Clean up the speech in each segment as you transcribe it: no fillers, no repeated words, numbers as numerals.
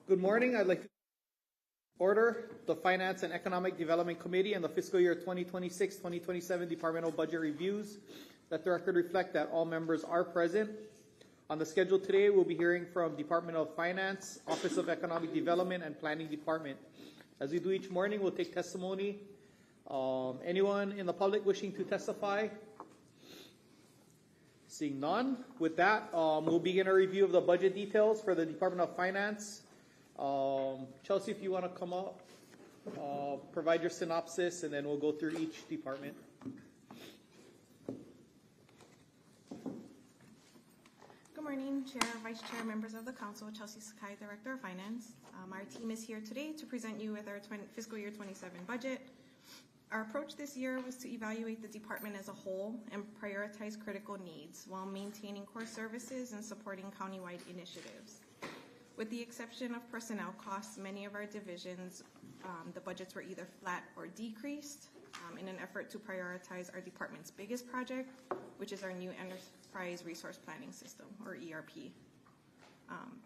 Good morning. I'd like to order the Finance and Economic Development Committee and the fiscal year 2026-2027 departmental budget reviews. Let the record reflect that all members are present. On the schedule today, we'll be hearing from Department of Finance, Office of Economic Development, and Planning Department. As we do each morning, we'll take testimony. Anyone in the public wishing to testify? Seeing none. With that, we'll begin a review of the budget details for the Department of Finance. Chelsea, if you want to come up, provide your synopsis, and then we'll go through each department. Good morning, Chair, Vice Chair, members of the Council. Chelsea Sakai, Director of Finance. Our team is here today to present you with our fiscal year 27 budget. Our approach this year was to evaluate the department as a whole and prioritize critical needs while maintaining core services and supporting countywide initiatives. With the exception of personnel costs, many of our divisions, the budgets were either flat or decreased in an effort to prioritize our department's biggest project, which is our new Enterprise Resource Planning System, or ERP.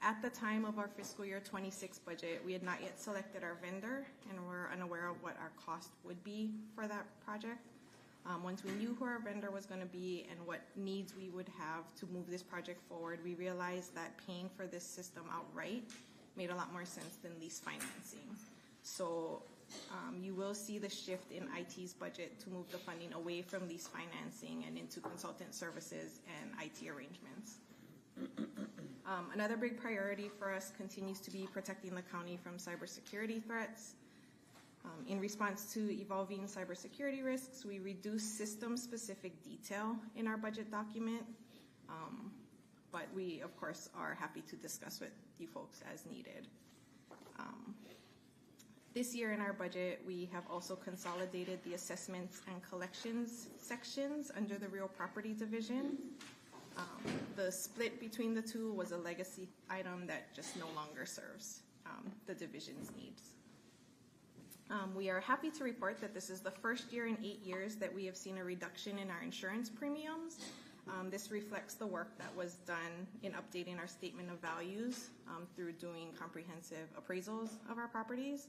At the time of our fiscal year 26 budget, we had not yet selected our vendor and were unaware of what our cost would be for that project. Once we knew who our vendor was going to be and what needs we would have to move this project forward, we realized that paying for this system outright made a lot more sense than lease financing. So you will see the shift in IT's budget to move the funding away from lease financing and into consultant services and IT arrangements. Another big priority for us continues to be protecting the county from cybersecurity threats. In response to evolving cybersecurity risks, we reduced system-specific detail in our budget document, but we, of course, are happy to discuss with you folks as needed. This year in our budget, we have also consolidated the assessments and collections sections under the real property division. The split between the two was a legacy item that just no longer serves the division's needs. We are happy to report that this is the first year in 8 years that we have seen a reduction in our insurance premiums. This reflects the work that was done in updating our statement of values through doing comprehensive appraisals of our properties.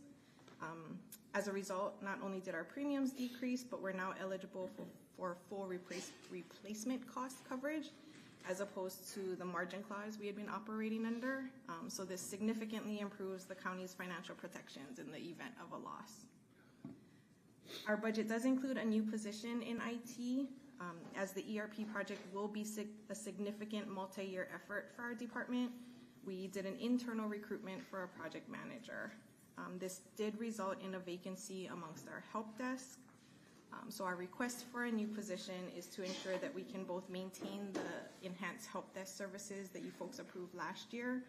As a result, not only did our premiums decrease, but we're now eligible for full replacement cost coverage, as opposed to the margin clause we had been operating under. So this significantly improves the county's financial protections in the event of a loss. Our budget does include a new position in IT, as the ERP project will be a significant multi-year effort for our department. We did an internal recruitment for a project manager. This did result in a vacancy amongst our help desk. So our request for a new position is to ensure that we can both maintain the enhanced help desk services that you folks approved last year,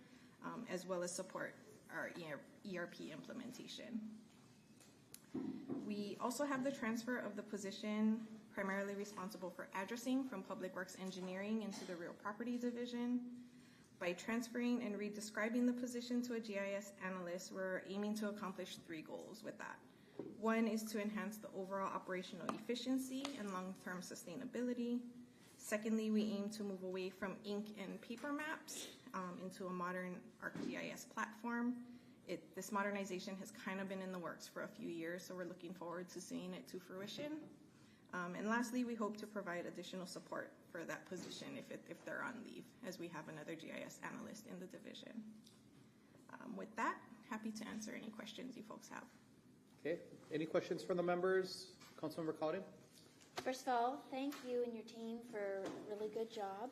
as well as support our ERP implementation. We also have the transfer of the position primarily responsible for addressing from Public Works Engineering into the Real Property Division. By transferring and redescribing the position to a GIS analyst, we're aiming to accomplish 3 goals with that. One is to enhance the overall operational efficiency and long-term sustainability. Secondly, we aim to move away from ink and paper maps into a modern ArcGIS platform. This modernization has kind of been in the works for a few years, so we're looking forward to seeing it to fruition. And lastly, we hope to provide additional support for that position if they're on leave, as we have another GIS analyst in the division. With that, happy to answer any questions you folks have. Okay. Any questions from the members? Councilmember Cowden? First of all, thank you and your team for a really good job.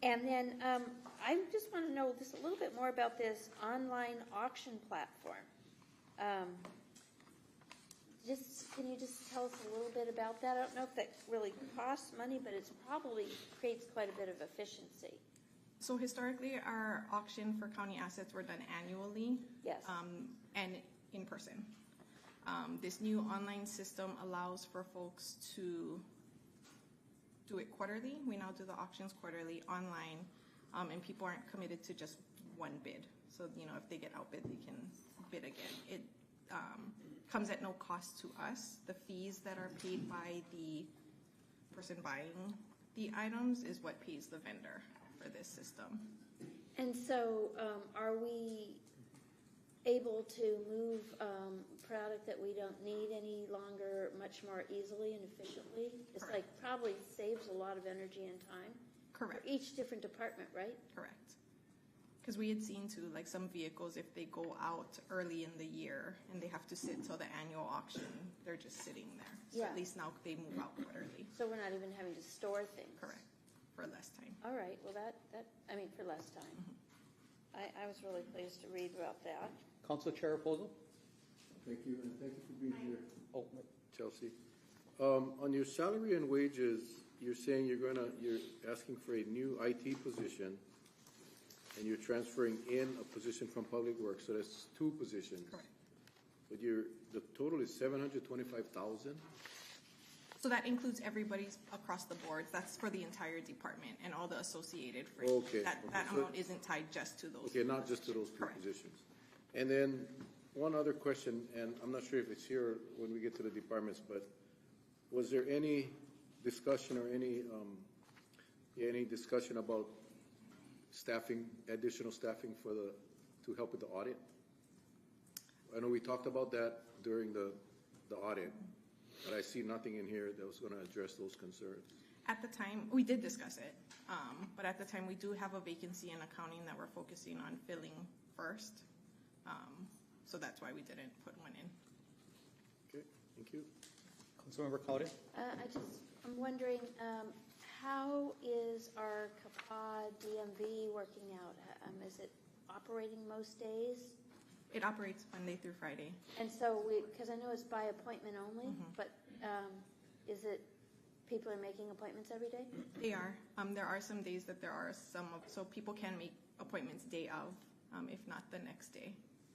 And then I just want to know just a little bit more about this online auction platform. Can you just tell us a little bit about that? I don't know if that really costs money, but it probably creates quite a bit of efficiency. So historically, our auction for county assets were done annually. Yes. And in person. This new online system allows for folks to do it quarterly. We now do the auctions quarterly online, and people aren't committed to just one bid. So, if they get outbid, they can bid again. It comes at no cost to us. The fees that are paid by the person buying the items is what pays the vendor for this system. And so are we able to move product that we don't need any longer much more easily and efficiently? It's Correct. like probably saves a lot of energy and time for Correct. each different department, right? Correct. Because we had seen too, like some vehicles, if they go out early in the year and they have to sit till the annual auction, they're just sitting there. So Yeah. at least now they move out early. So we're not even having to store things. Correct. For less time. All right, well for less time. I was really pleased to read about that. Council Chair Reposo? Thank you, and thank you for being here, Oh, Chelsea. On your salary and wages, you're saying you're asking for a new IT position, and you're transferring in a position from Public Works, so that's two positions. Correct. But the total is 725,000? So that includes everybody's across the board. That's for the entire department and all the associated freight. Okay, That okay. So- amount isn't tied just to those. Okay, not just to those two Correct. positions. And then one other question, and I'm not sure if it's here when we get to the departments, but was there any discussion or any discussion about staffing, additional staffing to help with the audit? I know we talked about that during the audit, but I see nothing in here that was going to address those concerns. At the time, we did discuss it, but at the time, we do have a vacancy in accounting that we're focusing on filling first. So that's why we didn't put one in. Okay, thank you. Councilmember Claudia? I'm wondering, how is our CAPA DMV working out? Is it operating most days? It operates Monday through Friday. And so because I know it's by appointment only, but is it, people are making appointments every day? They are. There are some days that there are so people can make appointments day of, if not the next day.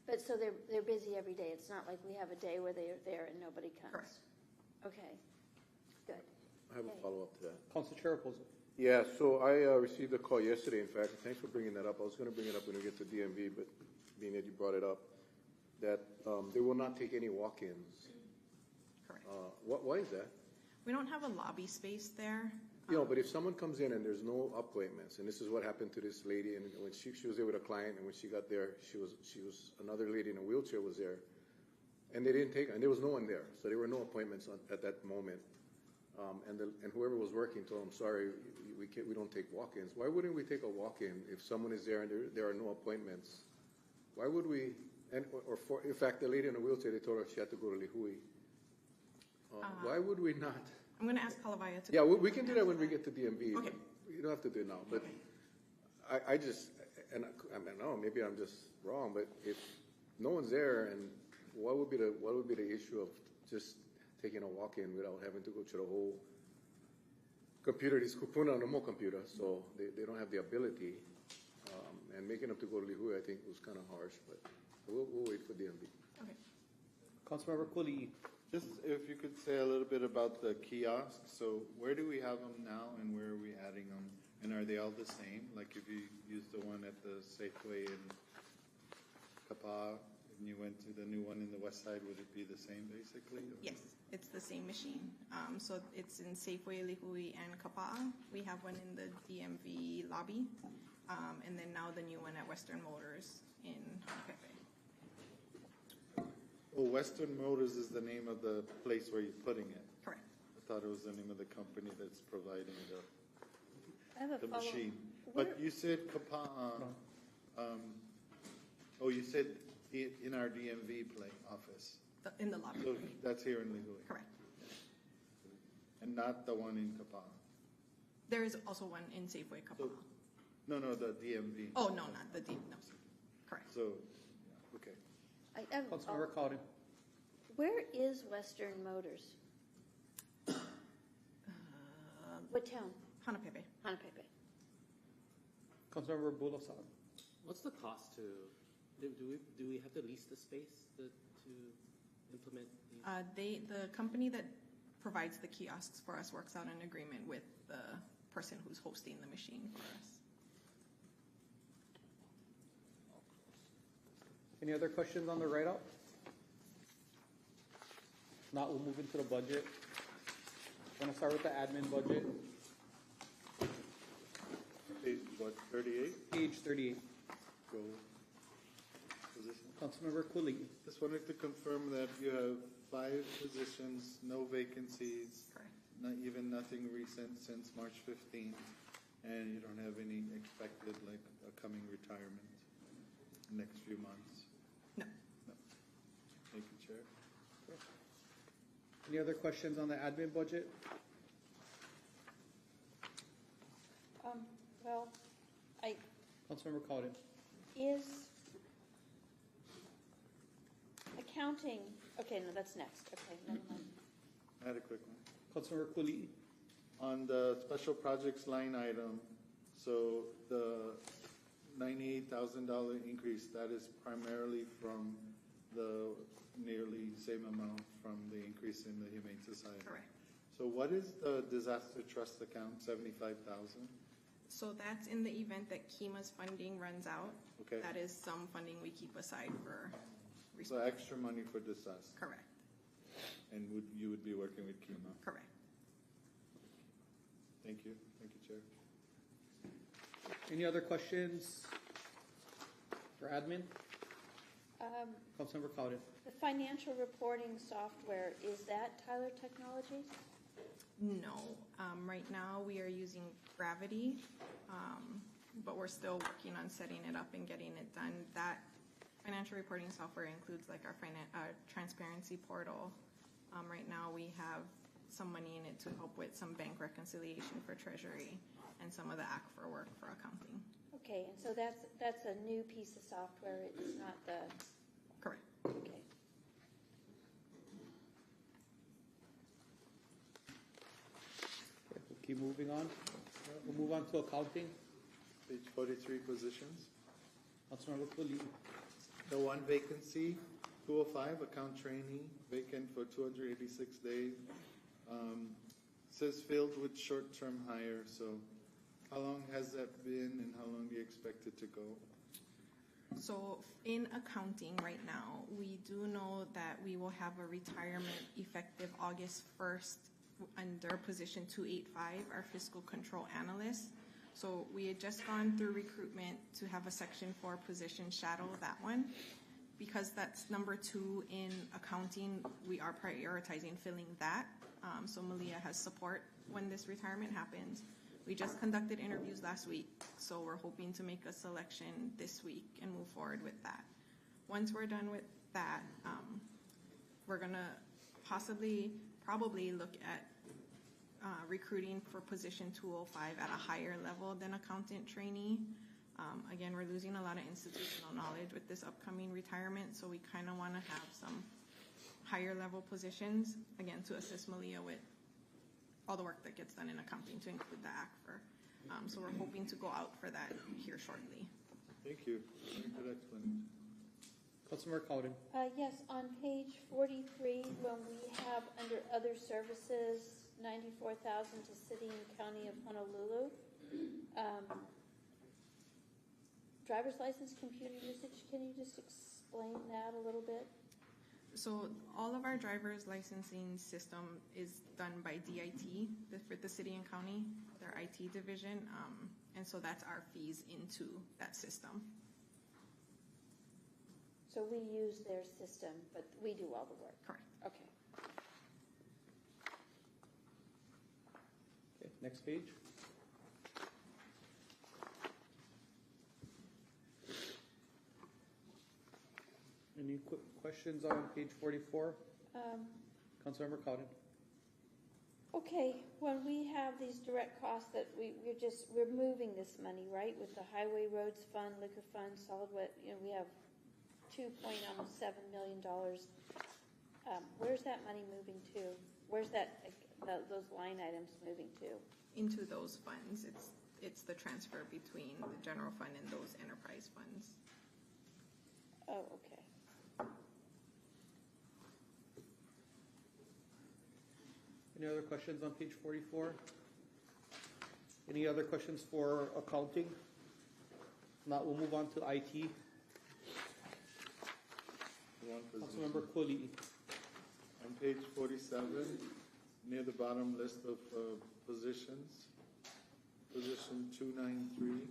But so they're busy every day. It's not like we have a day where they're there and nobody comes. Correct. Okay, good. I have a Okay. follow-up to that. Council Chair Reposo? Yeah, so I received a call yesterday, in fact, thanks for bringing that up. I was going to bring it up when we get to DMV, but being that you brought it up, that they will not take any walk-ins. Correct. Why is that? We don't have a lobby space there. You know, but if someone comes in and there's no appointments, and this is what happened to this lady, and when she was there with a client, and when she got there, she was another lady in a wheelchair was there, and they didn't take, and there was no one there, so there were no appointments at that moment. And whoever was working told them, sorry, we don't take walk-ins. Why wouldn't we take a walk-in if someone is there and there are no appointments? Why would we? In fact, the lady in a wheelchair, they told her she had to go to Lihui. Why would we not? I'm going to ask Kalavaya to. Yeah, we can do that when we get to DMV. Okay. You don't have to do it now, but I just, and I don't know, maybe I'm just wrong, but if no one's there, and what would be the issue of just taking a walk-in without having to go to the whole computer? This kupuna no more computer, so they don't have the ability, and making them to go to Lihui, I think, was kind of harsh, but we'll wait for DMV. Okay. Councilmember Cooley? Just if you could say a little bit about the kiosks. So where do we have them now and where are we adding them? And are they all the same? Like if you use the one at the Safeway in Kapa'a and you went to the new one in the west side, would it be the same basically? Yes, it's the same machine. So it's in Safeway, Lihui, and Kapa'a. We have one in the DMV lobby, and then now the new one at Western Motors in Pepe. Oh, Western Motors is the name of the place where you're putting it. Correct. I thought it was the name of the company that's providing I have a the follow-up. machine. Where- But you said Kapa'a, you said in our DMV office. In the lobby. So that's here in Lihui. Correct. And not the one in Kapa'a. There is also one in Safeway, Kapa'a. No, the DMV. Oh, no, not the deep, no. Correct. So, okay. I have a Councilmember follow-up. Claudia? Where is Western Motors? What town? Hanapepe. Hanapepe. Councilmember Bulosan? What's the cost to, do we have to lease the space to implement these? The company that provides the kiosks for us works out an agreement with the person who's hosting the machine for us. Any other questions on the write-up? If not, we'll move into the budget. I'm gonna start with the admin budget, Page, what, 38? page 38. Go. Is position. Councilmember Cooley. Just wanted to confirm that you have 5 positions, no vacancies, Correct. not even nothing recent since March 15th, and you don't have any expected, like, a coming retirement next few months. No. Thank you, Chair. Any other questions on the admin budget? Well, Councilmember Cowden. is accounting, okay, no, that's next, okay, never mind. I had a quick one. Councilmember Cooley. On the special projects line item, so the $98,000 increase, that is primarily from the nearly same amount from the increase in the Humane Society. Correct. So what is the disaster trust account, 75,000? So that's in the event that KEMA's funding runs out. Okay. That is some funding we keep aside for. So extra money for disaster, Correct. and you would be working with KEMA? Correct. Thank you, Chair. Any other questions for admin? Councilmember Cowden. The financial reporting software, is that Tyler Technologies? No. Right now we are using Gravity, but we're still working on setting it up and getting it done. That financial reporting software includes like our transparency portal. Right now we have some money in it to help with some bank reconciliation for Treasury and some of the ACFR work for accounting. Okay, and so that's a new piece of software, it's not the, Correct. okay. Okay, we'll keep moving on. We'll move on to accounting. Page 43, positions. Councilmember Cooley. The one vacancy, 205, account trainee, vacant for 286 days. Says filled with short-term hire, so how long has that been and how long do you expect it to go? So in accounting right now, we do know that we will have a retirement effective August 1st under position 285, our fiscal control analyst. So we had just gone through recruitment to have a section 4 position shadow that one. Because that's number 2 in accounting, we are prioritizing filling that. So Malia has support when this retirement happens. We just conducted interviews last week, so we're hoping to make a selection this week and move forward with that. Once we're done with that, we're gonna probably look at recruiting for position 205 at a higher level than accountant trainee. Again, we're losing a lot of institutional knowledge with this upcoming retirement, so we kind of want to have some higher level positions, again, to assist Malia with all the work that gets done in accounting, to include the ACFR. So we're hoping to go out for that here shortly. Thank you. Good explanation. Councilmember Cowden. Yes, on page 43, when we have under other services, 94,000 to City and County of Honolulu. Driver's license computer usage, can you just explain that a little bit? So all of our driver's licensing system is done by DIT, for the city and county, their IT division, and so that's our fees into that system. So we use their system, but we do all the work? Correct. Okay. Okay, next page. Any quick questions on page 44? Councilmember Cowden. Okay, when we have these direct costs that we're moving this money, right, with the highway, roads fund, liquor fund, solid waste, we have almost $2.7 million. Where's that money moving to? Where's those line items moving to? Into those funds, it's the transfer between the general fund and those enterprise funds. Oh, okay. Any other questions on page 44? Any other questions for accounting? If not, we'll move on to IT. One position. Councilmember Cooley. On page 47, near the bottom list of positions, position 293,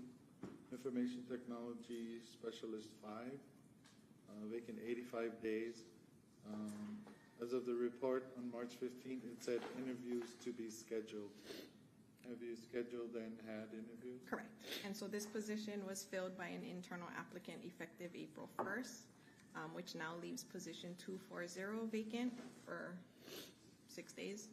Information Technology Specialist 5, vacant 85 days. As of the report on March 15th, it said interviews to be scheduled. Have you scheduled and had interviews? Correct. And so this position was filled by an internal applicant effective April 1st, which now leaves position 240 vacant for 6 days.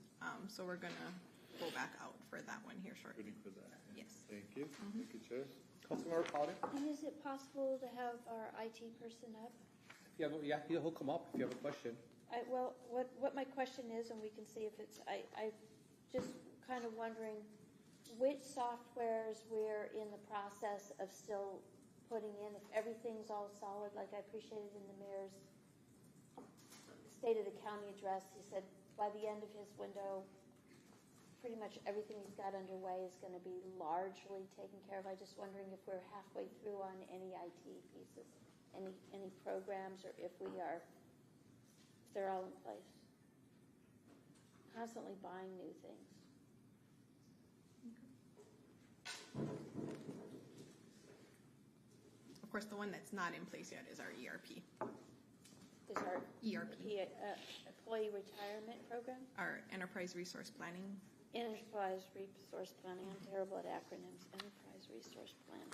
So we're going to go back out for that one here shortly. Waiting for that. Yes. Thank you. Thank you, Chair. Councilmember Powder? And is it possible to have our IT person up? Yeah, he'll come up if you have a question. Well, what my question is, and we can see if it's, I just kind of wondering which softwares we're in the process of still putting in, if everything's all solid, like I appreciated in the mayor's State of the County address, he said by the end of his window, pretty much everything he's got underway is going to be largely taken care of. I'm just wondering if we're halfway through on any IT pieces, any programs, or if they're all in place. Constantly buying new things. Of course, the one that's not in place yet is our ERP. Is our ERP. Employee retirement program? Our enterprise resource planning. Enterprise resource planning. I'm terrible at acronyms. Enterprise resource planning.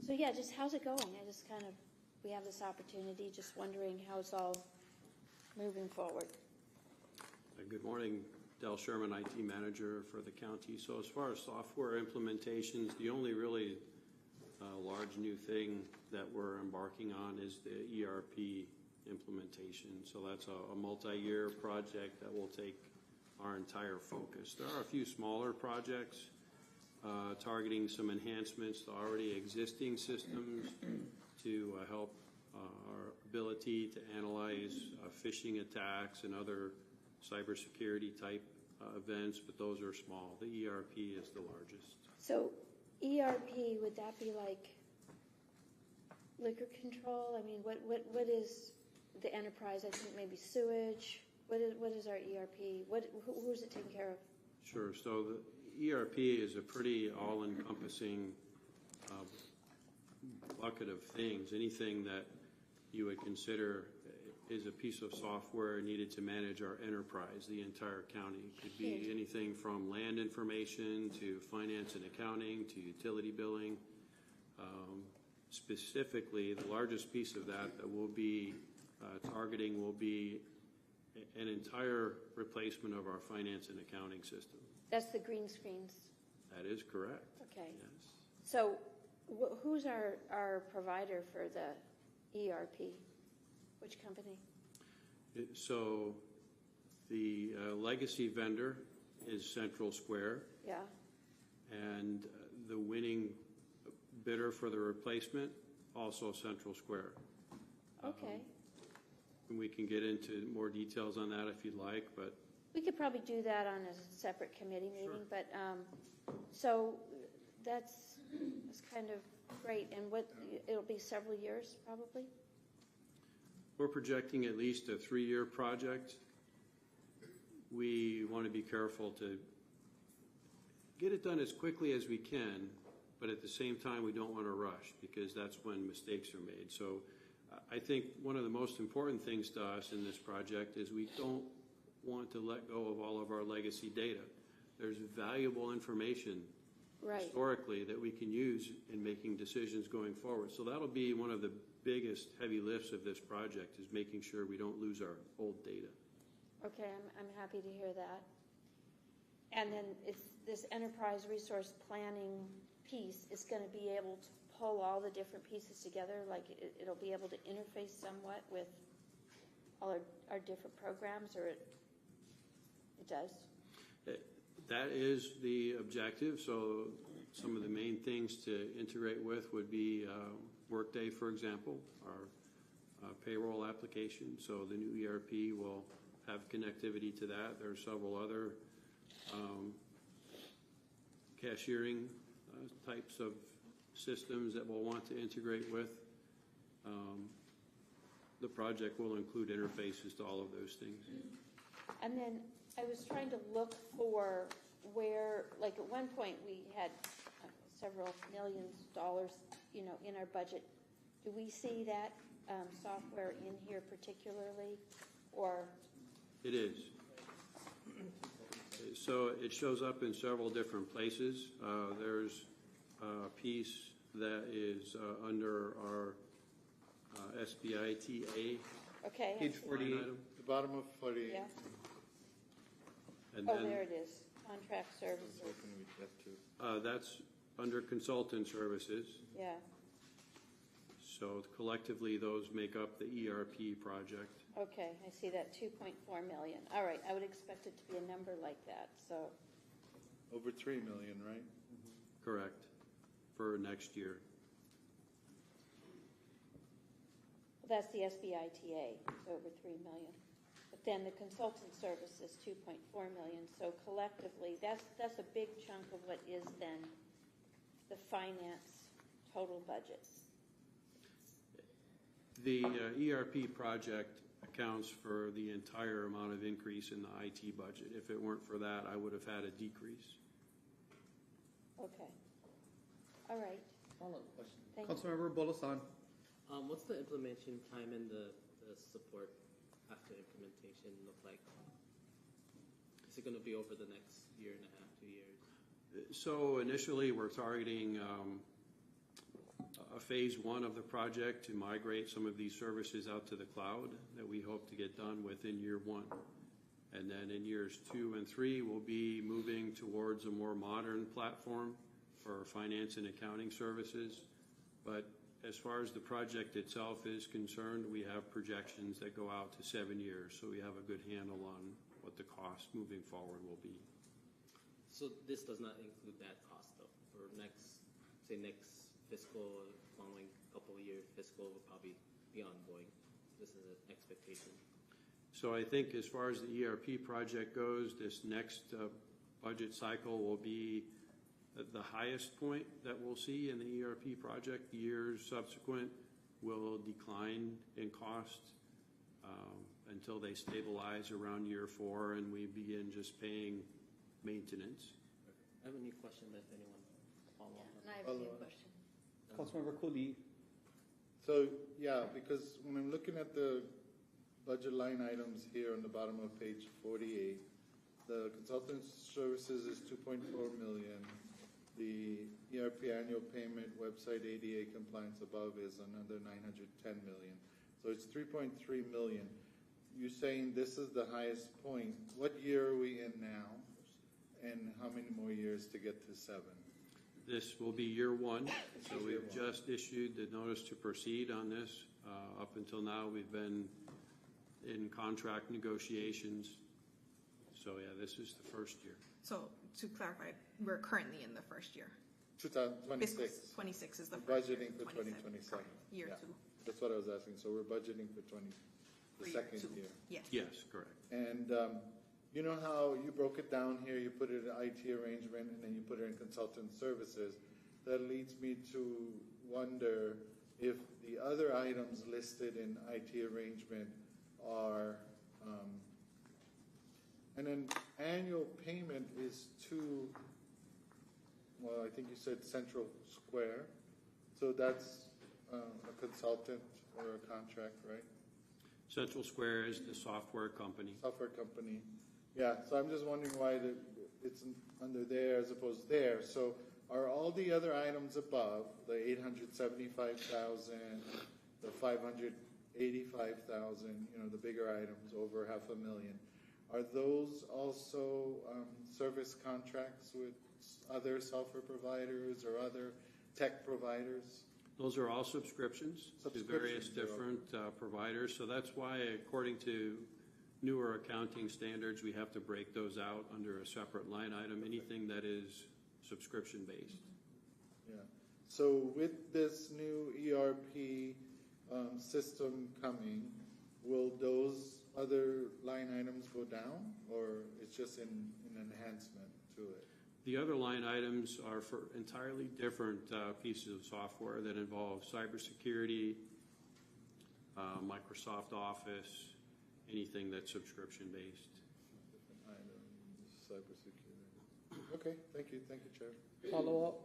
So yeah, just how's it going? We have this opportunity, just wondering how it's all moving forward. Good morning, Del Sherman, IT Manager for the county. So as far as software implementations, the only really large new thing that we're embarking on is the ERP implementation. So that's a multi-year project that will take our entire focus. There are a few smaller projects targeting some enhancements to already existing systems to help our ability to analyze phishing attacks and other cybersecurity type events, but those are small. The ERP is the largest. So ERP, would that be like liquor control? I mean, what is the enterprise? I think maybe sewage. What is our ERP? Who's it taking care of? Sure. So the ERP is a pretty all-encompassing bucket of things. Anything that you would consider is a piece of software needed to manage our enterprise, the entire county. It could be anything from land information to finance and accounting to utility billing. Specifically, the largest piece of that we'll be targeting will be an entire replacement of our finance and accounting system. That's the green screens. That is correct. Okay. Yes. So who's our provider for the ERP? Which company? So the legacy vendor is Central Square. Yeah. And the winning bidder for the replacement, also Central Square. Okay. And we can get into more details on that if you'd like, but We could probably do that on a separate committee meeting, Sure. but, so that's kind of great. And it'll be several years, probably? we're projecting at least a 3-year project. We want to be careful to get it done as quickly as we can, but at the same time, we don't want to rush because that's when mistakes are made. So I think one of the most important things to us in this project is we don't want to let go of all of our legacy data. There's valuable information Right. historically that we can use in making decisions going forward. So that'll be one of the biggest heavy lifts of this project, is making sure we don't lose our old data. Okay, I'm happy to hear that. And then it's this enterprise resource planning piece is going to be able to pull all the different pieces together, like it'll be able to interface somewhat with all our different programs, or it does? That is the objective. So some of the main things to integrate with would be Workday, for example, our payroll application. So the new ERP will have connectivity to that. There are several other cashiering types of systems that we'll want to integrate with. The project will include interfaces to all of those things. And then I was trying to look for where, like at one point we had several millions of dollars, in our budget. Do we see that software in here particularly, or? It is. So it shows up in several different places. There's a piece that is under our SBITA. Okay. I Page see. 48. line item. The bottom of 48. Yeah. And Oh, then there it is. Contract I was services. hoping we'd get to. that's under consultant services. Yeah. So collectively, those make up the ERP project. Okay, I see that 2.4 million. All right, I would expect it to be a number like that, so, Over 3 million, right? Correct. For next year. that's the SBITA, it's over 3 million. But then the consultant service is 2.4 million, so collectively, that's a big chunk of what is then the finance total budget. The ERP project accounts for the entire amount of increase in the IT budget. If it weren't for that, I would have had a decrease. Okay. All right, Follow-up question. thank you. Councilmember Bolasan. What's the implementation time and the support after implementation look like? Is it going to be over the next year and a half, 2 years? So initially, we're targeting a phase one of the project to migrate some of these services out to the cloud that we hope to get done within year one. And then in years 2 and 3, we'll be moving towards a more modern platform for finance and accounting services. But as far as the project itself is concerned, we have projections that go out to 7 years. So we have a good handle on what the cost moving forward will be. So this does not include that cost though, for next fiscal, following couple of years, fiscal will probably be ongoing. This is an expectation. So I think as far as the ERP project goes, this next budget cycle will be the highest point that we'll see in the ERP project. Years subsequent will decline in cost until they stabilize around year 4 and we begin just paying maintenance. I have a new question if anyone follow up. And I have a new question. Councilmember Cooley. So, yeah, because when I'm looking at the budget line items here on the bottom of page 48, the consultant services is 2.4 million. The ERP annual payment, website ADA compliance above is another 910 million. So it's 3.3 million. You're saying this is the highest point. What year are we in now? And how many more years to get to 7? This will be year 1. So is year we've one. just issued the notice to proceed on this. Up until now, we've been in contract negotiations. So yeah, this is the first year. So to clarify, we're currently in the first year. 2026. Fiscal 26 is the first year. Budgeting for 2027. Year Yeah. 2. That's what I was asking. So we're budgeting for the For year second 2. year. Yes. Yes, correct. And you know how you broke it down here, you put it in IT arrangement, and then you put it in consultant services. That leads me to wonder if the other items listed in IT arrangement are, and then annual payment is to, well, I think you said Central Square. So that's a consultant or a contract, right? Central Square is the software company. Software company. Yeah, so I'm just wondering why it's under there as opposed to there. So are all the other items above, the 875,000, the 585,000, the bigger items over $500,000, are those also service contracts with other software providers or other tech providers? Those are all subscriptions to various different providers. So that's why, according to newer accounting standards, we have to break those out under a separate line item, anything that is subscription-based. Yeah. So with this new ERP system coming, will those other line items go down, or it's just an enhancement to it? The other line items are for entirely different pieces of software that involve cybersecurity, Microsoft Office, anything that's subscription-based. Different items, cybersecurity. Okay, thank you, Chair. Follow-up.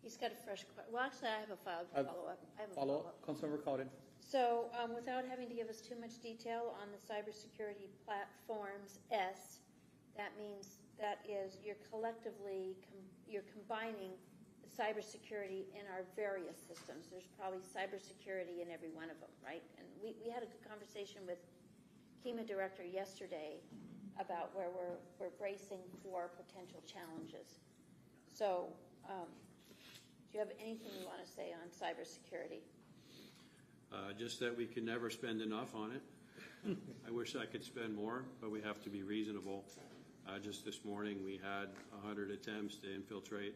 He's got a fresh, well, actually, I have a follow-up. Follow-up, Councilmember Cowden. So, without having to give us too much detail on the cybersecurity platforms that means that is, you're combining the cybersecurity in our various systems. There's probably cybersecurity in every one of them, right? And we had a good conversation with KEMA director yesterday about where we're bracing for potential challenges. So, do you have anything you want to say on cybersecurity? Just that we can never spend enough on it. I wish I could spend more, but we have to be reasonable. Just this morning, we had 100 attempts to infiltrate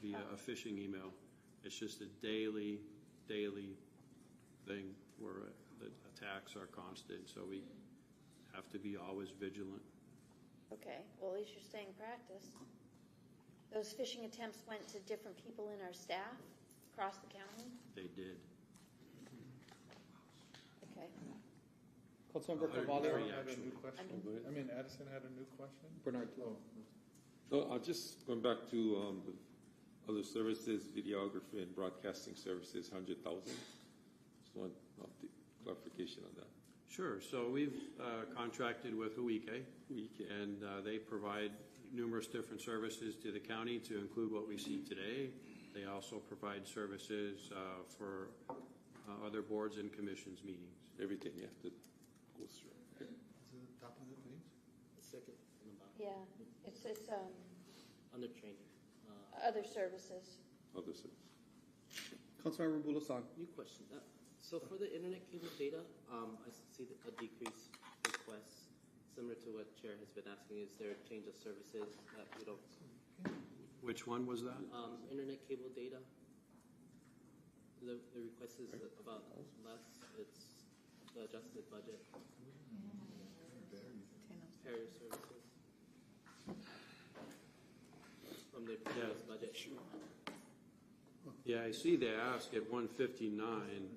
via a phishing email. It's just a daily thing where the attacks are constant, so we have to be always vigilant. Okay, well, at least you're staying practice. Those phishing attempts went to different people in our staff across the county? They did. Okay. Councilmember Bernard Carvalho. had a new question. I mean, Addison had a new question. Bernard. Oh, No, just going back to the other services, videography and broadcasting services, 100,000. Just want the clarification on that. Sure. So we've contracted with Hōʻike, and they provide numerous different services to the county to include what we see today. They also provide services for other boards and commissions meetings. Everything you have to go through. is it the top of the page? Second from the bottom. Yeah, it's Under training. other services. Other services. Councilmember Bulasan. New question. So for the internet cable data, I see a decrease request similar to what Chair has been asking. Is there a change of services that we don't? Which one was that? Internet cable data. The request is about less. It's the adjusted budget. Carrier services. From the previous budget. Yeah, I see they ask at 159.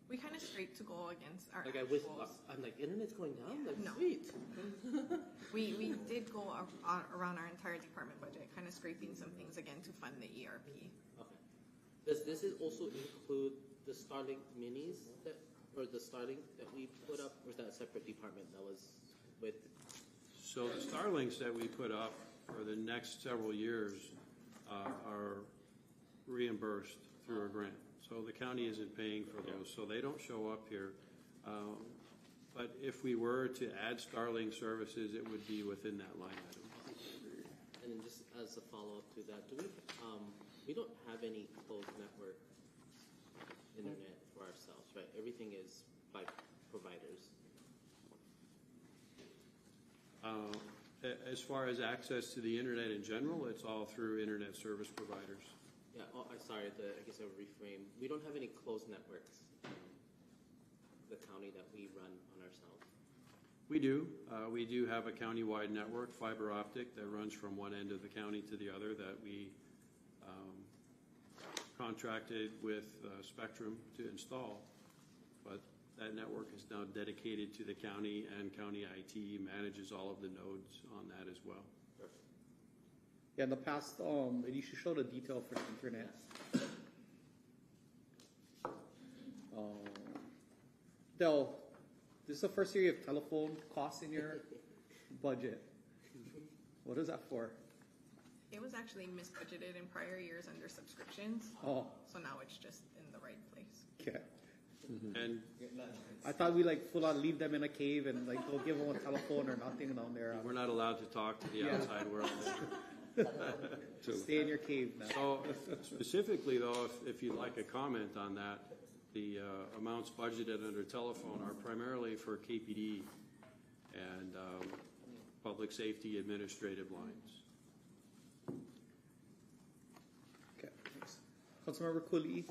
We kind of scraped to go against our Like actuals. I'm like, internet's going down? Like, No. sweet. We did go around our entire department budget, kind of scraping some things again to fund the ERP. Okay. Does this also include the Starlink minis or the Starlink that we put up, or is that a separate department that was with? So the Starlinks that we put up for the next several years are reimbursed through a grant. So the county isn't paying for those, so they don't show up here. But if we were to add Starlink services, it would be within that line item. And then just as a follow-up to that, we don't have any closed network internet for ourselves, right? Everything is by providers. As far as access to the internet in general, it's all through internet service providers. Yeah, I guess I would reframe. We don't have any closed networks in the county that we run on ourselves. We do. We do have a county-wide network, fiber optic, that runs from one end of the county to the other that we contracted with Spectrum to install. But that network is now dedicated to the county, and county IT manages all of the nodes on that as well. Perfect. Yeah, in the past, you should show the detail for the internet. Del, this is the first year you have telephone costs in your budget. What is that for? It was actually misbudgeted in prior years under subscriptions. Oh, So now it's just in the right place. okay. And I thought we like full on leave them in a cave and like go give them a telephone or nothing down there. we're not allowed to talk to the Yeah. outside world. Stay in your cave now. So specifically, though, if you'd like a comment on that, the amounts budgeted under telephone are primarily for KPD and public safety administrative lines. Okay, thanks. Councilmember Cooley.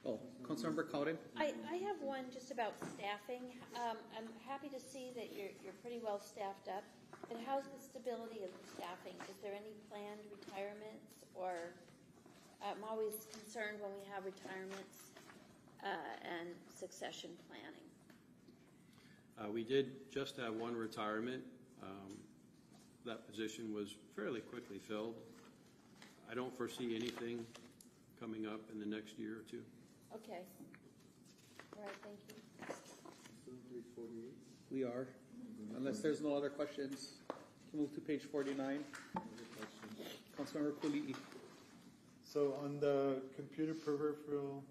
Oh, Councilmember Cowden. I have one just about staffing. I'm happy to see that you're pretty well staffed up. But how's the stability of the staffing? Is there any planned retirements, or I'm always concerned when we have retirements and succession planning. We did just have one retirement. That position was fairly quickly filled. I don't foresee anything coming up in the next year or two. Okay. All right, thank you. We are, unless there's no other questions. Can move to page 49. Councilmember Kuli'i. So on the computer peripheral,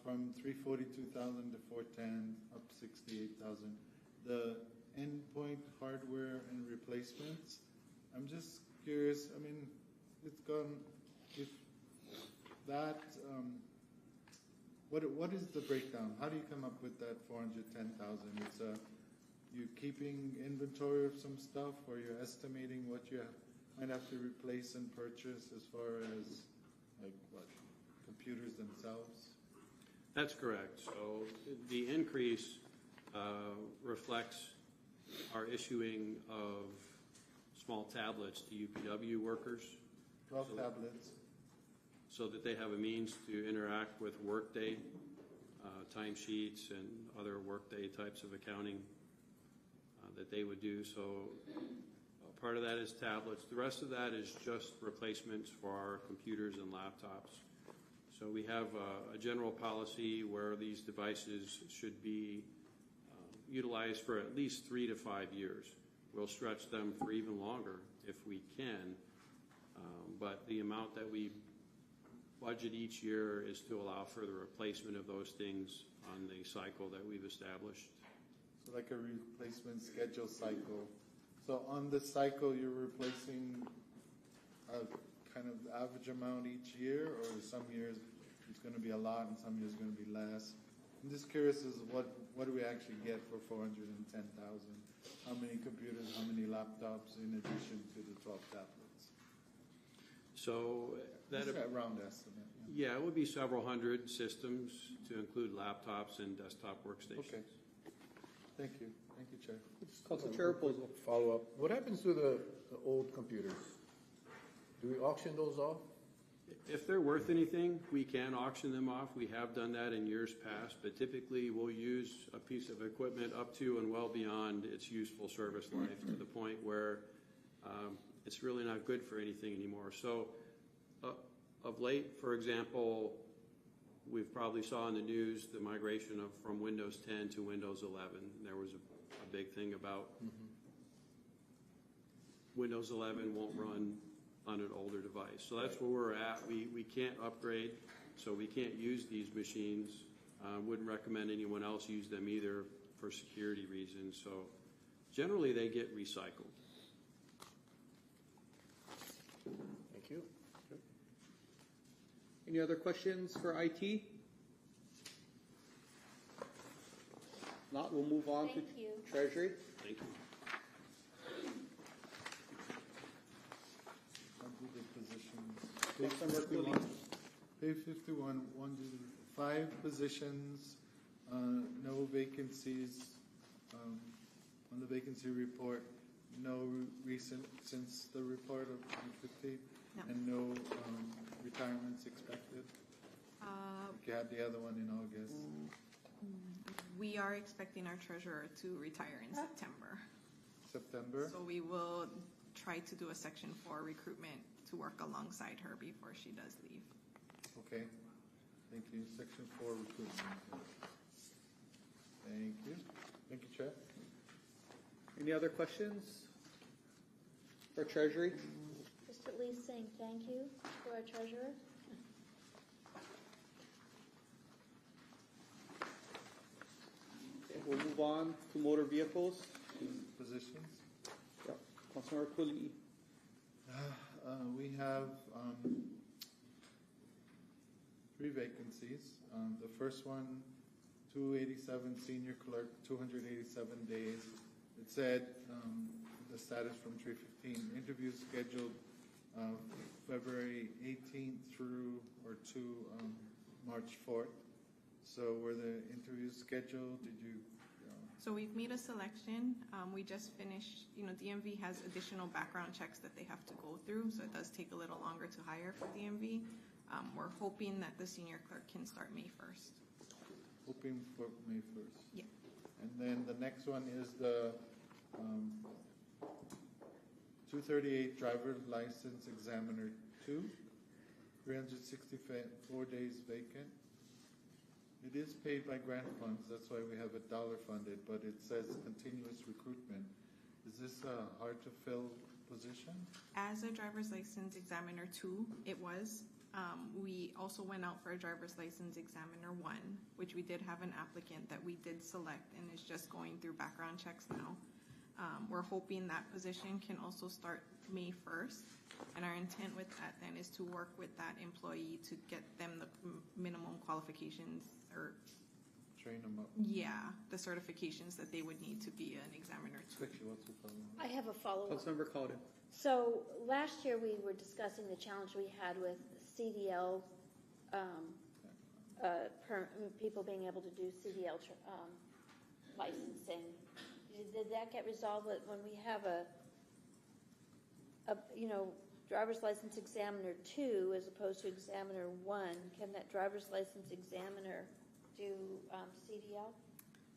from 342,000 to 410, up 68,000. The endpoint hardware and replacements, I'm just curious, I mean, it's gone, if that, what is the breakdown? How do you come up with that 410,000? It's you keeping inventory of some stuff, or you're estimating what you might have to replace and purchase as far as, like, what, computers themselves? That's correct. So the increase reflects our issuing of small tablets to UPW workers. 12 tablets. So that they have a means to interact with Workday, timesheets, and other Workday types of accounting that they would do. So part of that is tablets. The rest of that is just replacements for our computers and laptops. So we have a general policy where these devices should be utilized for at least 3 to 5 years. We'll stretch them for even longer if we can, but the amount that we budget each year is to allow for the replacement of those things on the cycle that we've established. So like a replacement schedule cycle. So on the cycle, you're replacing a kind of average amount each year, or some years it's going to be a lot and some years it's going to be less? I'm just curious as what do we actually get for 410,000? How many computers, how many laptops in addition to the 12 tablets? So That's a round estimate. yeah, it would be several hundred systems to include laptops and desktop workstations. Okay. Thank you. Thank you, Chair. Council Chair Reposo. Follow up. What happens to the old computers? Do we auction those off? If they're worth anything, we can auction them off. We have done that in years past, but typically we'll use a piece of equipment up to and well beyond its useful service life to the point where it's really not good for anything anymore. So of late, for example, we've probably saw in the news the migration from Windows 10 to Windows 11. There was a big thing about Windows 11 won't run on an older device. So that's where we're at. We can't upgrade, so we can't use these machines. Wouldn't recommend anyone else use them either for security reasons. So generally they get recycled. Thank you. Any other questions for IT? Not, we'll move on to Thank you. Treasury. Thank you. I'll do the positions. Councilmember Kuli'i. Page 51, 1 to 5 positions, no vacancies. On the vacancy report, no recent since the report of 2015, No. and no retirements expected. You had the other one in August. We are expecting our treasurer to retire in September. September? So we will try to do a Section 4 recruitment to work alongside her before she does leave. Okay, thank you. Section 4 recruitment. Thank you. Thank you, Chair. Any other questions for Treasury? Just at least saying thank you to our treasurer. Okay, we'll move on to motor vehicles. Positions? Yep. Councilmember Kuli'i. We have 3 vacancies. The first one, 287 senior clerk, 287 days. It said the status from 315. Interviews scheduled February 18th through or to March 4th. So were the interviews scheduled? Did you? So we've made a selection. We just finished, DMV has additional background checks that they have to go through, so it does take a little longer to hire for DMV. We're hoping that the senior clerk can start May 1st. Hoping for May 1st. Yeah. And then the next one is the 238 driver license examiner 2. 2, 364 days vacant. It is paid by grant funds, that's why we have it dollar funded, but it says continuous recruitment. Is this a hard to fill position? As a driver's license examiner 2, it was. We also went out for a driver's license examiner 1, which we did have an applicant that we did select and is just going through background checks now. We're hoping that position can also start May 1st. And our intent with that then is to work with that employee to get them the minimum qualifications or, Train them up. yeah, the certifications that they would need to be an examiner 2. Vicky, what's the problem? I have a follow-up. Councilmember Cowden. So last year, we were discussing the challenge we had with CDL, people being able to do CDL licensing. Did that get resolved when we have a driver's license examiner 2 as opposed to examiner 1? Can that driver's license examiner do CDL?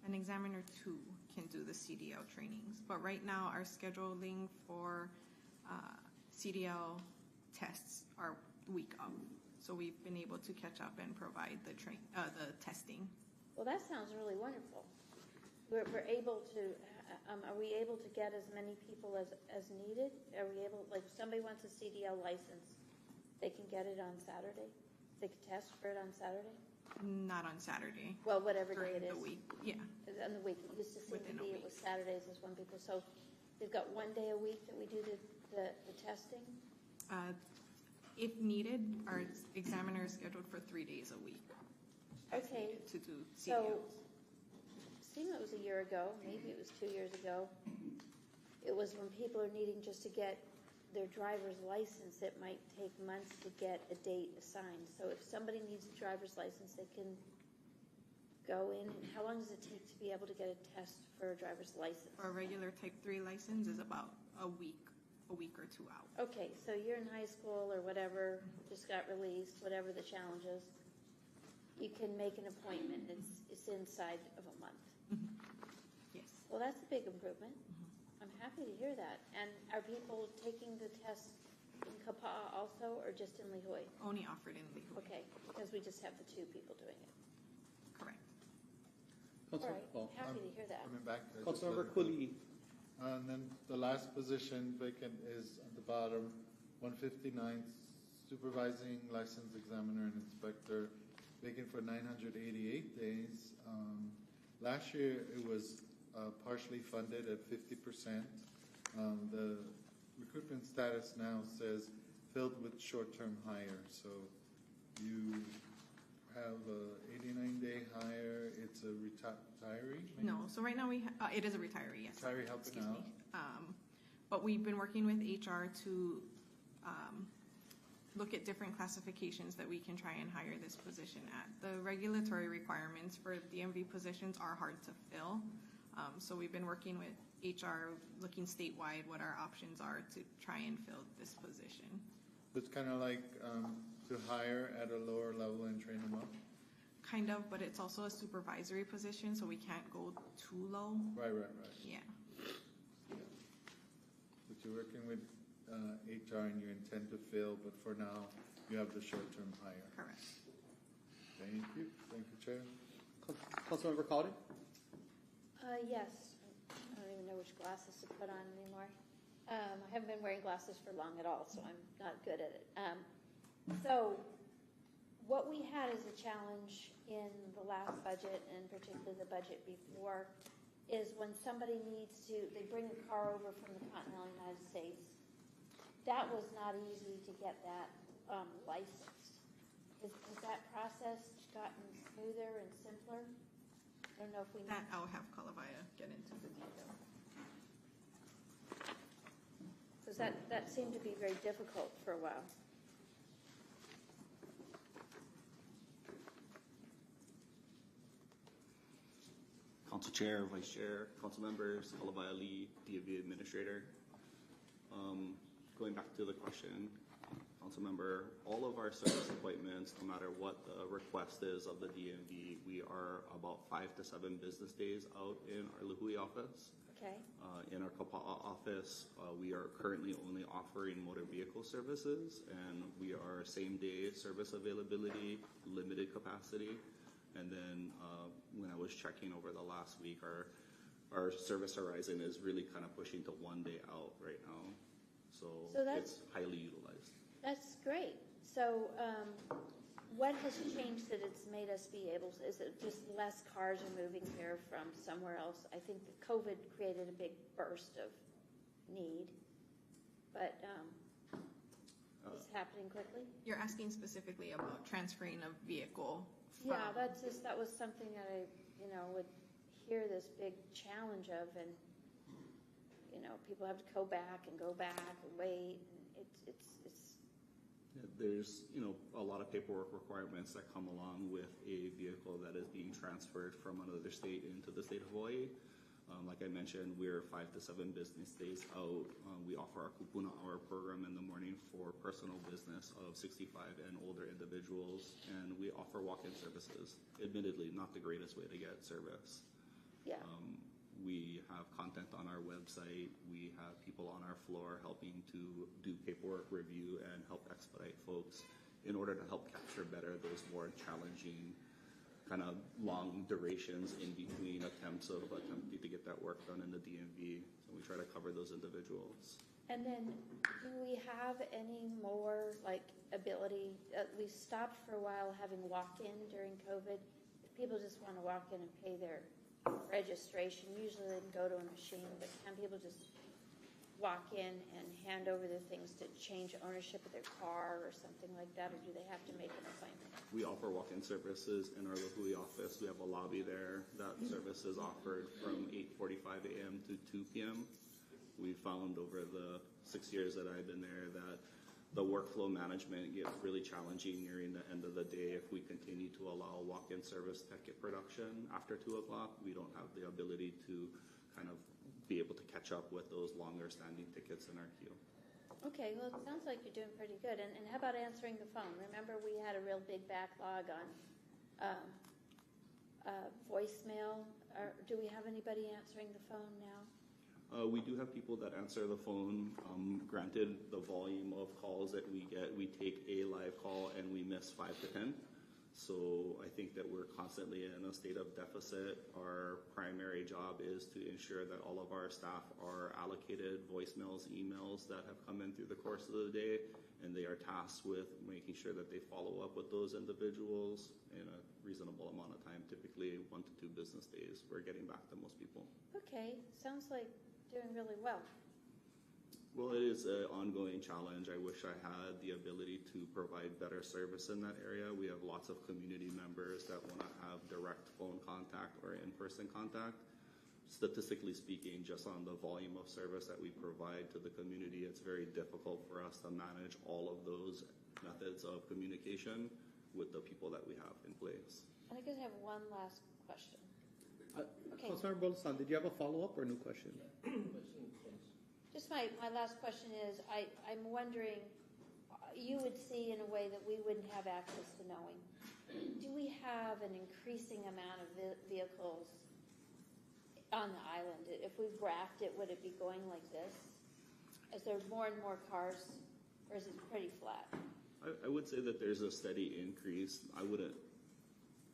An examiner 2 can do the CDL trainings, but right now our scheduling for CDL tests are week of. So we've been able to catch up and provide the testing. Well, that sounds really wonderful. We're able to, are we able to get as many people as needed? Are we able, like, if somebody wants a CDL license, they can get it on Saturday? They can test for it on Saturday? Not on Saturday. Well, whatever day it During is. the week, yeah. On the week, it used to seem Within to a be it was Saturdays is when people, so they've got one day a week that we do the testing? If needed, our examiner is scheduled for 3 days a week. as Okay. needed To do So, CDLs. seemed it was a year ago, maybe it was 2 years ago. It was when people are needing just to get their driver's license, it might take months to get a date assigned. So if somebody needs a driver's license, they can go in, and how long does it take to be able to get a test for a driver's license? For a regular type 3 license is about a week or 2 out. Okay, so you're in high school or whatever, just got released, whatever the challenge is. You can make an appointment, it's inside of a month. Yes. Well, that's a big improvement. I'm happy to hear that. And are people taking the test in Kapa'a also, or just in Lihue? Only offered in Lihue. Okay, because we just have the 2 people doing it. Correct. All Council, right, happy to hear that. Coming back. Councilmember Cooley. And then the last position vacant is at the bottom, 159, supervising license examiner and inspector, vacant for 988 days. Last year, it was partially funded at 50%. The recruitment status now says filled with short-term hire. So you have a 89-day hire. It's a retiree? maybe? No, so right now it is a retiree, yes. Retiree helping Excuse out. me. But we've been working with HR to look at different classifications that we can try and hire this position at. The regulatory requirements for DMV positions are hard to fill. So we've been working with HR, looking statewide what our options are to try and fill this position. It's kind of like to hire at a lower level and train them up? Kind of, but it's also a supervisory position, so we can't go too low. Right. Yeah. But you're working with HR and you intend to fill, but for now, you have the short-term hire. Correct. Thank you, Chair. Councilmember Cowden. Yes, I don't even know which glasses to put on anymore. I haven't been wearing glasses for long at all, so I'm not good at it. So what we had as a challenge in the last budget, and particularly the budget before, is when somebody needs to, they bring a car over from the continental United States. That was not easy to get that licensed. Has that process gotten smoother and simpler? I don't know if we That I'll have Kalavaya get into the detail. Because that seemed to be very difficult for a while. Council Chair, Vice Chair, Council Members, Kalavaya Lee, DMV Administrator. Going back to the question, Council Member, all of our service appointments, no matter what the request is of the DMV, we are about 5 to 7 business days out in our Lihue office. Okay. In our Kaua office, we are currently only offering motor vehicle services, and we are same-day service availability, limited capacity. And then when I was checking over the last week, our service horizon is really kind of pushing to 1 day out right now. So that's, it's highly utilized. That's great. So what has changed that it's made us be able to, is it just less cars are moving here from somewhere else? I think that COVID created a big burst of need, but it's happening quickly? You're asking specifically about transferring a vehicle from... Yeah, that was something that I, would hear this big challenge of, and, people have to go back and wait, and it's Yeah, there's, a lot of paperwork requirements that come along with a vehicle that is being transferred from another state into the state of Hawaii. Like I mentioned, we're 5 to 7 business days out. We offer our kupuna hour program in the morning for personal business of 65 and older individuals, and we offer walk-in services. Admittedly, not the greatest way to get service. Yeah. We have content on our website. We have people on our floor helping to do paperwork review and help expedite folks in order to help capture better those more challenging kind of long durations in between attempting to get that work done in the DMV. So we try to cover those individuals. And then, do we have any more ability? We stopped for a while having walk-in during COVID. If people just want to walk in and pay their registration, usually they can go to a machine, but can people just walk in and hand over their things to change ownership of their car or something like that, or do they have to make an appointment? We offer walk-in services in our Lihue office. We have a lobby there. That service is offered from 8:45 a.m. to 2 p.m. We found over the 6 years that I've been there that the workflow management gets really challenging nearing the end of the day. If we continue to allow walk-in service ticket production after 2 o'clock, we don't have the ability to kind of be able to catch up with those longer standing tickets in our queue. Okay, well, it sounds like you're doing pretty good. And how about answering the phone? Remember, we had a real big backlog on voicemail. Do we have anybody answering the phone now? We do have people that answer the phone. Granted, the volume of calls that we get, we take a live call and we miss 5 to 10. So I think that we're constantly in a state of deficit. Our primary job is to ensure that all of our staff are allocated voicemails, emails that have come in through the course of the day, and they are tasked with making sure that they follow up with those individuals in a reasonable amount of time, typically 1 to 2 business days. We're getting back to most people. Okay, sounds like doing really well. Well, it is an ongoing challenge. I wish I had the ability to provide better service in that area. We have lots of community members that want to have direct phone contact or in-person contact. Statistically speaking, just on the volume of service that we provide to the community, it's very difficult for us to manage all of those methods of communication with the people that we have in place. And I guess I have one last question. Okay. Councilmember Bolson, did you have a follow-up or a new question? Just my last question is, I'm wondering, you would see in a way that we wouldn't have access to knowing. Do we have an increasing amount of vehicles on the island? If we graphed it, would it be going like this? Is there more and more cars, or is it pretty flat? I would say that there's a steady increase.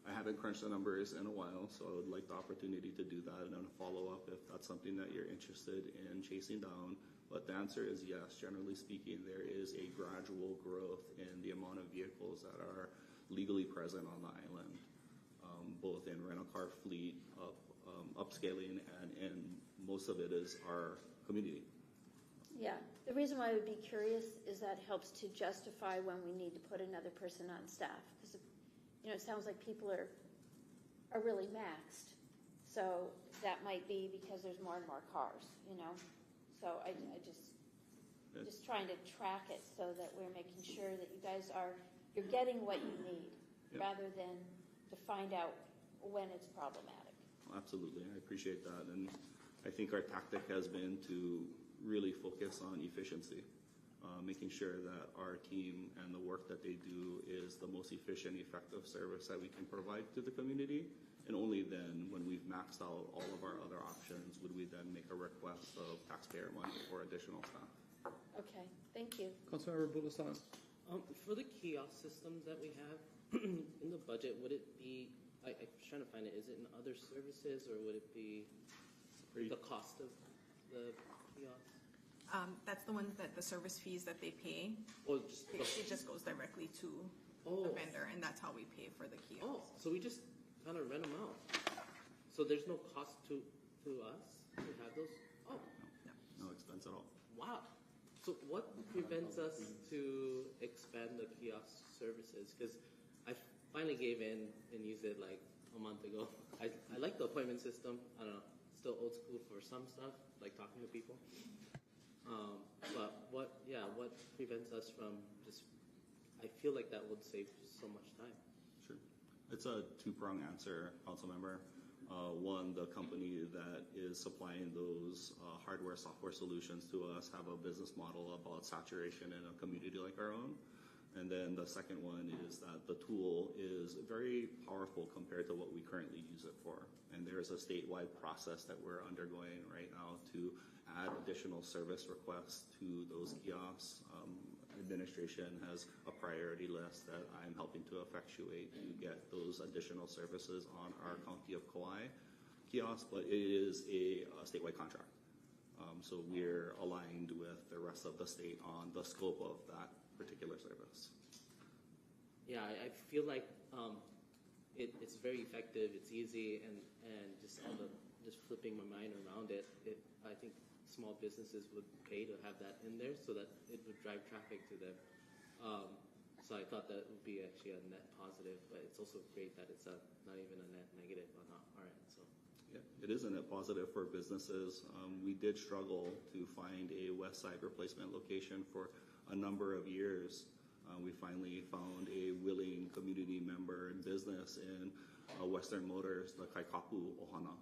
I haven't crunched the numbers in a while, so I would like the opportunity to do that and then follow up if that's something that you're interested in chasing down. But the answer is yes. Generally speaking, there is a gradual growth in the amount of vehicles that are legally present on the island, both in rental car fleet, upscaling, and most of it is our community. Yeah, the reason why I would be curious is that helps to justify when we need to put another person on staff. Because it sounds like people are really maxed. So that might be because there's more and more cars, So I just trying to track it so that we're making sure that you guys you're getting what you need, rather than to find out when it's problematic. Absolutely, I appreciate that. And I think our tactic has been to really focus on efficiency. Making sure that our team and the work that they do is the most efficient, effective service that we can provide to the community, And only then, when we've maxed out all of our other options, would we then make a request of taxpayer money for additional staff. Okay, thank you. Councilmember Bulasan. For the kiosk systems that we have in the budget, would it be? I was trying to find it. Is it in other services, or would it be the cost of the kiosks? That's the ones that the service fees that they pay. Or just It just goes directly to the vendor, and that's how we pay for the kiosk. Oh, so we just kind of rent them out. So there's no cost to us to have those? Oh, No expense at all. wow. So what prevents us to expand the kiosk services? Because I finally gave in and used it like a month ago. I like the appointment system. I don't know, still old school for some stuff, like talking to people. But what prevents us from just, I feel like that would save so much time. Sure. It's a two-prong answer, council member. One, the company that is supplying those hardware, software solutions to us have a business model about saturation in a community like our own. And then the second one is that the tool is very powerful compared to what we currently use it for. And there's a statewide process that we're undergoing right now to add additional service requests to those kiosks. Administration has a priority list that I'm helping to effectuate to get those additional services on our County of Kauai kiosk, but it is a statewide contract. So we're aligned with the rest of the state on the scope of that particular service. Yeah, I feel like it's very effective. It's easy, and just just flipping my mind around it. I think small businesses would pay to have that in there so that it would drive traffic to them. So I thought that would be actually a net positive, but it's also great that it's not even a net negative on our end. So. Yeah, it is a net positive for businesses. We did struggle to find a West Side replacement location for a number of years. We finally found a willing community member and business in Western Motors, the Kaikapu Ohana,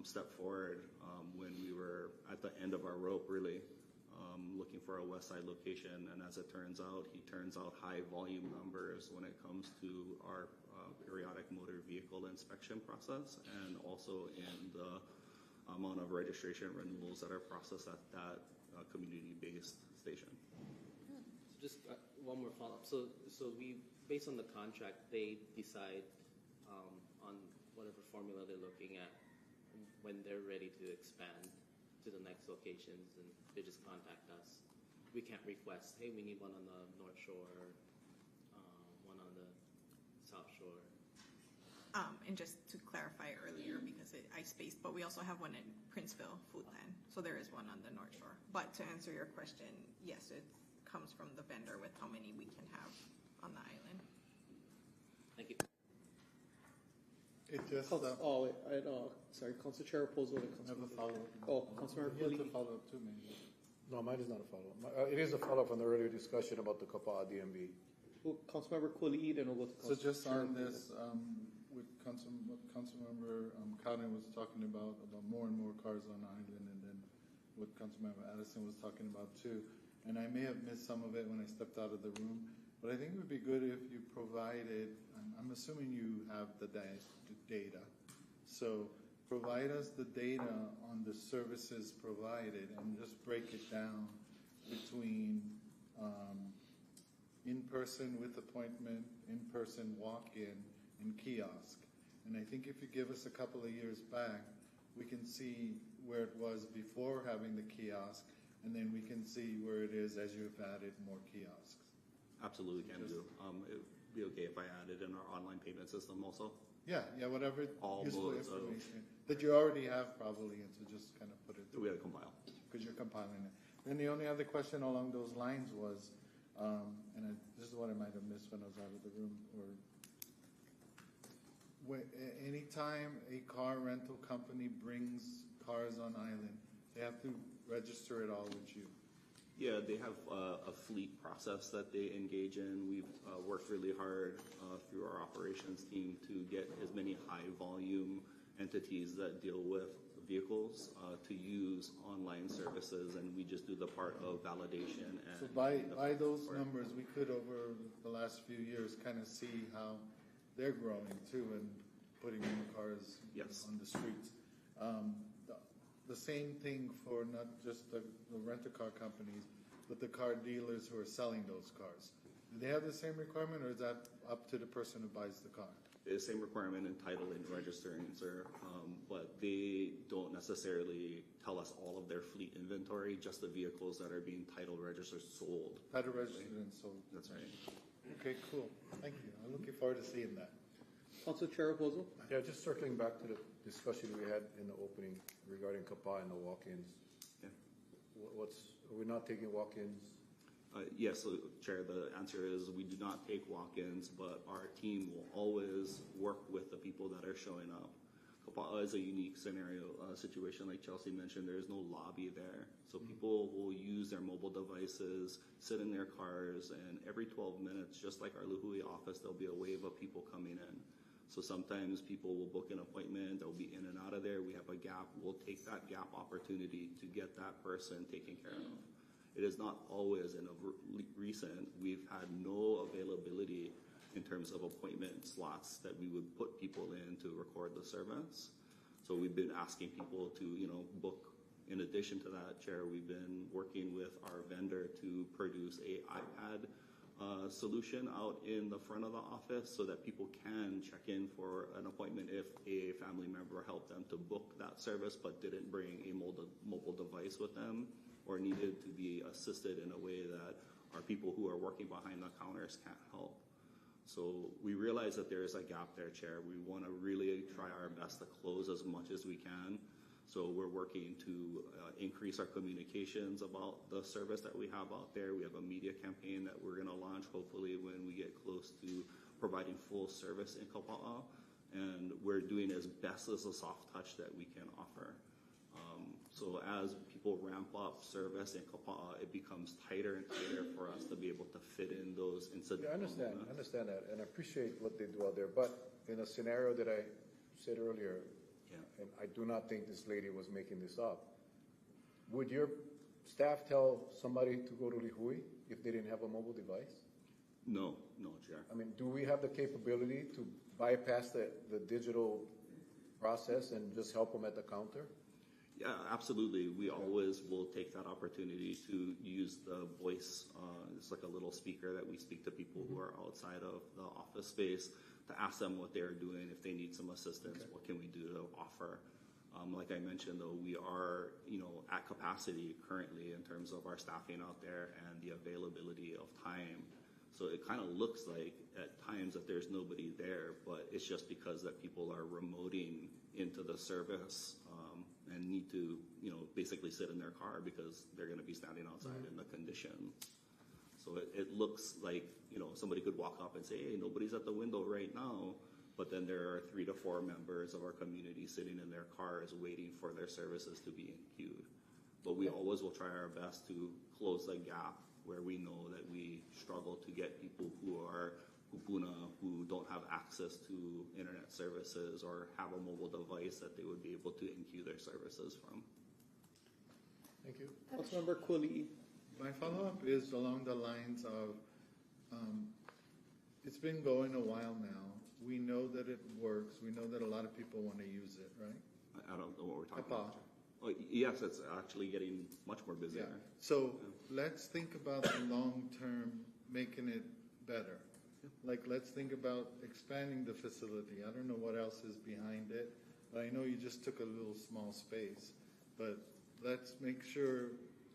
stepped forward when we were at the end of our rope, really, looking for a West Side location. And as it turns out, he turns out high volume numbers when it comes to our periodic motor vehicle inspection process, and also in the amount of registration renewals that are processed at that community-based station. So just one more follow-up. So we, based on the contract, they decide on whatever formula they're looking at when they're ready to expand to the next locations, and they just contact us. We can't request, hey, we need one on the North Shore, one on the South Shore. And just to clarify earlier, because I spaced, but we also have one in Princeville, Foodland. So there is one on the North Shore. But to answer your question, yes, it comes from the vendor with how many we can have on the island. Thank you. It just, Sorry, Council Chair Raposo. I have a follow-up. Oh, Councilmember He has a Cooley. follow-up too, maybe. No, mine is not a follow-up. It is a follow-up on the earlier discussion about the Kapa'a DMV. Well, Councilmember Cooley, then we'll go to So Council just Chair on Raposo. this, with Councilmember Karen was talking about more and more cars on the island, and then what Councilmember Addison was talking about too. And I may have missed some of it when I stepped out of the room, but I think it would be good if you provided, I'm assuming you have the data. So provide us the data on the services provided and just break it down between in-person with appointment, in-person walk-in, and kiosk. And I think if you give us a couple of years back, we can see where it was before having the kiosk, and then we can see where it is as you've added more kiosks. Absolutely can do. It would be okay if I added in our online payment system also. Yeah, whatever All useful modes of- information that you already have probably, and so just kind of put it We had to compile. because you're compiling it. Then the only other question along those lines was, this is what I might have missed when I was out of the room, anytime a car rental company brings cars on island, they have to register it all with you. Yeah, they have a fleet process that they engage in. We've worked really hard through our operations team to get as many high volume entities that deal with vehicles to use online services, and we just do the part of validation. And So by those numbers, we could over the last few years kind of see how they're growing too, and putting more cars Yes. on the streets. The same thing for not just the rent-a-car companies, but the car dealers who are selling those cars. Do they have the same requirement, or is that up to the person who buys the car? The same requirement in title and registering, sir, but they don't necessarily tell us all of their fleet inventory, just the vehicles that are being title registered, sold. Title registered and sold. That's right. Okay, cool. Thank you. I'm looking forward to seeing that. Council Chair Reposo? Yeah, just circling back to the discussion we had in the opening regarding Kaua and the walk-ins. Yeah. Are we not taking walk-ins? Yes, so Chair, the answer is we do not take walk-ins, but our team will always work with the people that are showing up. Kaua is a unique situation like Chelsea mentioned. There is no lobby there. So people will use their mobile devices, sit in their cars, and every 12 minutes, just like our Lihue office, there'll be a wave of people coming in. So sometimes people will book an appointment, they'll be in and out of there. We have a gap. We'll take that gap opportunity to get that person taken care of. It is not always in a recent, we've had no availability in terms of appointment slots that we would put people in to record the service. So we've been asking people to, book. In addition to that, Chair, we've been working with our vendor to produce a iPad solution out in the front of the office so that people can check in for an appointment if a family member helped them to book that service but didn't bring a mobile device with them, or needed to be assisted in a way that our people who are working behind the counters can't help. So we realize that there is a gap there, Chair. We want to really try our best to close as much as we can. So we're working to increase our communications about the service that we have out there. We have a media campaign that we're going to launch hopefully when we get close to providing full service in Kaua. And we're doing as best as a soft touch that we can offer. So as people ramp up service in Kaua, it becomes tighter and tighter for us to be able to fit in those incidents. Yeah, I understand that, and I appreciate what they do out there. But in a scenario that I said earlier, and I do not think this lady was making this up, would your staff tell somebody to go to Lihue if they didn't have a mobile device? No, Chair. I mean, do we have the capability to bypass the digital process and just help them at the counter? Yeah, absolutely. We always will take that opportunity to use the voice. It's like a little speaker that we speak to people who are outside of the office space to ask them what they're doing, if they need some assistance, what can we do to offer. Like I mentioned, though, we are, at capacity currently in terms of our staffing out there and the availability of time. So it kind of looks like at times that there's nobody there, but it's just because that people are remoting into the service and need to, basically sit in their car because they're going to be standing outside in the condition. So it looks like, somebody could walk up and say, hey, nobody's at the window right now, but then there are 3 to 4 members of our community sitting in their cars waiting for their services to be queued. But we always will try our best to close the gap where we know that we struggle to get people who are kupuna, who don't have access to internet services or have a mobile device that they would be able to queue their services from. Thank you. Councilmember Quilly. My follow-up is along the lines of, it's been going a while now. We know that it works. We know that a lot of people want to use it, right? I don't know what we're talking Kaua. about. Oh, yes, it's actually getting much more busy. Yeah. So let's think about the long term, making it better. Like, let's think about expanding the facility. I don't know what else is behind it, but I know you just took a little small space. But let's make sure,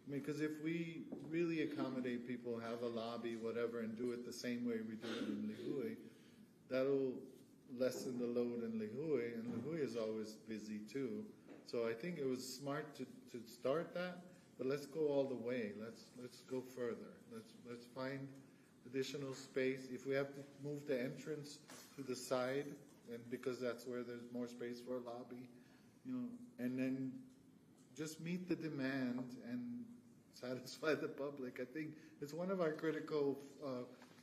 because if we really accommodate people, have a lobby, whatever, and do it the same way we do it in Lihue, that'll lessen the load in Lihue, and Lihue is always busy too. So I think it was smart to start that, but let's go all the way. Let's go further. Let's find additional space. If we have to move the entrance to the side, and because that's where there's more space for a lobby, and then just meet the demand and satisfy the public. I think it's one of our critical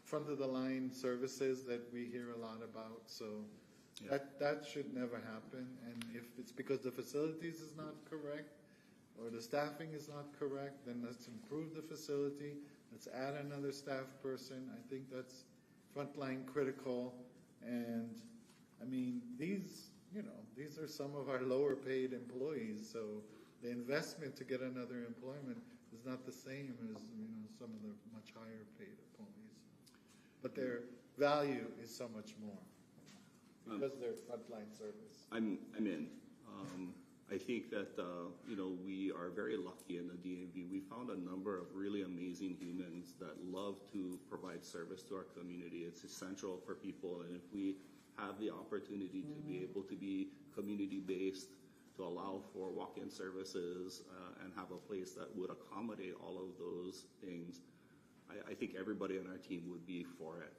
front of the line services that we hear a lot about. So that should never happen. And if it's because the facilities is not correct or the staffing is not correct, then let's improve the facility. Let's add another staff person. I think that's frontline critical. And I mean, these are some of our lower paid employees, so the investment to get another employment is not the same as, some of the much higher paid employees. But their value is so much more because they're frontline service. I'm in. I think that, we are very lucky in the DMV. We found a number of really amazing humans that love to provide service to our community. It's essential for people, and if we have the opportunity to be able to be community-based, to allow for walk-in services, and have a place that would accommodate all of those things, I think everybody on our team would be for it.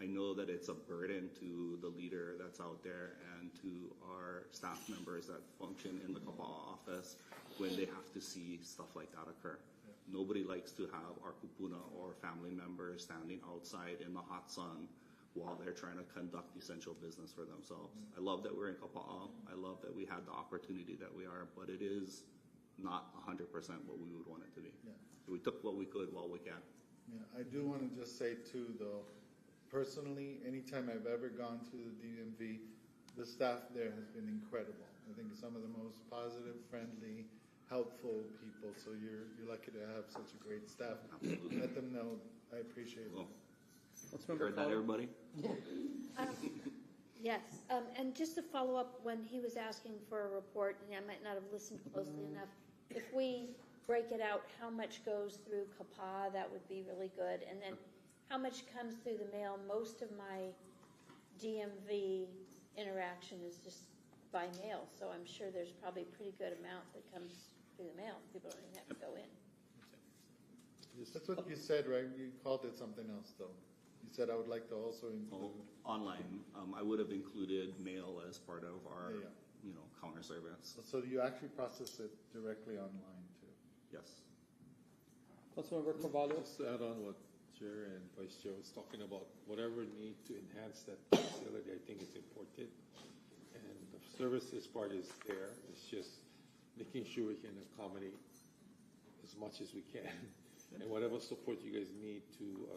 I know that it's a burden to the leader that's out there and to our staff members that function in the Kaua office when they have to see stuff like that occur. Yeah. Nobody likes to have our kupuna or family members standing outside in the hot sun while they're trying to conduct essential business for themselves. I love that we're in Kapa'a. I love that we had the opportunity that we are, but it is not 100% what we would want it to be. Yeah. So we took what we could while we can. Yeah, I do want to just say too, though, personally, anytime I've ever gone to the DMV, the staff there has been incredible. I think some of the most positive, friendly, helpful people. So you're lucky to have such a great staff. Absolutely. Let them know I appreciate it. Let's heard that, everybody? Yes, and just to follow up, when he was asking for a report, and I might not have listened closely enough, if we break it out, how much goes through Kapa'a, that would be really good. And then how much comes through the mail? Most of my DMV interaction is just by mail, so I'm sure there's probably a pretty good amount that comes through the mail. People don't even have to go in. That's what you said, right? You called it something else, though. You said I would like to also include online. I would have included mail as part of our, counter service. So you actually process it directly online too? Yes. Councilmember Carvalho. Just to add on what Chair and Vice Chair was talking about, whatever need to enhance that facility, I think is important. And the services part is there. It's just making sure we can accommodate as much as we can. And whatever support you guys need to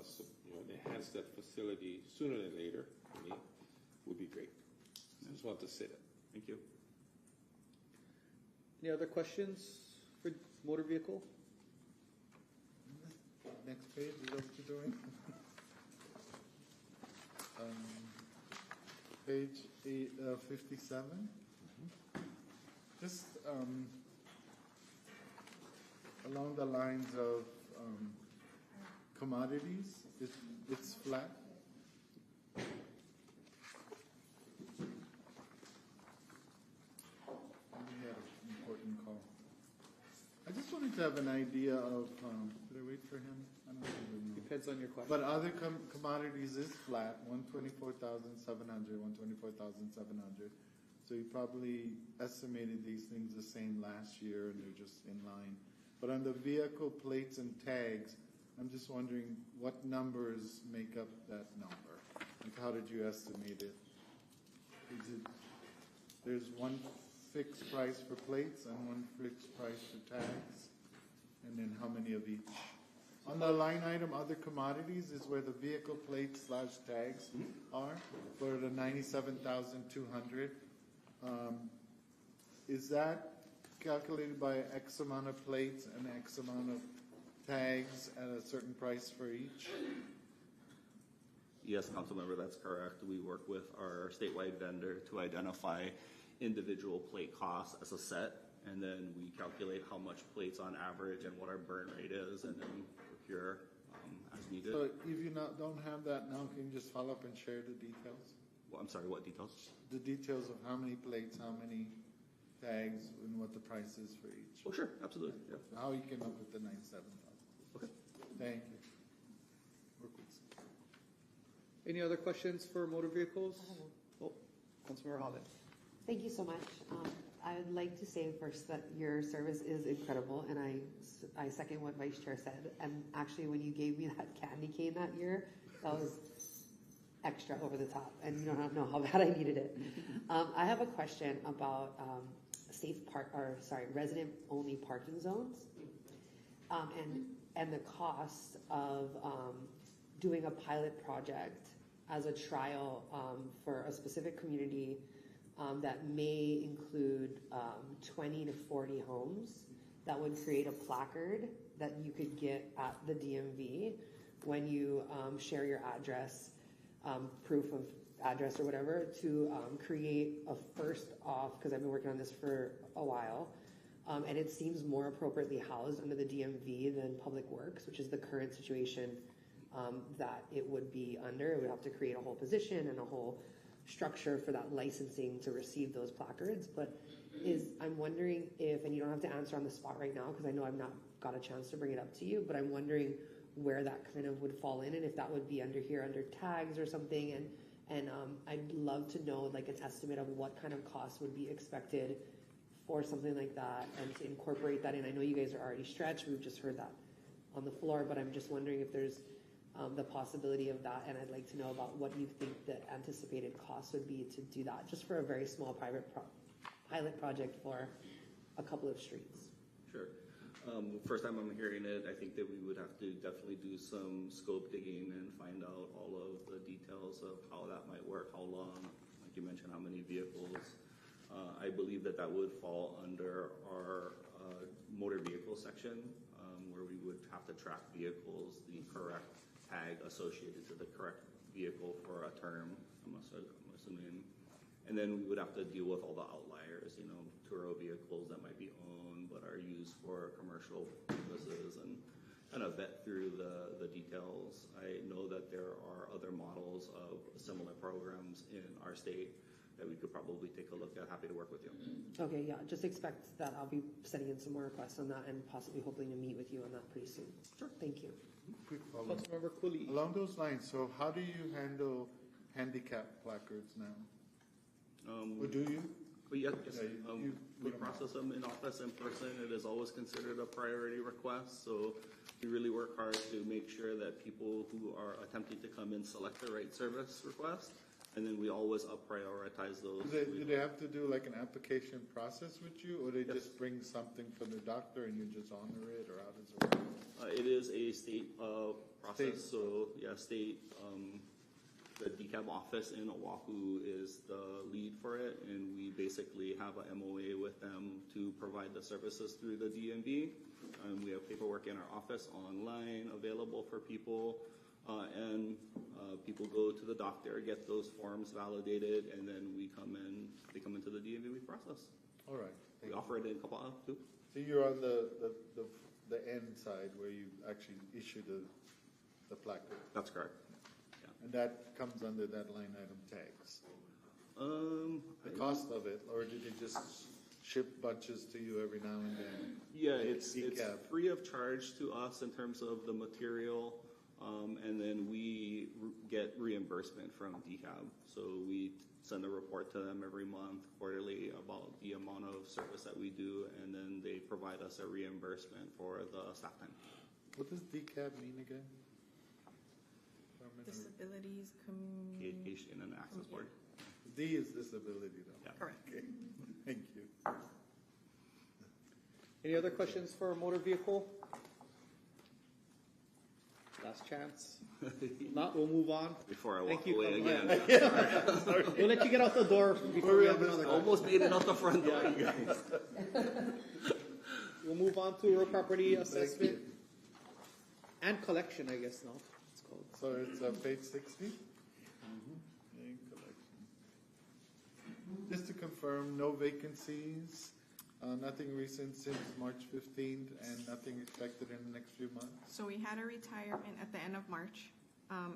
enhance that facility sooner than later, for me, would be great. I just want to say that. Thank you. Any other questions for motor vehicle? Next page, is that what you're doing? Page 57. Just along the lines of commodities, it's flat. We had an important call. I just wanted to have an idea of, did I wait for him? I don't even know. Depends on your question. But other commodities is flat, 124,700, 124,700. So you probably estimated these things the same last year and they're just in line. But on the vehicle plates and tags, I'm just wondering what numbers make up that number? Like how did you estimate it? There's one fixed price for plates and one fixed price for tags? And then how many of each? On the line item, other commodities is where the vehicle plates / tags are for the 97,200. Is that calculated by X amount of plates and X amount of tags at a certain price for each? Yes, Councilmember, that's correct. We work with our statewide vendor to identify individual plate costs as a set, and then we calculate how much plates on average and what our burn rate is, and then procure as needed. So if you don't have that now, can you just follow up and share the details? Well, I'm sorry, what details? The details of how many plates, how many tags, and what the price is for each. Oh, sure, absolutely. Yeah. How you came up with the 97,000. Okay. Thank you. Work with Any other questions for motor vehicles? Oh, Councilmember Holland. Thank you so much. I would like to say first that your service is incredible, and I second what Vice Chair said. And actually, when you gave me that candy cane that year, that was extra over the top, and you don't know how bad I needed it. I have a question about resident-only parking zones, and the cost of doing a pilot project as a trial for a specific community that may include 20 to 40 homes that would create a placard that you could get at the DMV when you share your address, proof of address or whatever, to create a first off, because I've been working on this for a while, and it seems more appropriately housed under the DMV than Public Works, which is the current situation that it would be under. It would have to create a whole position and a whole structure for that licensing to receive those placards. But I'm wondering if, and you don't have to answer on the spot right now because I know I've not got a chance to bring it up to you, but I'm wondering where that kind of would fall in, and if that would be under tags or something. And I'd love to know like an estimate of what kind of cost would be expected for something like that, and to incorporate that in. I know you guys are already stretched. We've just heard that on the floor, but I'm just wondering if there's the possibility of that, and I'd like to know about what you think the anticipated cost would be to do that, just for a very small pilot project for a couple of streets. Sure. First time I'm hearing it, I think that we would have to definitely do some scope digging and find out all of the details of how that might work, how long, like you mentioned, how many vehicles. I believe that would fall under our motor vehicle section, where we would have to track vehicles, the correct tag associated to the correct vehicle for a term, I'm assuming. And then we would have to deal with all the outliers, Turo vehicles that might be owned but are used for commercial purposes, and kind of vet through the details. I know that there are other models of similar programs in our state that we could probably take a look at. Happy to work with you. Okay, yeah, just expect that I'll be sending in some more requests on that, and possibly hoping to meet with you on that pretty soon. Sure. Thank you. Quick follow-up. Councilmember Cooley. Along those lines, so how do you handle handicap placards now? Or do you? Yes, Yeah, we process them in office in person. It is always considered a priority request, so we really work hard to make sure that people who are attempting to come in select the right service request, and then we always prioritize those. Do they have to do like an application process with you, or they just bring something from the doctor and you just honor it, or how does it work? It is a state process, so yeah, state. The DCAB office in Oahu is the lead for it, and we basically have a MOA with them to provide the services through the DMV. We have paperwork in our office online available for people, and people go to the doctor, get those forms validated, and then they come into the DMV, we process. All right. We offer it in a couple of too. So you're on the end side where you actually issue the placard. That's correct. And that comes under that line item tags. The I- cost of it, or did they just ship bunches to you every now and then? Yeah, it's DCAB. free of charge to us in terms of the material, and then we get reimbursement from DCAB. So we send a report to them every month, quarterly, about the amount of service that we do, and then they provide us a reimbursement for the staff time. What does DCAB mean again? Disabilities, Communication and Access Board. D is disability though. Yeah. correct. Okay, thank you. Any other questions for a motor vehicle? Last chance. Not, we'll move on. Before I walk Thank you, away Councilman. again. We'll let you get out the door before we have another. Almost made it out the front door, you guys. We'll move on to real property assessment and collection, I guess now it's called. So it's page 60? And collection. Just to confirm, no vacancies, nothing recent since March 15th, and nothing expected in the next few months? So we had a retirement at the end of March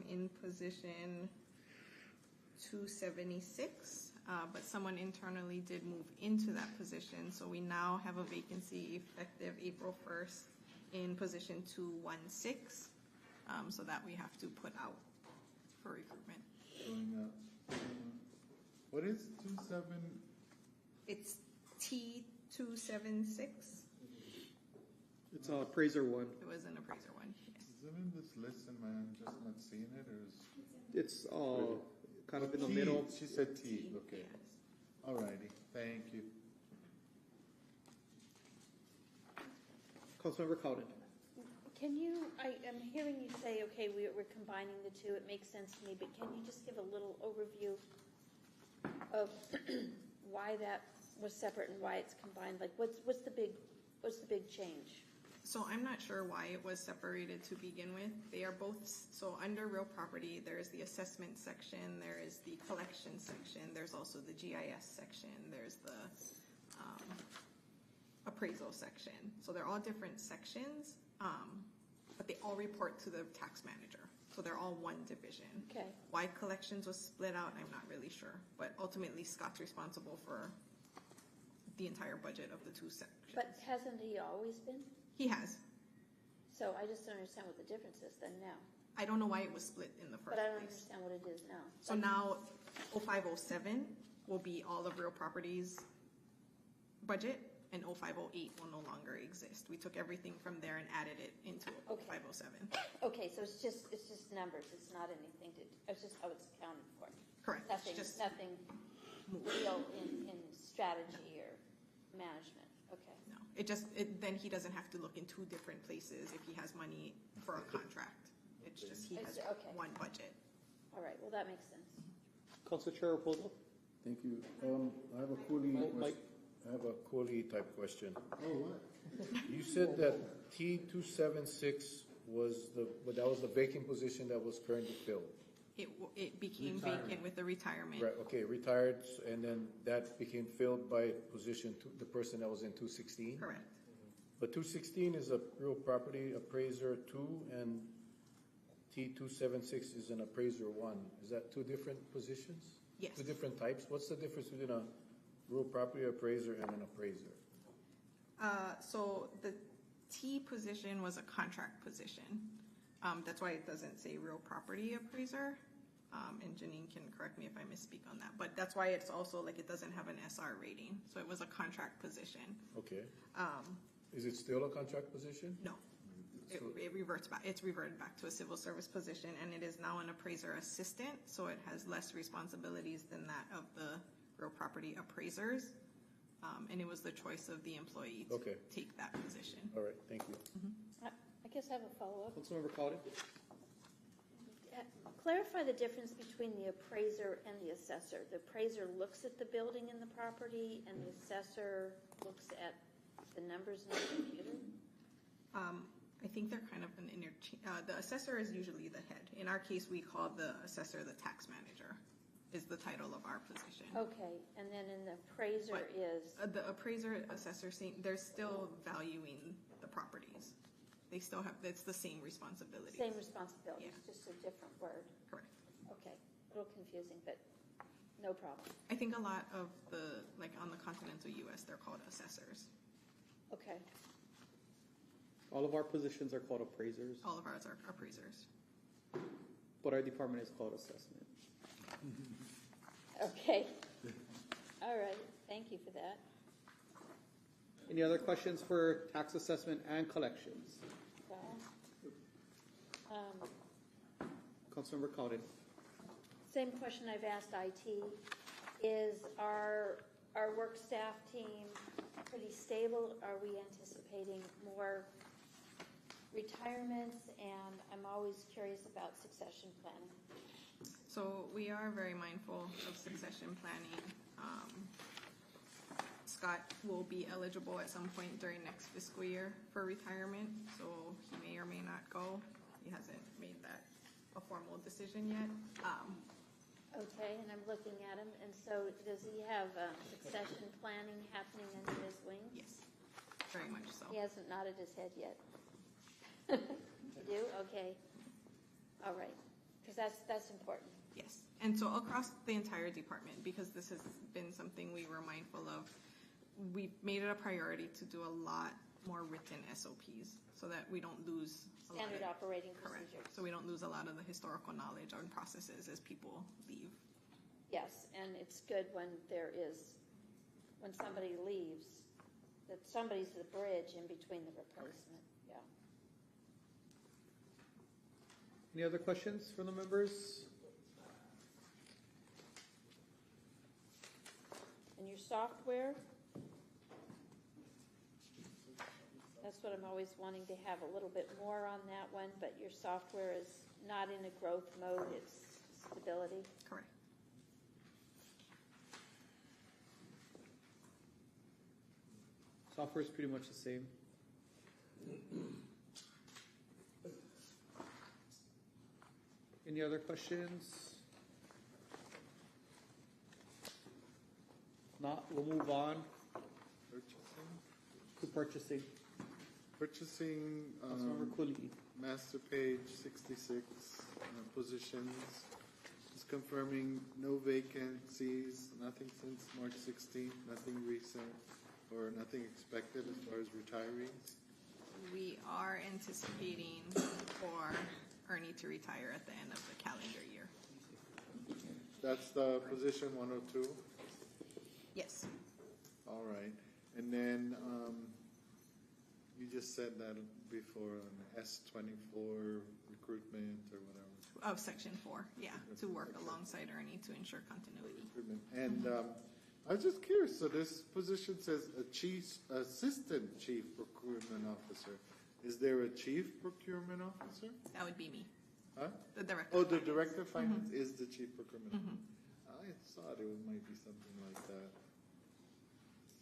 in position 276, but someone internally did move into that position. So we now have a vacancy effective April 1st in position 216, so that we have to put out for recruitment. Going up. What is 27? It's T276. It's a appraiser one. It was an appraiser one. Yes. Is it in this list and I'm just not seeing it, or is? It's kind of in the T, middle. She said T, okay. Yes. Alrighty, thank you. Councilmember Cowden. Can you, I'm hearing you say, okay, we're combining the two, it makes sense to me, but can you just give a little overview of why that was separate and why it's combined? Like, what's the big change? So I'm not sure why it was separated to begin with. They are both, so under real property, there is the assessment section, there is the collection section, there's also the GIS section, there's the appraisal section. So they're all different sections, but they all report to the tax manager. So they're all one division. Okay. Why collections was split out, I'm not really sure. But ultimately, Scott's responsible for the entire budget of the two sections. But hasn't he always been? He has. So I just don't understand what the difference is then now. I don't know why it was split in the first But I don't place. understand what it is now. So now 0507 will be all of real properties budget, and 0508 will no longer exist. We took everything from there and added it into 0507. Okay, so it's just numbers. It's not anything it's just how it's accounted for. Correct. Nothing, It's just nothing real in strategy or management. Okay. no. Then he doesn't have to look in two different places if he has money for a contract. It's just he has Okay. one budget. All right, well, that makes sense. Council Chair Raposo? Thank you. I have a coolie, Mike. I have a coolie type question. Oh, what? You said that T276 was that was the vacant position that was currently filled. It became vacant with the retirement. Right, okay, retired, and then that became filled by position, the person that was in 216? Correct. But 216 is a real property appraiser 2, and T276 is an appraiser 1. Is that two different positions? Yes. Two different types? What's the difference between a real property appraiser and an appraiser? So the T position was a contract position. That's why it doesn't say real property appraiser. And Janine can correct me if I misspeak on that. But that's why it's also like it doesn't have an SR rating. So it was a contract position. Okay. Is it still a contract position? No. It reverts back. It's reverted back to a civil service position, and it is now an appraiser assistant. So it has less responsibilities than that of the real property appraisers. And it was the choice of the employee to take that position. All right, thank you. I guess I have a follow-up. Councilmember Cowden? Clarify the difference between the appraiser and the assessor. The appraiser looks at the building and the property, and the assessor looks at the numbers in the computer? I think they're kind of an the assessor is usually the head. In our case, we call the assessor the tax manager, is the title of our position. Okay, and then in the appraiser is? The appraiser, assessor, they're still valuing the properties. They still have, it's the same responsibility. Same responsibility, Yeah. it's just a different word. Correct. Okay, a little confusing, but no problem. I think a lot of on the continental US, they're called assessors. Okay, All of our positions are called appraisers, All of ours are appraisers. but our department is called assessment. okay. All right, thank you for that. Any other questions for tax assessment and collections? Well, Councilmember Cowden? same question I've asked IT, is our work staff team pretty stable? Are we anticipating more retirements? And I'm always curious about succession planning. So we are very mindful of succession planning. Scott will be eligible at some point during next fiscal year for retirement, so he may or may not go. He hasn't made that a formal decision yet. Okay, and I'm looking at him, and so does he have succession planning happening under his wing? Yes, very much so. He hasn't nodded his head yet. You do? Okay. All right, because that's important. Yes, and so across the entire department, because this has been something we were mindful of, we made it a priority to do a lot more written SOPs so that we don't lose a lot Standard of, operating correct. procedures. So we don't lose a lot of the historical knowledge and processes as people leave. Yes, and it's good when somebody leaves, that somebody's the bridge in between the replacement. Yeah. Any other questions from the members? And your software? That's what I'm always wanting to have a little bit more on that one, but your software is not in a growth mode, it's stability. Correct. Software is pretty much the same. Any other questions? Not, we'll move on Purchasing? to purchasing. Purchasing, Councilmember Cooley. master page 66, positions. Just confirming no vacancies, nothing since March 16th, nothing recent, or nothing expected as far as retirees. We are anticipating for Ernie to retire at the end of the calendar year. That's the position 102. Yes. All right. And then you just said that before on S24 recruitment or whatever. Of Section 4, yeah, to work alongside Ernie to ensure continuity. Recruitment. And I was just curious. So this position says assistant chief procurement officer. Is there a chief procurement officer? That would be me, Huh? the director. Oh, of the finance. director of finance is the chief procurement. I thought it might be something like that.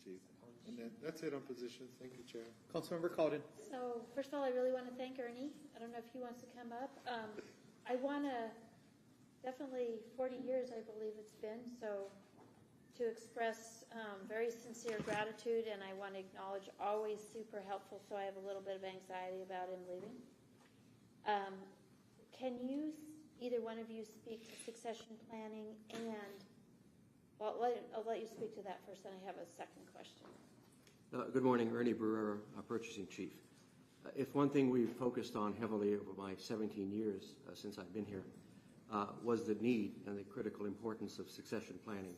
Chief. And then that's it on positions. Thank you, Chair. Councilmember Cowden. So, first of all, I really want to thank Ernie. I don't know if he wants to come up. I want to, definitely 40 years, I believe it's been, so to express very sincere gratitude, and I want to acknowledge always super helpful, so I have a little bit of anxiety about him leaving. Can you, either one of you, speak to succession planning and, well, I'll let you speak to that first, then I have a second question. Good morning, Ernie Brewer, Purchasing Chief. If one thing we've focused on heavily over my 17 years since I've been here was the need and the critical importance of succession planning.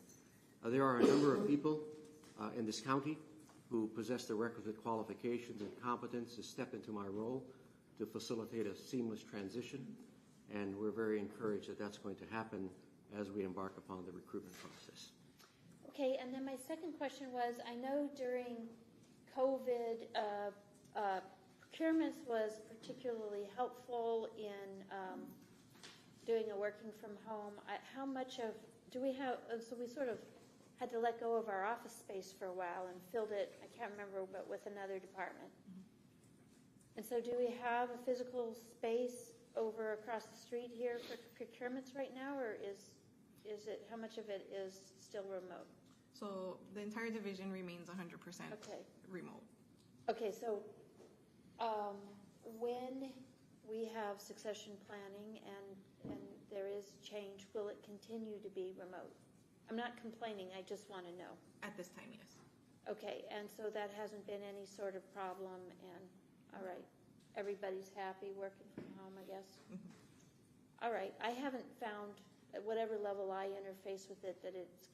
There are a number of people in this county who possess the requisite qualifications and competence to step into my role to facilitate a seamless transition, and we're very encouraged that that's going to happen as we embark upon the recruitment process. Okay, and then my second question was, I know during COVID, procurements was particularly helpful in doing a working from home. How much of, do we have, so we sort of had to let go of our office space for a while and filled it, I can't remember, but with another department. And so do we have a physical space over across the street here for procurements right now, or is it, how much of it is still remote? So the entire division remains 100% Okay. remote. Okay, so when we have succession planning and there is change, will it continue to be remote? I'm not complaining, I just want to know. At this time, yes. Okay, and so that hasn't been any sort of problem, and, all right, everybody's happy working from home, I guess? All right, I haven't found, at whatever level I interface with it, that it's,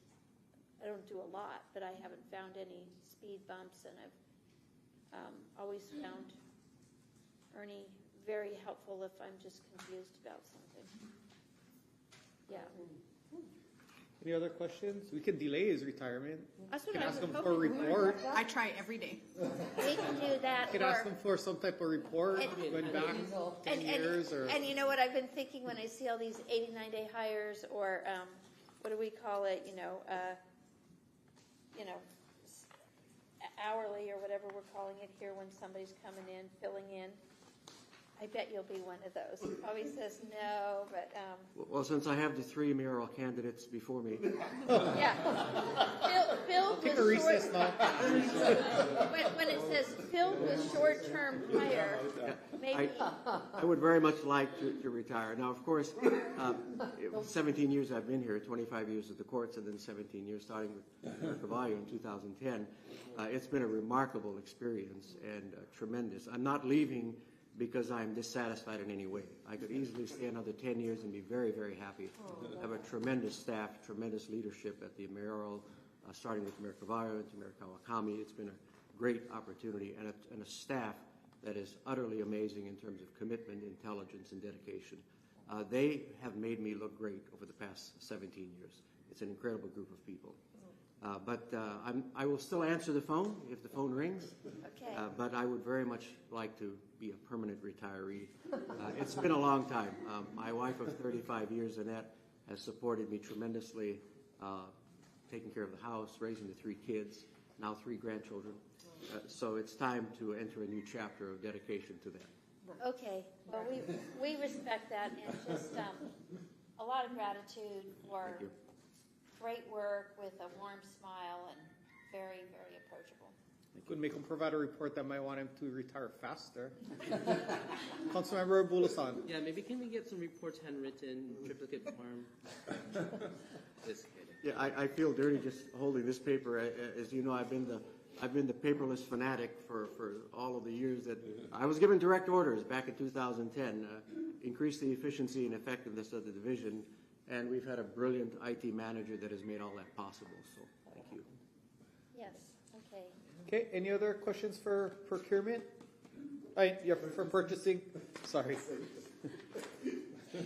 I don't do a lot, but I haven't found any speed bumps, and I've always found Ernie very helpful if I'm just confused about something. Yeah. Any other questions? We can delay his retirement. That's We what can I ask was him for a hoping. report. I try every day. We can do that. We can ask him for some type of report And- going back 10 years or. And you know what I've been thinking when I see all these 89-day hires, or what do we call it? Hourly or whatever we're calling it here when somebody's coming in, filling in. I bet you'll be one of those. He probably says no, but Well, since I have the three mayoral candidates before me, yeah. Filled Take a with recess short. now. When it says filled with short-term hire, maybe. I would very much like to retire. Now, of course, 17 years I've been here, 25 years at the courts, and then 17 years starting with Cavallo in 2010. It's been a remarkable experience and tremendous. I'm not leaving because I'm dissatisfied in any way. I could easily stay another 10 years and be very, very happy. I have a tremendous staff, tremendous leadership at the mayoral, starting with Mayor Cavallo and to Mayor Kawakami. It's been a great opportunity, and a staff that is utterly amazing in terms of commitment, intelligence, and dedication. They have made me look great over the past 17 years. It's an incredible group of people. I will still answer the phone if the phone rings. Okay. But I would very much like to be a permanent retiree. It's been a long time. My wife of 35 years, Annette, has supported me tremendously, taking care of the house, raising the 3 kids, now 3 grandchildren. So it's time to enter a new chapter of dedication to them. Okay, well, we respect that, and just a lot of gratitude for Thank you. great work with a warm smile and very, very approachable. Could make him provide a report that might want him to retire faster. Councilmember Bulasan. Yeah, maybe can we get some reports handwritten, triplicate form? Just kidding. Yeah, I feel dirty just holding this paper. As you know, I've been the paperless fanatic for all of the years that I was given direct orders back in 2010, increase the efficiency and effectiveness of the division, and we've had a brilliant IT manager that has made all that possible. So thank you. Yes, okay. Okay, any other questions for procurement? Yeah, for purchasing? Sorry.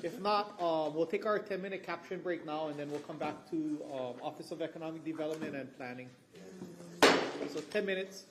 If not, we'll take our 10-minute caption break now, and then we'll come back to Office of Economic Development and Planning. So 10 minutes.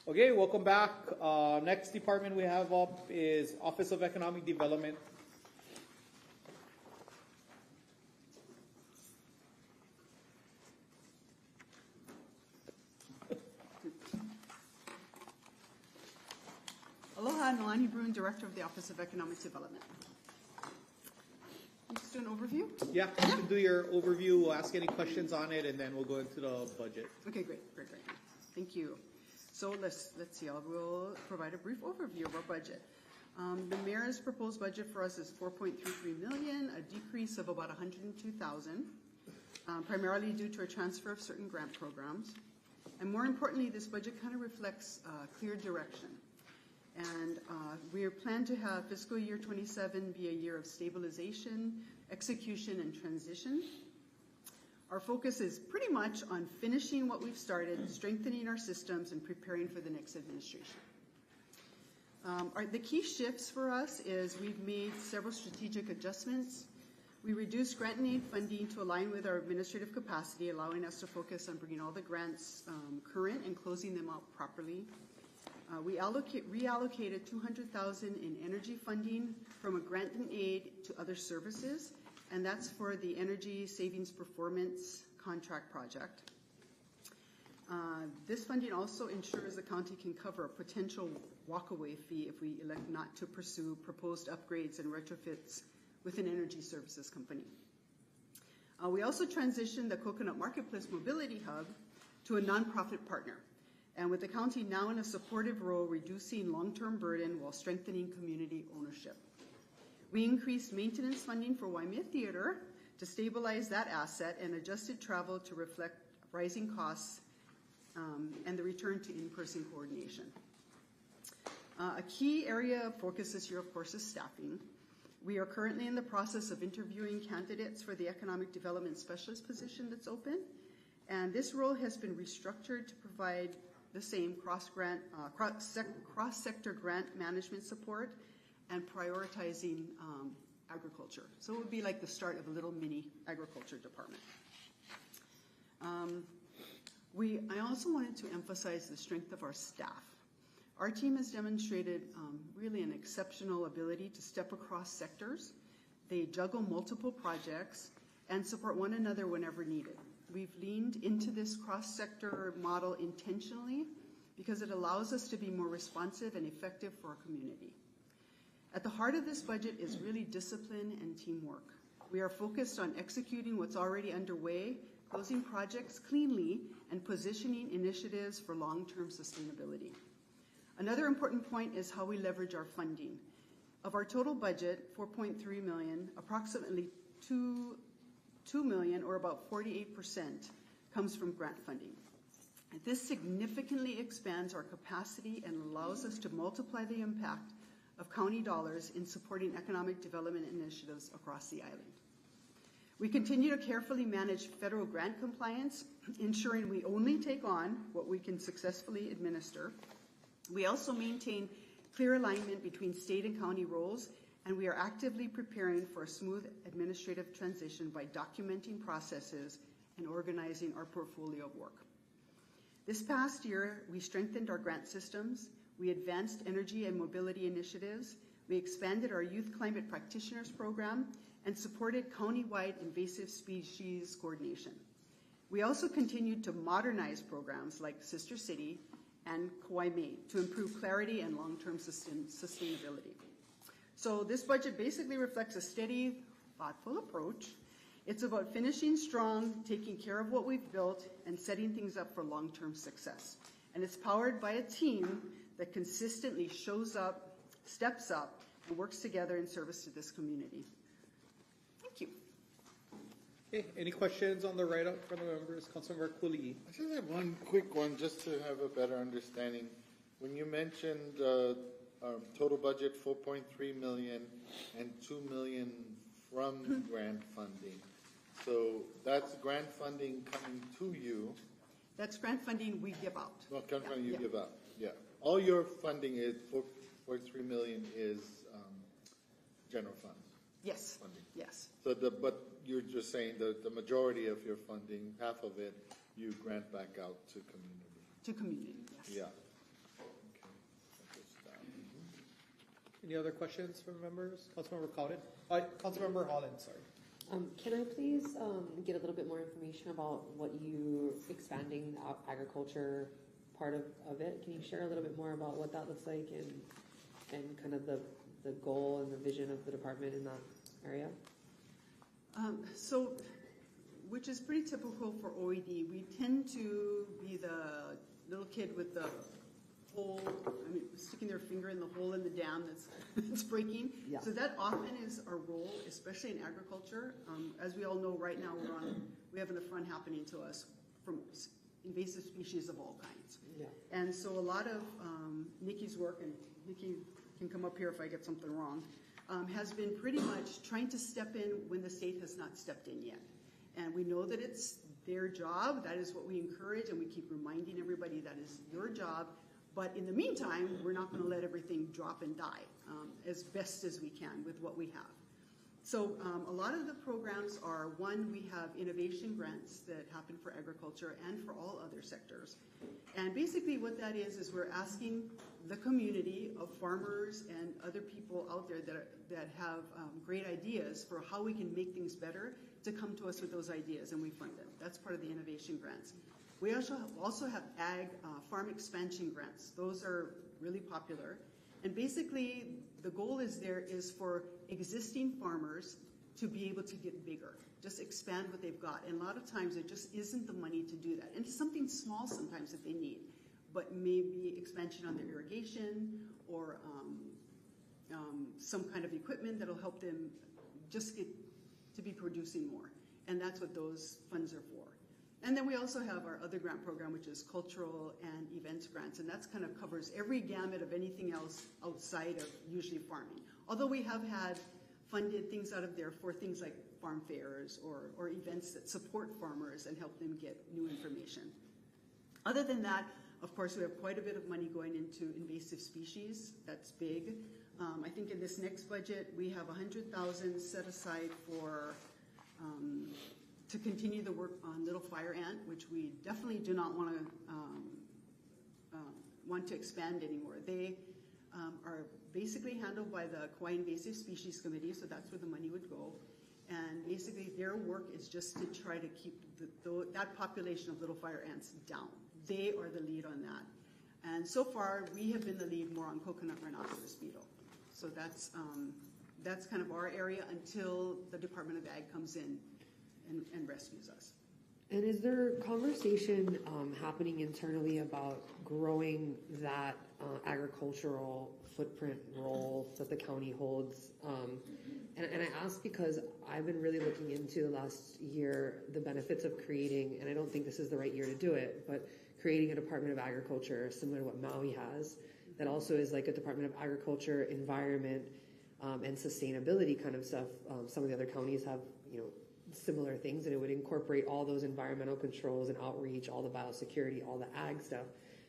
Okay, welcome back. Next department we have up is Office of Economic Development. Aloha, Nolani Bruin, Director of the Office of Economic Development. Just do an overview? Yeah, you can do your overview, we'll ask any questions on it, and then we'll go into the budget. Okay, great. Thank you. So let's see, I will provide a brief overview of our budget. The mayor's proposed budget for us is $4.33 million, a decrease of about $102,000, primarily due to a transfer of certain grant programs. And more importantly, this budget kind of reflects clear direction. And we plan to have fiscal year 27 be a year of stabilization, execution, and transition. Our focus is pretty much on finishing what we've started, strengthening our systems, and preparing for the next administration. The key shifts for us is we've made several strategic adjustments. We reduced grant and aid funding to align with our administrative capacity, allowing us to focus on bringing all the grants current and closing them out properly. We reallocated $200,000 in energy funding from a grant and aid to other services, and that's for the Energy Savings Performance Contract Project. This funding also ensures the county can cover a potential walkaway fee if we elect not to pursue proposed upgrades and retrofits with an energy services company. We also transitioned the Coconut Marketplace Mobility Hub to a nonprofit partner, and with the county now in a supportive role, reducing long-term burden while strengthening community ownership. We increased maintenance funding for Waimea Theater to stabilize that asset and adjusted travel to reflect rising costs and the return to in-person coordination. A key area of focus this year, of course, is staffing. We are currently in the process of interviewing candidates for the Economic Development Specialist position that's open, and this role has been restructured to provide the same cross-sector grant management support and prioritizing agriculture. So it would be like the start of a little mini agriculture department. I also wanted to emphasize the strength of our staff. Our team has demonstrated really an exceptional ability to step across sectors. They juggle multiple projects and support one another whenever needed. We've leaned into this cross-sector model intentionally because it allows us to be more responsive and effective for our community. At the heart of this budget is really discipline and teamwork. We are focused on executing what's already underway, closing projects cleanly, and positioning initiatives for long-term sustainability. Another important point is how we leverage our funding. Of our total budget, $4.3 million, approximately $2 million, or about 48%, comes from grant funding. This significantly expands our capacity and allows us to multiply the impact of county dollars in supporting economic development initiatives across the island. We continue to carefully manage federal grant compliance, ensuring we only take on what we can successfully administer. We also maintain clear alignment between state and county roles, and we are actively preparing for a smooth administrative transition by documenting processes and organizing our portfolio of work. This past year, we strengthened our grant systems, we advanced energy and mobility initiatives, we expanded our youth climate practitioners program, and supported countywide invasive species coordination. We also continued to modernize programs like Sister City and Kauai to improve clarity and long-term sustainability. So this budget basically reflects a steady, thoughtful approach. It's about finishing strong, taking care of what we've built, and setting things up for long-term success. And it's powered by a team that consistently shows up, steps up, and works together in service to this community. Thank you. Okay, any questions on the write-up from the members? Councilmember Cooley. I just have one quick one just to have a better understanding. When you mentioned total budget $4.3 million and $2 million from grant funding, so that's grant funding coming to you. That's grant funding we give out. Well, grant funding you give out, yeah. All your funding is $4.3 million is general funds. Yes. Funding. Yes. So but you're just saying the majority of your funding, half of it, you grant back out to community. To community, yes. Yeah. Any other questions from members? Councilmember Cowden? Councilmember Holland, sorry. Can I please get a little bit more information about what you expanding the agriculture part of it? Can you share a little bit more about what that looks like and kind of the goal and the vision of the department in that area? So, which is pretty typical for OED. We tend to be the little kid with the hole, sticking their finger in the hole in the dam that's breaking. Yeah. So that often is our role, especially in agriculture. As we all know, right now we have an affront happening to us from invasive species of all kinds. Yeah. And so a lot of Nikki's work, and Nikki can come up here if I get something wrong, has been pretty much trying to step in when the state has not stepped in yet. And we know that it's their job. That is what we encourage, and we keep reminding everybody that is your job. But in the meantime, we're not going to let everything drop and die as best as we can with what we have. So a lot of the programs are, one, we have innovation grants that happen for agriculture and for all other sectors. And basically what that is we're asking the community of farmers and other people out there that have great ideas for how we can make things better to come to us with those ideas, and we fund them. That's part of the innovation grants. We also have ag farm expansion grants. Those are really popular. And basically, the goal is for existing farmers to be able to get bigger, just expand what they've got. And a lot of times, there just isn't the money to do that. And it's something small sometimes that they need, but maybe expansion on their irrigation or some kind of equipment that'll help them just get to be producing more. And that's what those funds are for. And then we also have our other grant program, which is cultural and events grants, and that's kind of covers every gamut of anything else outside of usually farming. Although we have had funded things out of there for things like farm fairs or events that support farmers and help them get new information. Other than that, of course, we have quite a bit of money going into invasive species. That's big. I think in this next budget, we have $100,000 set aside for to continue the work on little fire ant, which we definitely do not want to expand anymore. They are basically handled by the Kauai Invasive Species Committee, so that's where the money would go. And basically, their work is just to try to keep that population of little fire ants down. They are the lead on that. And so far, we have been the lead more on coconut rhinoceros beetle. So that's kind of our area until the Department of Ag comes in and rescues us. And is there conversation happening internally about growing that agricultural footprint role that the county holds? And I ask because I've been really looking into the last year the benefits of creating, and I don't think this is the right year to do it, but creating a Department of Agriculture similar to what Maui has, that also is like a Department of Agriculture, Environment, and Sustainability kind of stuff. Some of the other counties have, similar things, and it would incorporate all those environmental controls and outreach, all the biosecurity, all the ag stuff,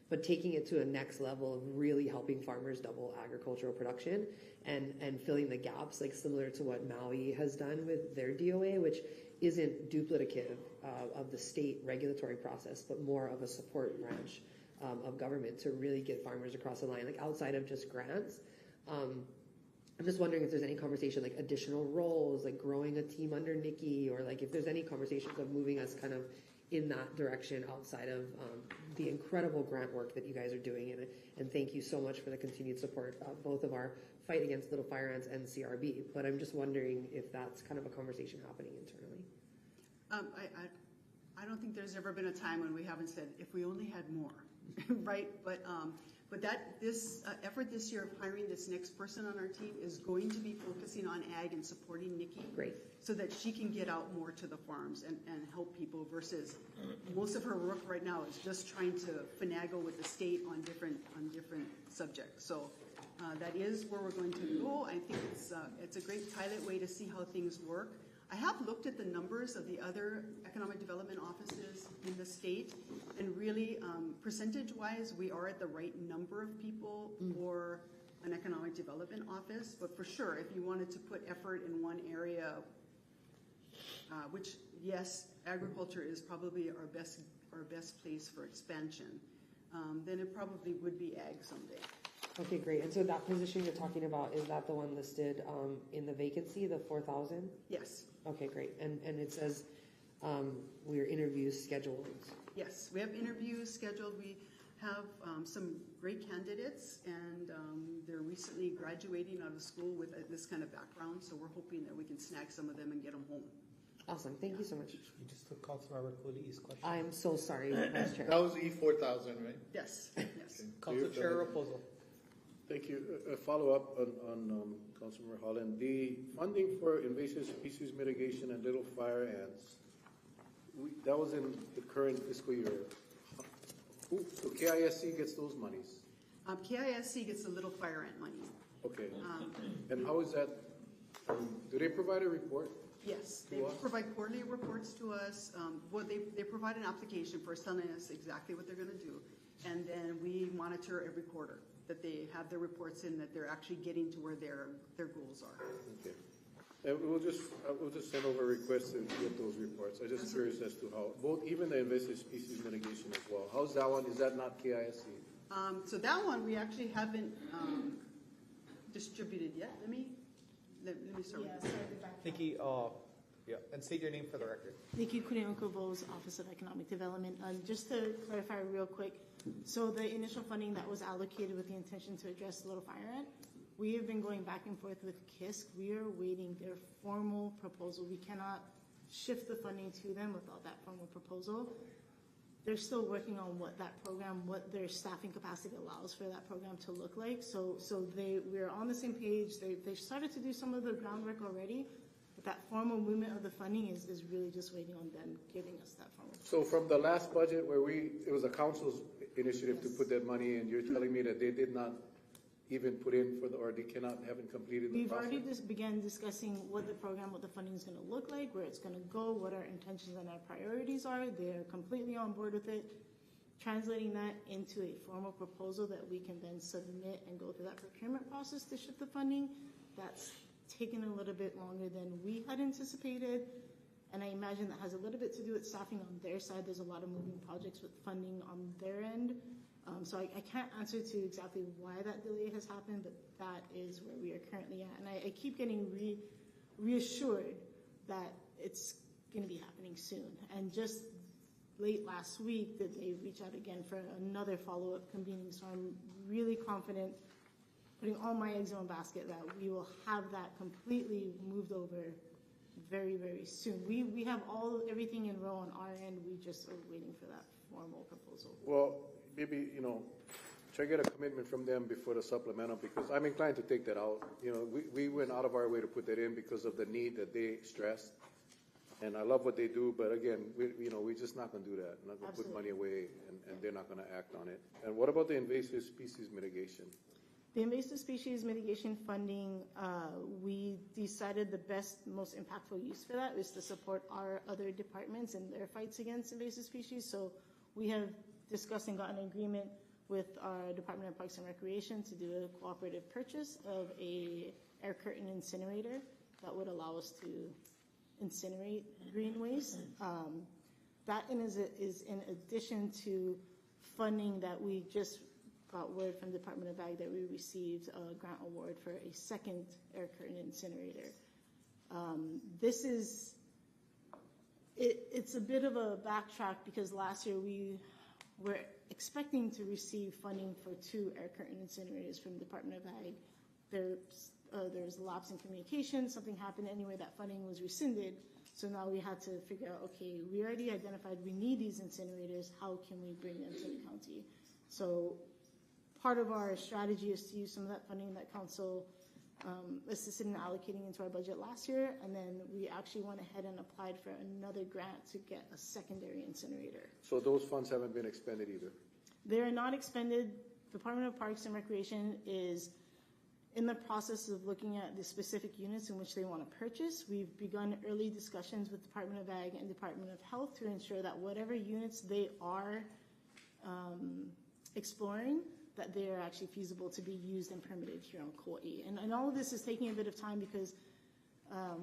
but taking it to a next level of really helping farmers double agricultural production and filling the gaps, like similar to what Maui has done with their DOA, which isn't duplicative of the state regulatory process, but more of a support branch of government to really get farmers across the line, like outside of just grants. I'm just wondering if there's any conversation, like additional roles, like growing a team under Nikki, or like if there's any conversations of moving us kind of in that direction outside of the incredible grant work that you guys are doing. And thank you so much for the continued support of both of our fight against little fire ants and CRB. But I'm just wondering if that's kind of a conversation happening internally. I don't think there's ever been a time when we haven't said, if we only had more, right? But this effort this year of hiring this next person on our team is going to be focusing on ag and supporting Nikki. Great. So that she can get out more to the farms and help people versus most of her work right now is just trying to finagle with the state on different subjects. So that is where we're going to go. I think it's a great pilot way to see how things work. I have looked at the numbers of the other economic development offices in the state, and really, percentage-wise, we are at the right number of people for an economic development office. But for sure, if you wanted to put effort in one area, which, yes, agriculture is probably our best place for expansion, then it probably would be ag someday. Okay, great. And so that position you're talking about, is that the one listed in the vacancy, the 4,000? Yes, Okay, great. And it says we're interviews scheduled. yes, we have interviews scheduled. We have some great candidates, and they're recently graduating out of school with this kind of background, so we're hoping that we can snag some of them and get them home. Awesome. Thank you so much. You just took Councilmember Cooley's question. I'm so sorry, Vice Chair. That was E4000, right? Yes, yes. Council Chair Raposo. Thank you. A follow-up on Councilmember Holland. The funding for invasive species mitigation and little fire ants, that was in the current fiscal year. So KISC gets those monies? KISC gets the little fire ant money. Okay. And how is that, do they provide a report? Yes, they To us? provide quarterly reports to us. They provide an application for us telling us exactly what they're going to do. And then we monitor every quarter that they have their reports in, that they're actually getting to where their goals are. Okay. And we'll just send over requests to get those reports. I'm just curious as to how, even the invasive species mitigation as well. How's that one? Is that not KISC? So that one, we actually haven't distributed yet. Let me start with this. Nikki, yeah, and state your name for the record. Nikki Kuneokovo's Office of Economic Development. Just to clarify real quick, so the initial funding that was allocated with the intention to address little fire ant, we have been going back and forth with KISC. We are waiting their formal proposal. We cannot shift the funding to them without that formal proposal. They're still working on what that program, what their staffing capacity allows for that program to look like. So we're on the same page. They started to do some of the groundwork already, but that formal movement of the funding is really just waiting on them giving us that formal. So from the last budget where it was a council's initiative to put that money in, you're telling me that they did not even put in or they haven't completed the process? We've already just began discussing what the program, what the funding is going to look like, where it's going to go, what our intentions and our priorities are. They're completely on board with it. Translating that into a formal proposal that we can then submit and go through that procurement process to shift the funding, that's taken a little bit longer than we had anticipated. And I imagine that has a little bit to do with staffing on their side. There's a lot of moving projects with funding on their end. So I can't answer to exactly why that delay has happened, but that is where we are currently at. And I keep getting reassured that it's going to be happening soon. And just late last week that they reached out again for another follow-up convening. So I'm really confident, putting all my eggs in one basket, that we will have that completely moved over very, very soon. We have everything in row on our end. We just are waiting for that formal proposal. Well, maybe, try to get a commitment from them before the supplemental, because I'm inclined to take that out. We went out of our way to put that in because of the need that they stressed. And I love what they do, but again, we're just not going to do that. We're not going to put money away, and they're not going to act on it. And what about the invasive species mitigation? The invasive species mitigation funding, we decided the best, most impactful use for that is to support our other departments in their fights against invasive species. So we have discussed and gotten an agreement with our Department of Parks and Recreation to do a cooperative purchase of a air curtain incinerator that would allow us to incinerate green waste. That is in addition to funding that we just got word from the Department of Ag that we received a grant award for a second air curtain incinerator. It's a bit of a backtrack because last year we were expecting to receive funding for 2 air curtain incinerators from the Department of Ag. There's a lapse in communication, something happened anyway, that funding was rescinded. So now we had to figure out, okay, we already identified we need these incinerators, how can we bring them to the county? So part of our strategy is to use some of that funding that council assisted in allocating into our budget last year, and then we actually went ahead and applied for another grant to get a secondary incinerator. So those funds haven't been expended either? They are not expended. Department of Parks and Recreation is in the process of looking at the specific units in which they want to purchase. We've begun early discussions with Department of Ag and Department of Health to ensure that whatever units they are exploring, that they are actually feasible to be used and permitted here on Kauai. And all of this is taking a bit of time because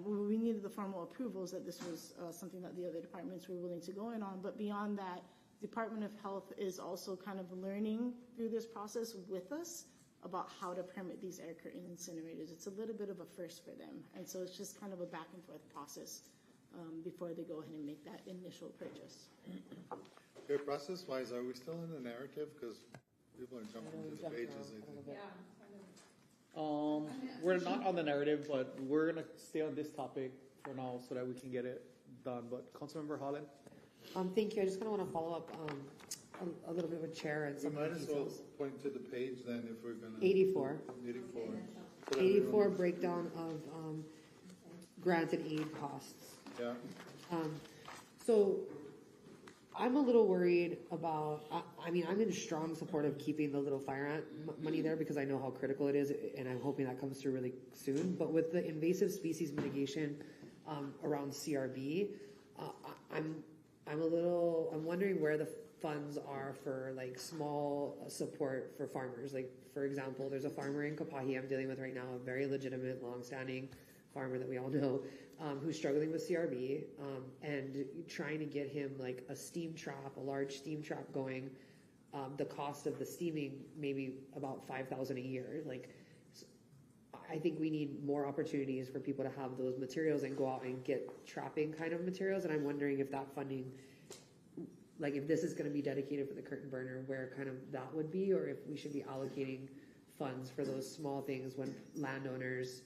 we needed the formal approvals that this was something that the other departments were willing to go in on. But beyond that, Department of Health is also kind of learning through this process with us about how to permit these air curtain incinerators. It's a little bit of a first for them. And so it's just kind of a back and forth process before they go ahead and make that initial purchase. Okay, process-wise, are we still in the narrative? Because people are jumping to the pages, I think. We're not on the narrative, but we're gonna stay on this topic for now so that we can get it done. But Councilmember Holland? Thank you. I just kind of want to follow up a little bit with Chair and We some of might the as well details. point to the page then if we're gonna. 84. 84. 84 breakdown of granted aid costs. Yeah. So I'm a little worried about, I mean, I'm in strong support of keeping the little fire ant money there because I know how critical it is, and I'm hoping that comes through really soon. But with the invasive species mitigation around CRB, I'm wondering where the funds are for like small support for farmers. Like, for example, there's a farmer in Kapahi I'm dealing with right now, a very legitimate, long-standing farmer that we all know, who's struggling with CRB, and trying to get him like a steam trap, a large steam trap going. The cost of the steaming maybe about $5,000 a year. Like, I think we need more opportunities for people to have those materials and go out and get trapping kind of materials. And I'm wondering if that funding, like if this is going to be dedicated for the curtain burner, where kind of that would be, or if we should be allocating funds for those small things when landowners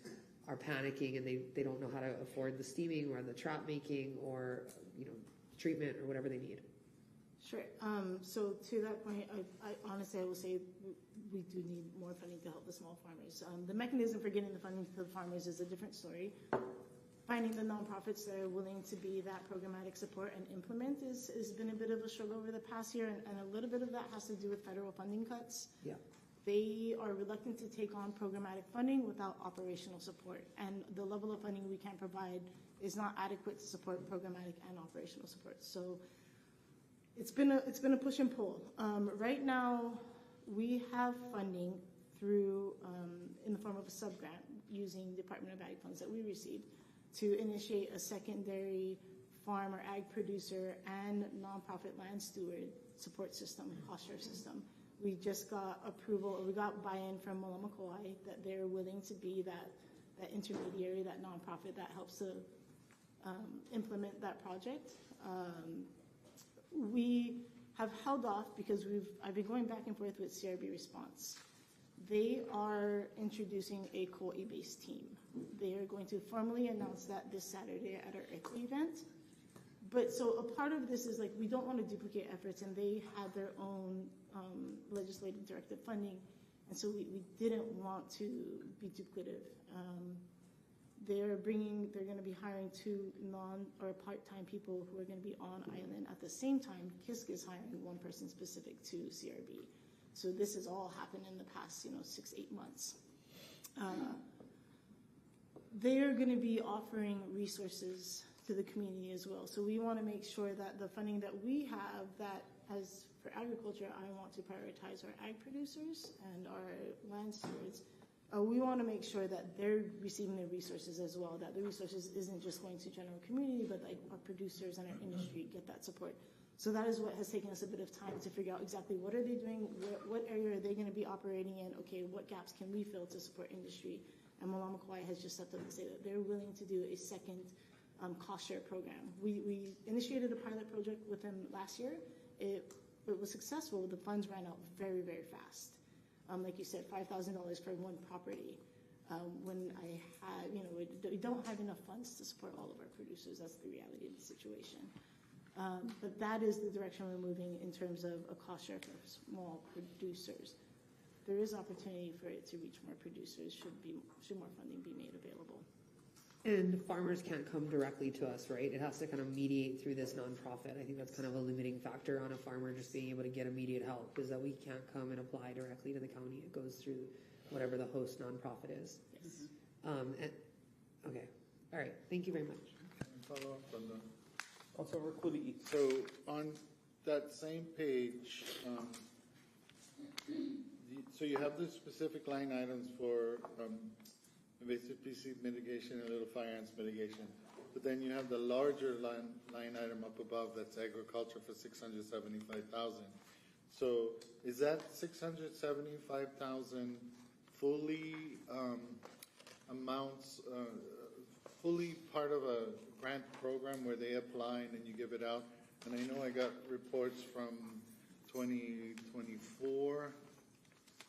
are panicking and they don't know how to afford the steaming or the trap making or, you know, treatment or whatever they need. Sure. So to that point, I honestly, I will say we do need more funding to help the small farmers. The mechanism for getting the funding to the farmers is a different story. Finding the nonprofits that are willing to be that programmatic support and implement has been a bit of a struggle over the past year, and a little bit of that has to do with federal funding cuts. Yeah. They are reluctant to take on programmatic funding without operational support, and the level of funding we can provide is not adequate to support programmatic and operational support. So it's been a push and pull. Right now, we have funding through in the form of a sub-grant using Department of Ag funds that we received to initiate a secondary farm or ag producer and nonprofit land steward support system, cost share system. We just got approval, or we got buy-in from Malama Kauai that they're willing to be that intermediary, that nonprofit that helps to implement that project. We have held off because I've been going back and forth with CRB Response. They are introducing a Kauai-based team. They are going to formally announce that this Saturday at our Earthly event. But so a part of this is like, we don't want to duplicate efforts, and they have their own legislative directive funding. And so we didn't want to be duplicative. They're going to be hiring 2 part-time people who are going to be on island. At the same time, KISC is hiring 1 person specific to CRB. So this has all happened in the past, 6-8 months. They're going to be offering resources to the community as well. So we want to make sure that the funding that we have, that as for agriculture, I want to prioritize our ag producers and our land stewards. We want to make sure that they're receiving the resources as well, that the resources isn't just going to general community, but like our producers and our industry get that support. So that is what has taken us a bit of time to figure out exactly what are they doing, what area are they going to be operating in, okay, what gaps can we fill to support industry. And Malama Kauai has just stepped up and said that they're willing to do a second cost share program. We initiated a pilot project with them last year. It was successful. The funds ran out very, very fast. Like you said, $5,000 for 1 property. When I had, we don't have enough funds to support all of our producers. That's the reality of the situation. But that is the direction we're moving in terms of a cost share for small producers. There is opportunity for it to reach more producers should more funding be made available. And farmers can't come directly to us, right? It has to kind of mediate through this nonprofit. I think that's kind of a limiting factor on a farmer just being able to get immediate help, is that we can't come and apply directly to the county. It goes through whatever the host nonprofit is. Yes. Okay. All right. Thank you very much. Follow up on that. Councilmember Kuli. So on that same page, so you have the specific line items for invasive species mitigation and little fire ants mitigation, but then you have the larger line item up above that's agriculture for $675,000. So is that $675,000 fully amounts, fully part of a grant program where they apply and then you give it out? And I know I got reports from 2024.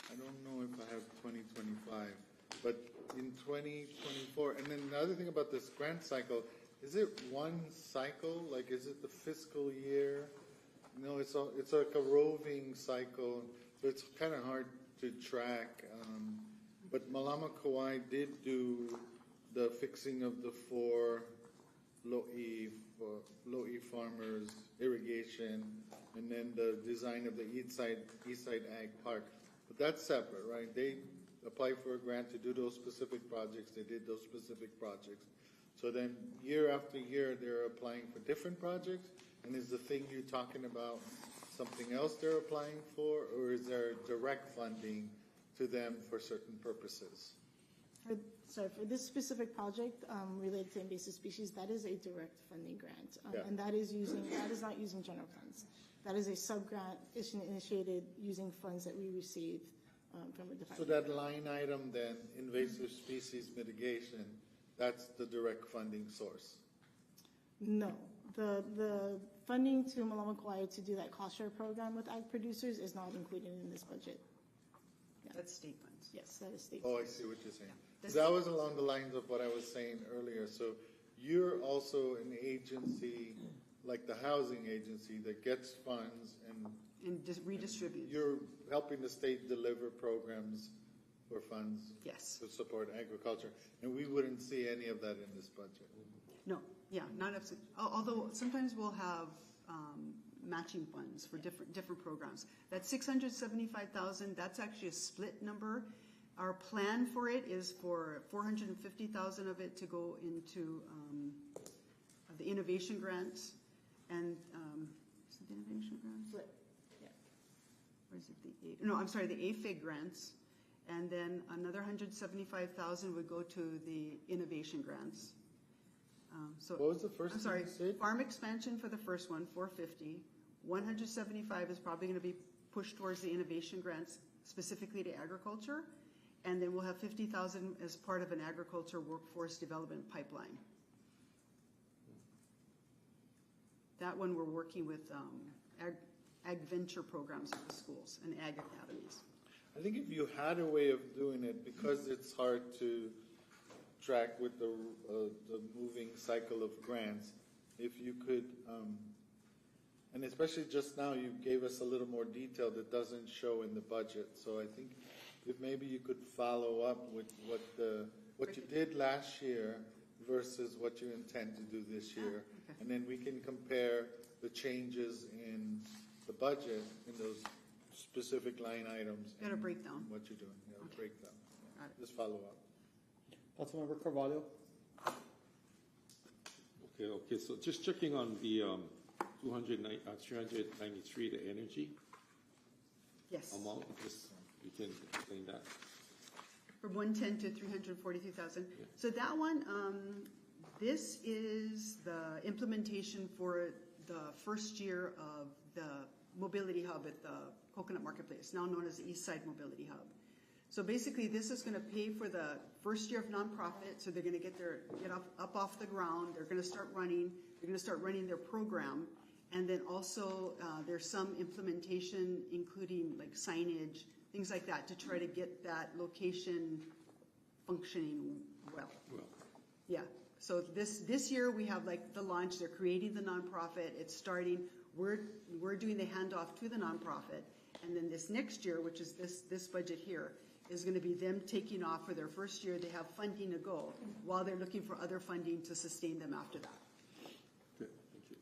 I don't know if I have 2025, but in 2024, and then another thing about this grant cycle, is it one cycle? Like, is it the fiscal year? No, it's like a roving cycle, so it's kind of hard to track. But Malama Kauai did do the fixing of the 4 Lo'i farmers irrigation, and then the design of the East Side Ag Park. But that's separate, right? They applied for a grant to do those specific projects. They did those specific projects. So then year after year, they're applying for different projects. And is the thing you're talking about something else they're applying for, or is there direct funding to them for certain purposes? For this specific project related to invasive species, that is a direct funding grant, and that is not using general funds. That is a sub-grant initiated using funds that we received from the department. So that line item then, invasive species mitigation, that's the direct funding source? No. The funding to Malama Kauai to do that cost share program with ag producers is not included in this budget. Yeah. That's state funds. Yes, that is state funds. Oh, I see what you're saying. That was along the lines of what I was saying earlier. So you're also an agency, like the housing agency, that gets funds and just redistributes. You're helping the state deliver programs for funds to support agriculture. And we wouldn't see any of that in this budget. No, yeah, not absolutely. Although sometimes we'll have matching funds for different programs. That $675,000, that's actually a split number. Our plan for it is for $450,000 of it to go into the innovation grants, and is it the innovation grants? Yeah. Or is it the AFIG grants, and then another $175,000 would go to the innovation grants. So what was the first? I'm sorry. Farm expansion for the first one, $450,000. $175,000 is probably going to be pushed towards the innovation grants, specifically to agriculture, and then we'll have $50,000 as part of an agriculture workforce development pipeline. That one we're working with ag venture programs at the schools and ag academies. I think if you had a way of doing it, because it's hard to track with the moving cycle of grants, if you could, and especially just now you gave us a little more detail that doesn't show in the budget. So I think if maybe you could follow up with what you did last year versus what you intend to do this year, and then we can compare the changes in the budget in those specific line items. Got a breakdown. What you're doing, breakdown. Just follow up. Councilmember Carvalho. Okay. So just checking on the 393, the energy. Yes. Amount. Just you can explain that. From 110 to 343,000. Yeah. So that one, this is the implementation for the first year of the mobility hub at the Coconut Marketplace, now known as the East Side Mobility Hub. So basically, this is going to pay for the first year of nonprofit. So they're going to get up off the ground. They're going to start running. They're going to start running their program, and then also there's some implementation, including like signage, things like that, to try to get that location functioning well. Yeah. So this year we have like the launch. They're creating the nonprofit. It's starting. We're doing the handoff to the nonprofit, and then this next year, which is this budget here, is going to be them taking off for their first year. They have funding to go while they're looking for other funding to sustain them after that. Okay, thank you.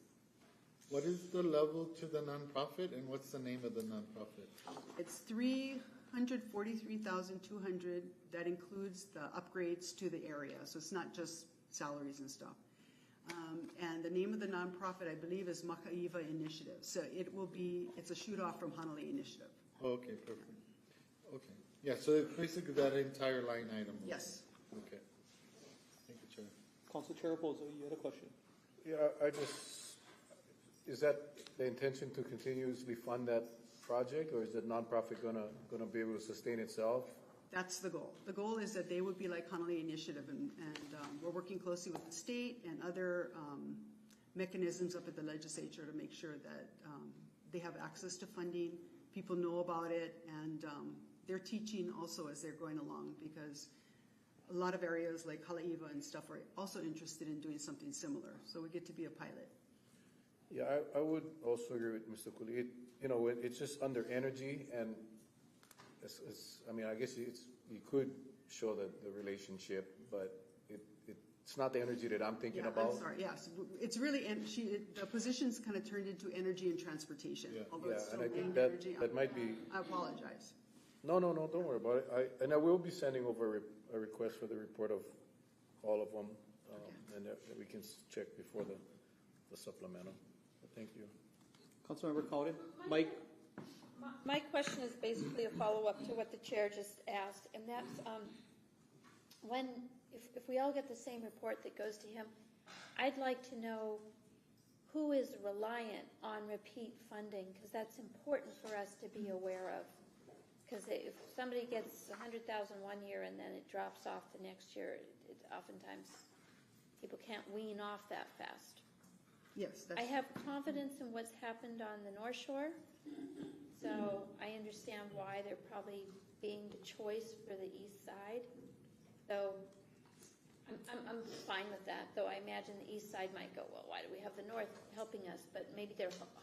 What is the level to the nonprofit, and what's the name of the nonprofit? It's $343,200. That includes the upgrades to the area, so it's not just salaries and stuff. And the name of the nonprofit, I believe, is Makaiva Initiative. So it's a shoot-off from Hanalei Initiative. Oh, okay, perfect. Okay. Yeah, so it's basically that entire line item. Yes. Okay. Thank you, Chair. Council Chair Raposo, you had a question. Yeah, is that the intention to continuously fund that project, or is the nonprofit gonna be able to sustain itself? That's the goal. The goal is that they would be like Hanalei Initiative, and we're working closely with the state and other mechanisms up at the legislature to make sure that they have access to funding, people know about it, and they're teaching also as they're going along, because a lot of areas like Haleiwa and stuff are also interested in doing something similar. So we get to be a pilot. Yeah, I would also agree with Mr. Cooley. It's just under energy, and I mean, I guess you could show the relationship, but it's not the energy that I'm thinking about. I'm sorry, yes. It's really, the position's kind of turned into energy and transportation. Yeah, although it's and still I think energy. that might be. I apologize. No, don't worry about it. I will be sending over a request for the report of all of them, and that we can check before the supplemental. But thank you. Councilmember Cowden. Mike. My question is basically a follow-up to what the chair just asked, and that's if we all get the same report that goes to him, I'd like to know who is reliant on repeat funding, because that's important for us to be aware of. Because if somebody gets $100,000 one year and then it drops off the next year, oftentimes people can't wean off that fast. Yes. I have confidence in what's happened on the North Shore, so I understand why they're probably being the choice for the east side. So I'm fine with that, though I imagine the east side might go, well, why do we have the north helping us? But maybe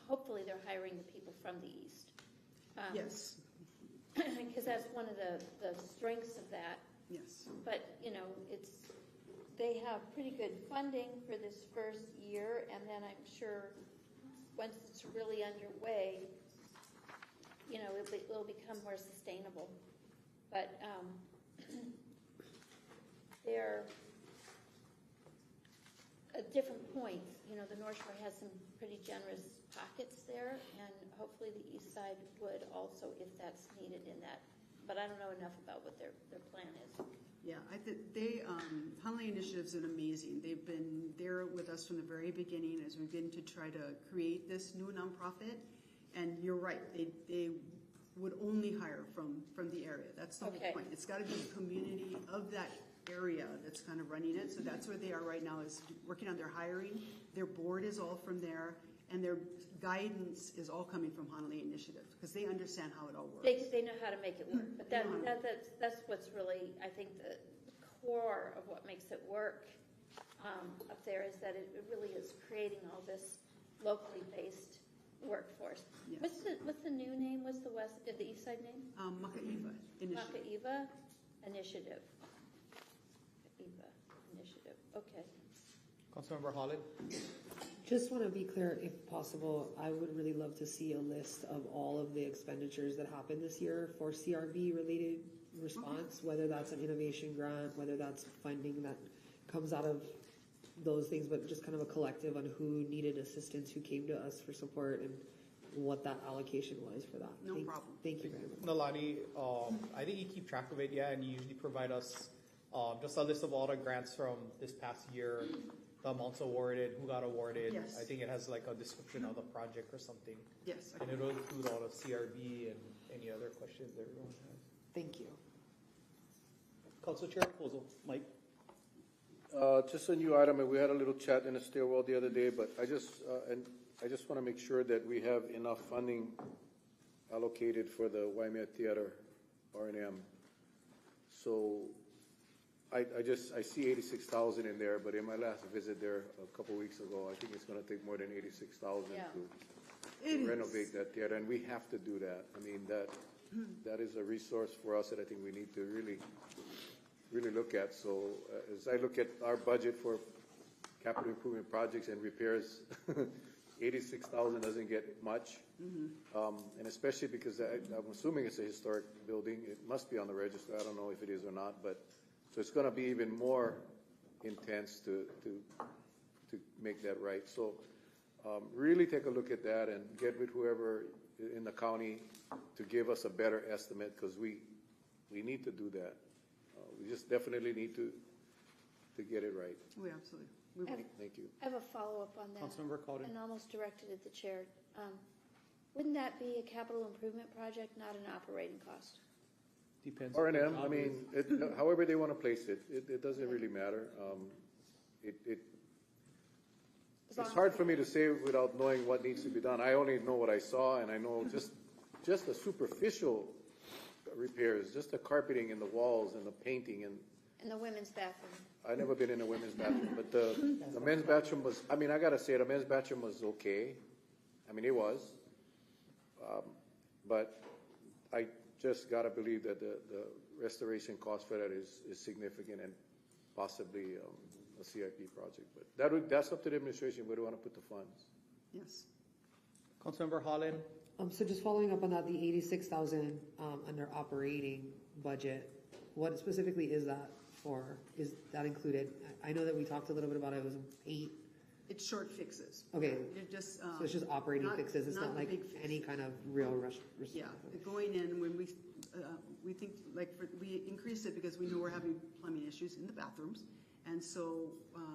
hopefully they're hiring the people from the east. Yes. Because that's one of the strengths of that. Yes. But, they have pretty good funding for this first year, and then I'm sure once it's really underway, it'll become more sustainable. But they're at different points. The North Shore has some pretty generous pockets there, and hopefully the east side would also, if that's needed in that. But I don't know enough about what their plan is. Yeah, I think Hanalei Initiative's been amazing. They've been there with us from the very beginning as we begin to try to create this new nonprofit. And you're right, they would only hire from the area. That's the whole point. It's got to be the community of that area that's kind of running it. So that's where they are right now, is working on their hiring. Their board is all from there, and their guidance is all coming from Hanalei Initiative, because they understand how it all works. They know how to make it work. But that's what's really, I think, the core of what makes it work up there, is that it really is creating all this locally based workforce. Yes. What's the new name? What's the east side name? Makaiwa Initiative. Makaiwa Initiative. Makaiwa Initiative. Okay. Councilmember Holland. Just want to be clear, if possible, I would really love to see a list of all of the expenditures that happened this year for CRB-related response, whether that's an innovation grant, whether that's funding that comes out of those things, but just kind of a collective on who needed assistance, who came to us for support, and what that allocation was for that. No problem. Thank you very much. Nalani, I think you keep track of it, and you usually provide us just a list of all the grants from this past year, the amounts awarded, who got awarded. Yes. I think it has like a description of the project or something. Yes. And it'll include all of CRB and any other questions that everyone has. Thank you. Council Chair proposal, Mike. Just a new item, and we had a little chat in the stairwell the other day, but I just want to make sure that we have enough funding allocated for the Waimea Theater R&M. So I see 86,000 in there, but in my last visit there a couple weeks ago, I think it's going to take more than 86,000 to renovate that theater, and we have to do that. I mean, that is a resource for us that I think we need to really look at. So as I look at our budget for capital improvement projects and repairs, 86,000 doesn't get much, and especially because I'm assuming it's a historic building. It must be on the register. I don't know if it is or not, but so it's going to be even more intense to make that right. So really take a look at that and get with whoever in the county to give us a better estimate, because we need to do that. We just definitely need to get it right. We absolutely. Thank you. I have a follow-up on that. Councilmember Cowden. And almost directed at the chair. Wouldn't that be a capital improvement project, not an operating cost? Depends. R&M, I mean, however they want to place it, it doesn't really matter. It's hard for me to say without knowing what needs to be done. I only know what I saw, and I know just the superficial repairs, just the carpeting and the walls and the painting and. In the women's bathroom. I've never been in a women's bathroom, but the men's bathroom was, I mean, I gotta say, the men's bathroom was okay. I mean, it was. But I just gotta believe that the restoration cost for that is significant and possibly a CIP project. But that's up to the administration, where do you wanna put the funds? Yes. Councilmember Holland? So just following up on that, the 86,000 under operating budget, what specifically is that for? Is that included? I know that we talked a little bit about it. It was 8. It's short fixes. Okay. It just, So it's just operating fixes. It's not like big fixes. any kind of real rush. Yeah, going in when we think we increased it because we know we're having plumbing issues in the bathrooms, and so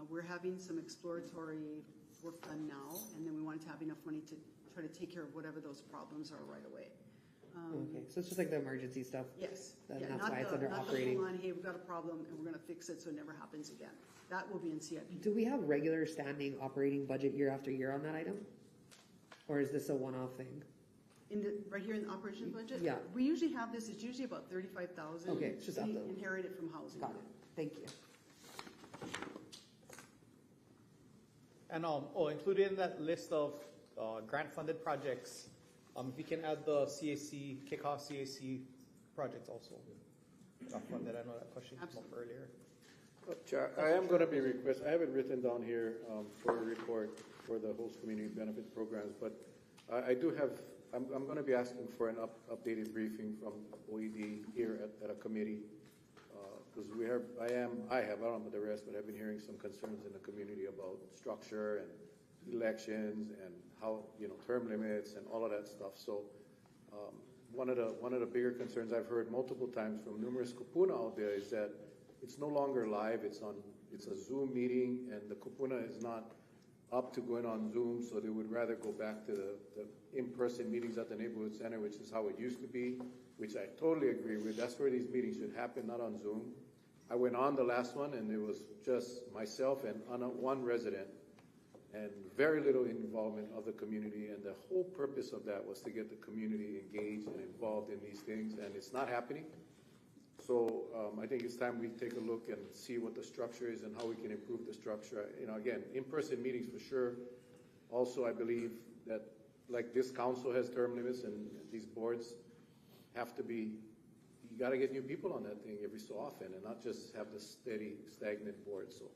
we're having some exploratory work done now, and then we wanted to have enough money to try to take care of whatever those problems are right away. Okay, so it's just like the emergency stuff. Yes. That's not why it's under not operating. The full on, hey, we've got a problem and we're going to fix it so it never happens again. That will be in CIP. Do we have regular standing operating budget year after year on that item? Or is this a one-off thing? Right here in the operations budget? Yeah. We usually have this, it's usually about 35,000. Okay, it's just We up to- inherit it from housing. Got it. Thank you. And included in that list of grant-funded projects, if you can add the CAC, kickoff CAC projects also. Funded, I know that question came up earlier. Chair, I am gonna be I have it written down here for a report for the host community benefits programs, but I do have, I'm gonna be asking for an updated briefing from OED here at a committee. Because I don't know about the rest, but I've been hearing some concerns in the community about structure and elections and how, term limits and all of that stuff. So one of the bigger concerns I've heard multiple times from numerous kupuna out there is that it's no longer live. It's a Zoom meeting, and the kupuna is not up to going on Zoom, so they would rather go back to the in-person meetings at the neighborhood center, which is how it used to be, which I totally agree with. That's where these meetings should happen, not on Zoom. I went on the last one, and it was just myself and one resident, and very little involvement of the community. And the whole purpose of that was to get the community engaged and involved in these things, and it's not happening. So I think it's time we take a look and see what the structure is and how we can improve the structure. Again, in-person meetings for sure. Also, I believe that like this council has term limits, and these boards have to be, you got to get new people on that thing every so often and not just have the steady, stagnant board. So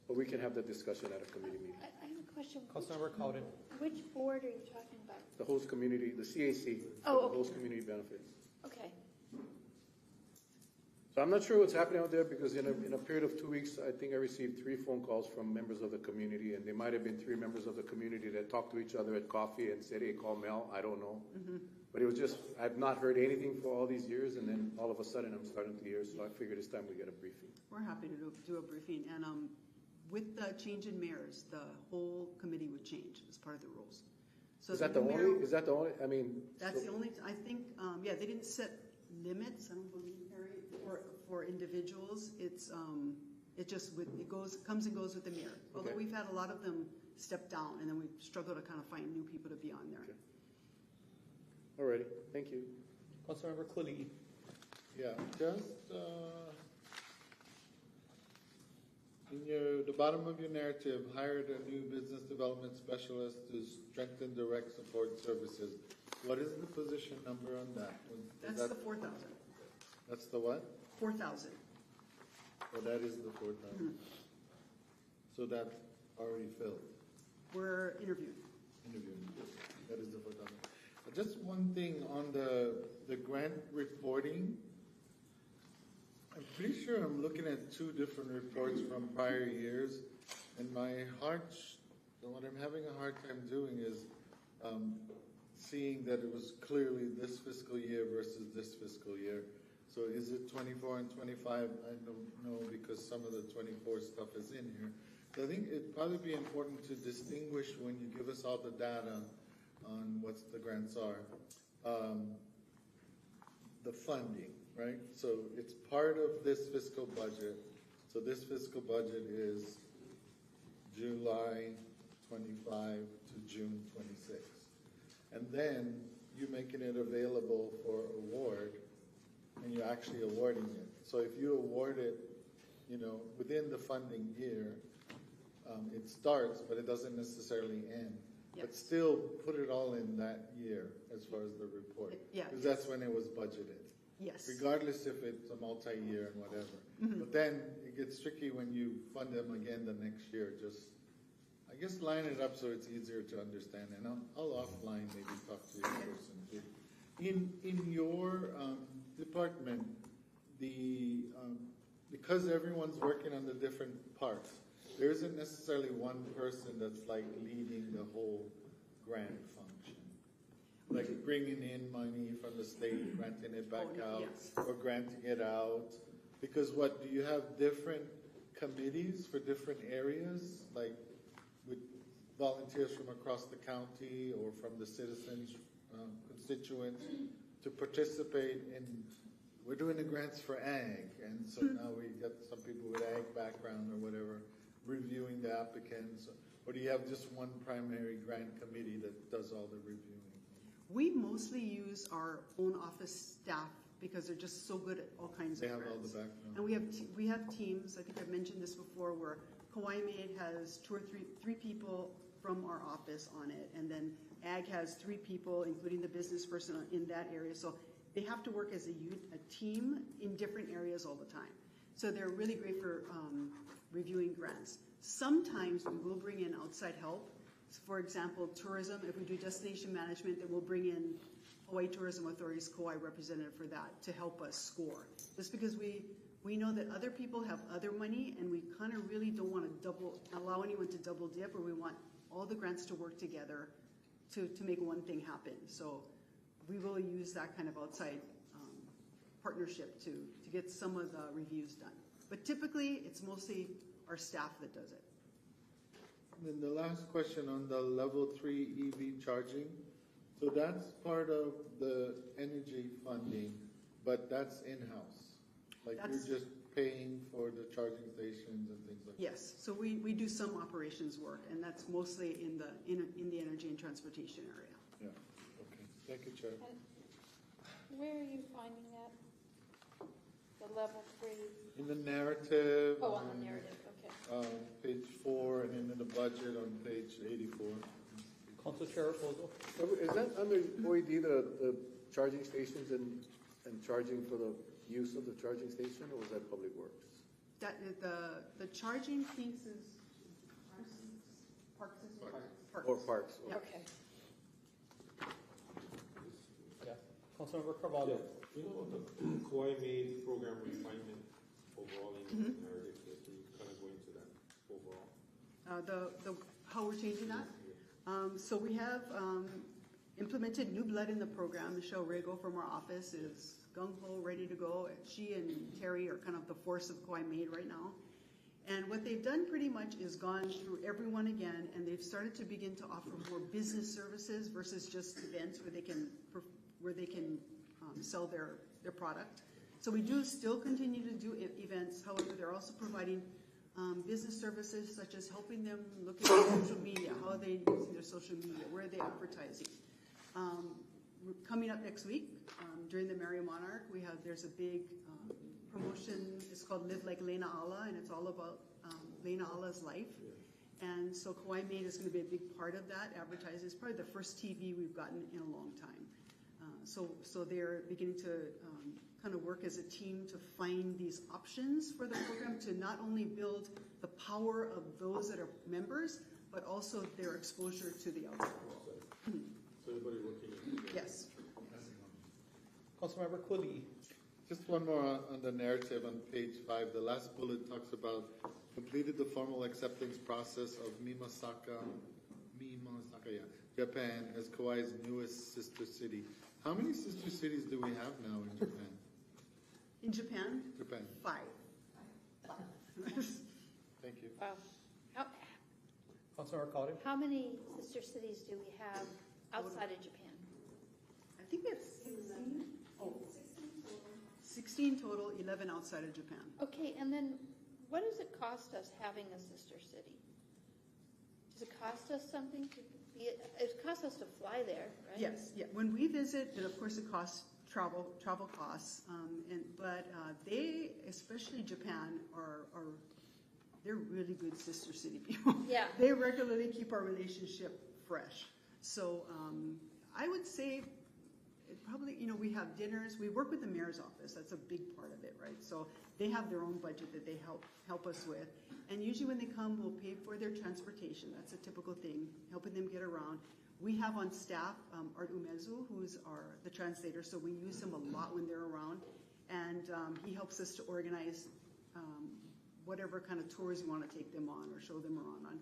but we can have that discussion at a committee meeting. I have a question. Councilmember Cowden. Which board are you talking about? The host community, the CAC, Oh, the okay. host community benefits. Okay. So I'm not sure what's happening out there, because in a period of 2 weeks, I think I received 3 phone calls from members of the community, and they might have been 3 members of the community that talked to each other at coffee and said, hey, call Mel. I don't know. Mm-hmm. But it was just, I've not heard anything for all these years, and then all of a sudden I'm starting to hear, so I figured it's time we get a briefing. We're happy to do a briefing, and with the change in mayors, the whole committee would change as part of the rules. So Is that the only, I mean? That's the only, I think, they didn't set limits, I don't believe, Harry, for individuals. It's, it comes and goes with the mayor. Although Okay. we've had a lot of them step down, and then we struggle to kind of find new people to be on there. Okay. Alrighty, thank you. Councilmember Quilly. Yeah, just in the bottom of your narrative, hired a new business development specialist to strengthen direct support services. What is the position number on that? That's the 4,000. That's the what? 4,000. Oh, that is the 4,000. Mm-hmm. So that's already filled. We're interviewing. That is the 4,000. Just one thing on the grant reporting. I'm pretty sure I'm looking at 2 different reports from prior years, and what I'm having a hard time doing is seeing that it was clearly this fiscal year versus this fiscal year. So is it 24 and 25? I don't know, because some of the 24 stuff is in here. So I think it'd probably be important to distinguish when you give us all the data on what the grants are. the funding, right? So it's part of this fiscal budget. So this fiscal budget is July 25 to June 26. And then you're making it available for award, and you're actually awarding it. So if you award it, within the funding year, it starts, but it doesn't necessarily end. Yes. But still put it all in that year as far as the report. Yeah. Because that's when it was budgeted. Yes. Regardless if it's a multi-year and whatever. Mm-hmm. But then it gets tricky when you fund them again the next year. Just, I guess, line it up so it's easier to understand. And I'll offline maybe talk to your person too. In your department, because everyone's working on the different parts, there isn't necessarily one person that's like leading the whole grant function. Like bringing in money from the state, granting it back out, yes. or granting it out. Because do you have different committees for different areas? Like with volunteers from across the county or from the citizens, constituents to participate in, we're doing the grants for ag. And so now we got some people with ag background or whatever reviewing the applicants, or do you have just one primary grant committee that does all the reviewing? We mostly use our own office staff because they're just so good at all kinds of grants. They have all the background. And we have teams. I think I've mentioned this before, where Kauai Made has three people from our office on it, and then Ag has 3 people, including the business person in that area. So they have to work as a team in different areas all the time. So they're really great for reviewing grants. Sometimes we will bring in outside help. For example, tourism, if we do destination management, then we'll bring in Hawaii Tourism Authority's Kauai representative for that to help us score. Just because we know that other people have other money, and we kind of really don't want to allow anyone to double dip, or we want all the grants to work together to make one thing happen. So we will use that kind of outside partnership to get some of the reviews done. But typically, it's mostly our staff that does it. And then the last question on the level 3 EV charging. So that's part of the energy funding, but that's in-house. Like you're just paying for the charging stations and things like that. Yes, so we do some operations work, and that's mostly in the energy and transportation area. Yeah, okay. Thank you, Chair. And where are you finding that? The level 3? In the narrative. Oh, on the narrative, okay. Page 4, and then in the budget on page 84. Council Chair Raposo. Is that under OED, the charging stations and charging for the use of the charging station, or was that Public Works? That the charging piece is parks. Or Parks? Yeah. Okay. Yeah. Councilmember Carvalho. You know, the Kauai Made program refinement overall in the narrative, can you kind of go into that overall? How we're changing that? So we have implemented new blood in the program. Michelle Rego from our office is gung-ho, ready to go. She and Terry are kind of the force of Kauai Made right now. And what they've done pretty much is gone through everyone again, and they've started to begin to offer more business services versus just events where they can sell their product. So we do still continue to do events. However, they're also providing business services such as helping them look at their social media, how are they using their social media, where are they advertising. Coming up next week, during the Merry Monarch, there's a big promotion. It's called Live Like Lena Ala, and it's all about Lena Ala's life. And so Kauai Made is going to be a big part of that advertising. It's probably the first TV we've gotten in a long time. So they're beginning to kind of work as a team to find these options for the program to not only build the power of those that are members, but also their exposure to the outside world. So everybody working in Yes. Councilmember Quilly. Just one more on the narrative on page 5. The last bullet talks about completed the formal acceptance process of Mimasaka, Japan, as Kauai's newest sister city. How many sister cities do we have now in Japan? In Japan? Japan. 5. Thank you. Wow. Councilmember Calderon. How many sister cities do we have outside of Japan? I think we have 16. Oh, 16 total, 11 outside of Japan. Okay, and then what does it cost us having a sister city? Does it cost us something to be, it costs us to fly there, right? Yes, yeah. When we visit, then of course it costs travel costs, but they, especially Japan, are they're really good sister city people. Yeah. They regularly keep our relationship fresh. So I would say probably, we have dinners. We work with the mayor's office. That's a big part of it, right? So they have their own budget that they help us with. And usually when they come, we'll pay for their transportation. That's a typical thing, helping them get around. We have on staff Art Umezu, who's the translator, so we use him a lot when they're around. And he helps us to organize whatever kind of tours you want to take them on or show them around on.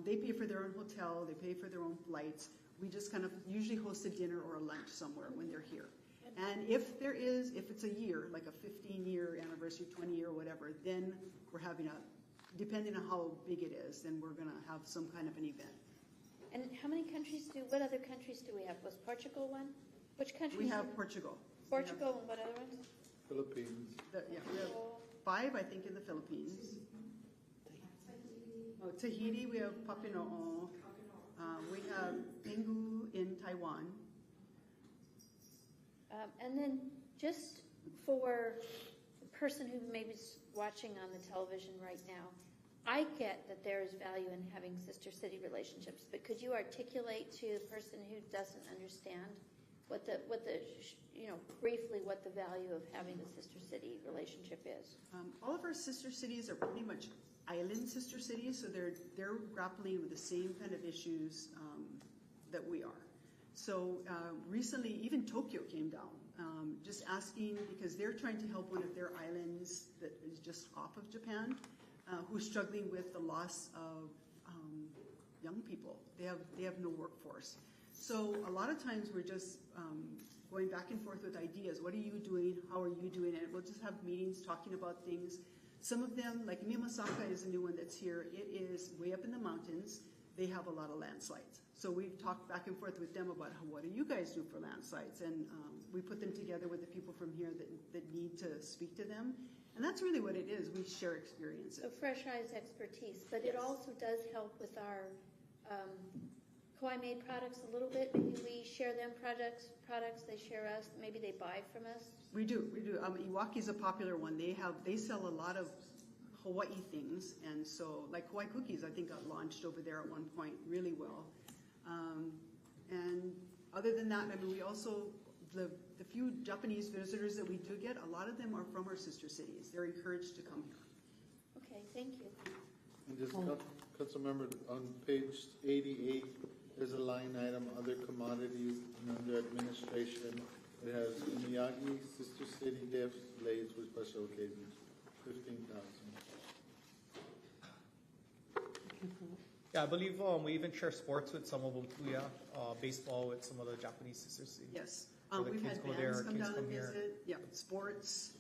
They pay for their own hotel, they pay for their own flights. We just kind of usually host a dinner or a lunch somewhere when they're here. And if it's a year, like a 15-year anniversary, 20-year, whatever, then we're having depending on how big it is, then we're going to have some kind of an event. And what other countries do we have? Was Portugal one? Which countries? We have Portugal. Portugal and what other ones? Philippines. We have 5, I think, in the Philippines. Tahiti, we have Papiano'o. We have Penghu in Taiwan. And then just for the person who maybe is watching on the television right now, I get that there is value in having sister city relationships, but could you articulate to the person who doesn't understand briefly what the value of having a sister city relationship is? All of our sister cities are pretty much island sister cities, so they're grappling with the same kind of issues that we are. So recently, even Tokyo came down, just asking, because they're trying to help one of their islands that is just off of Japan, who's struggling with the loss of young people. They have no workforce. So a lot of times we're just going back and forth with ideas. What are you doing? How are you doing it? We'll just have meetings talking about things. Some of them, like Mimasaka is a new one that's here. It is way up in the mountains. They have a lot of landslides. So we've talked back and forth with them about what do you guys do for landslides? And we put them together with the people from here that need to speak to them. And that's really what it is. We share experiences. So fresh eyes expertise, but it also does help with our Kauai made products a little bit. Maybe we share them products, they share us, maybe they buy from us. We do. Iwaki's a popular one. They sell a lot of Hawaii things, and so like Hawaii cookies, I think got launched over there at one point really well. And other than that, we also the few Japanese visitors that we do get, a lot of them are from our sister cities. They're encouraged to come here. Okay, thank you. And just Councilmember, on page 88, there's a line item, other commodities, and under administration, it has Miyagi, Sister City gifts, blades for special occasions, 15,000. Yeah, I believe we even share sports with some of them too, baseball with some of the Japanese sister cities. Yes. So the We've kids had go bands there, come kids down come and here. visit. Yeah, sports,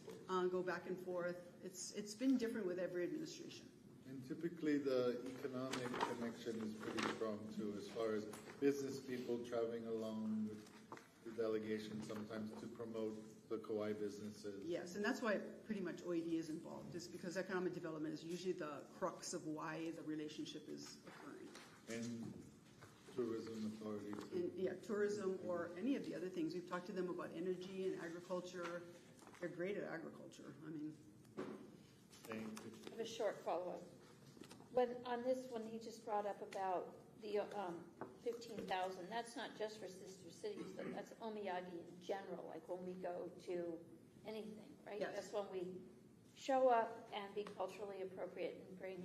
go back and forth. It's been different with every administration. And typically the economic connection is pretty strong too, as far as business people traveling along with the delegation sometimes to promote the Kauai businesses. Yes, and that's why pretty much OED is involved, just because economic development is usually the crux of why the relationship is occurring. And tourism authority too. And, tourism or any of the other things. We've talked to them about energy and agriculture. They're great at agriculture. Thank you. I have a short follow-up. On this one, he just brought up about the 15,000. That's not just for sister cities, but that's omiyagi in general, like when we go to anything, right? Yes. That's when we show up and be culturally appropriate and bring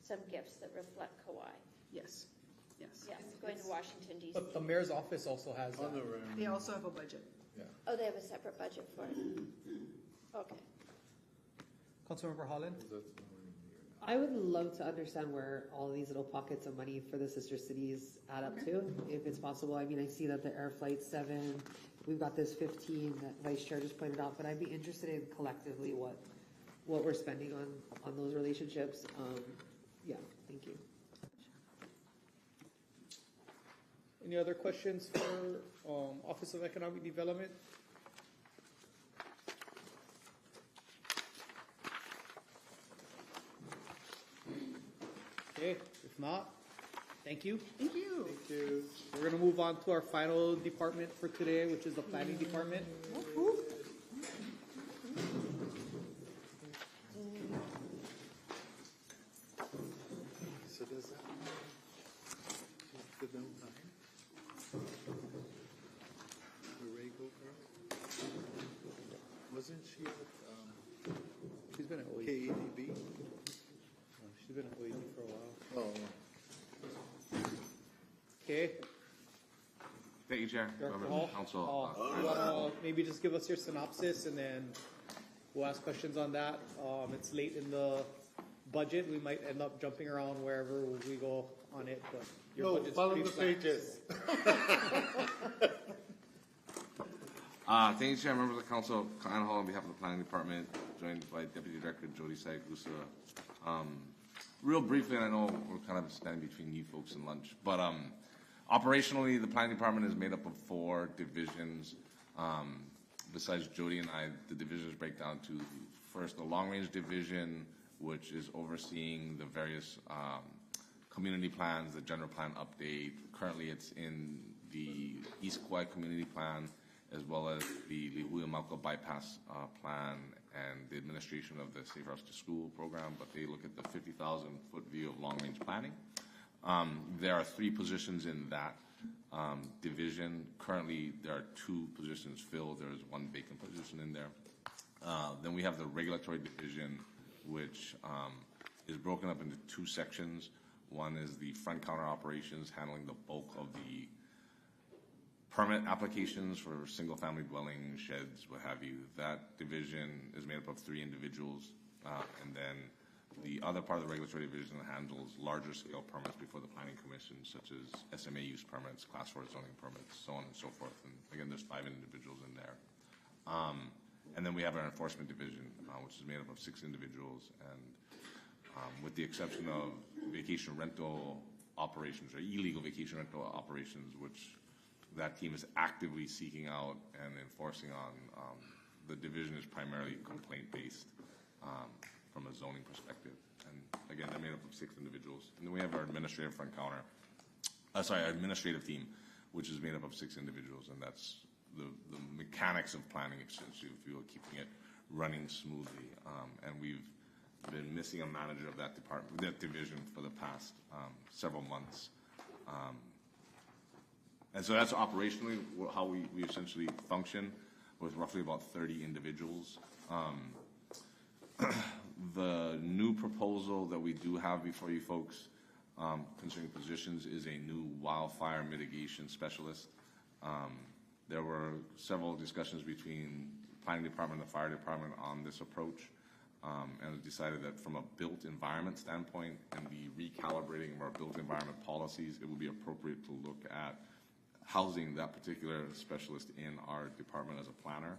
some gifts that reflect Kauai. Yes. Yes. Yeah, going to Washington, D.C. But the mayor's office also has that. They also have a budget. Yeah. Oh, they have a separate budget for it. Okay. Councilmember Holland? I would love to understand where all these little pockets of money for the sister cities add up to, if it's possible. I see that the Air Flight 7, we've got this 15 that Vice Chair just pointed out, but I'd be interested in collectively what we're spending on those relationships. Yeah, thank you. Any other questions for Office of Economic Development? not, thank you. Thank you. Thank you. We're gonna move on to our final department for today, which is the planning department. So does that give them time? The Ray girl? Wasn't she at She's been at OED. KEDB? She's been at OED for a while. Oh, Okay. Thank you, Chair. Director Members Hall? of Council. You wanna maybe just give us your synopsis and then we'll ask questions on that. It's late in the budget. We might end up jumping around wherever we go on it, but your no, budget's follow pretty the flat. pages. Thank you, Chair. Members of Council. Kyle Hall on behalf of the Planning Department, joined by Deputy Director Jody Sayagusa. Real briefly, and I know we're kind of standing between you folks and lunch, but operationally, the Planning Department is made up of 4 divisions. Besides Jody and I, the divisions break down to first the Long Range Division, which is overseeing the various community plans, the general plan update. Currently, it's in the East Kauai Community Plan, as well as the Lihuiamalka Bypass Plan and the administration of the Safe Routes to School program, but they look at the 50,000-foot view of long-range planning. There are 3 positions in that division. Currently, there are 2 positions filled. There is 1 vacant position in there. Then we have the regulatory division, which is broken up into 2 sections. One is the front counter operations, handling the bulk of the permit applications for single-family dwellings, sheds, what have you. That division is made up of 3 individuals, and then the other part of the regulatory division handles larger scale permits before the Planning Commission, such as SMA use permits, Class 4 zoning permits, so on and so forth. And again, there's 5 individuals in there. And then we have our enforcement division, which is made up of 6 individuals, and with the exception of vacation rental operations or illegal vacation rental operations, which that team is actively seeking out and enforcing on. The division is primarily complaint-based from a zoning perspective. And again, they're made up of 6 individuals. And then we have our administrative front counter, our administrative team, which is made up of 6 individuals, and that's the mechanics of planning, essentially, if you will, keeping it running smoothly. And we've been missing a manager of that department, that division, for the past several months. And so that's operationally how we essentially function, with roughly about 30 individuals. The new proposal that we do have before you folks concerning positions is a new wildfire mitigation specialist. There were several discussions between the Planning Department and the Fire Department on this approach, and it decided that from a built environment standpoint and the recalibrating of our built environment policies, it would be appropriate to look at housing that particular specialist in our department as a planner.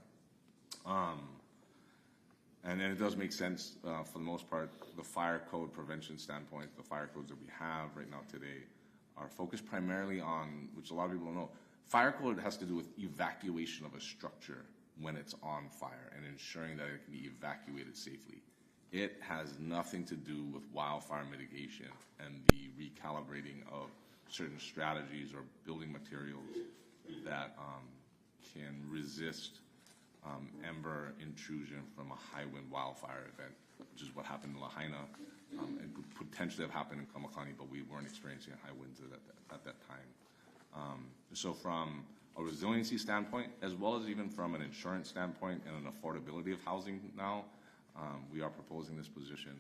And then it does make sense, for the most part, the fire code prevention standpoint, the fire codes that we have right now today are focused primarily on, which a lot of people don't know, fire code has to do with evacuation of a structure when it's on fire and ensuring that it can be evacuated safely. It has nothing to do with wildfire mitigation and the recalibrating of certain strategies or building materials that can resist ember intrusion from a high wind wildfire event, which is what happened in Lahaina. It could potentially have happened in Kamakani, but we weren't experiencing high winds at that time. So from a resiliency standpoint, as well as even from an insurance standpoint and an affordability of housing now, we are proposing this position.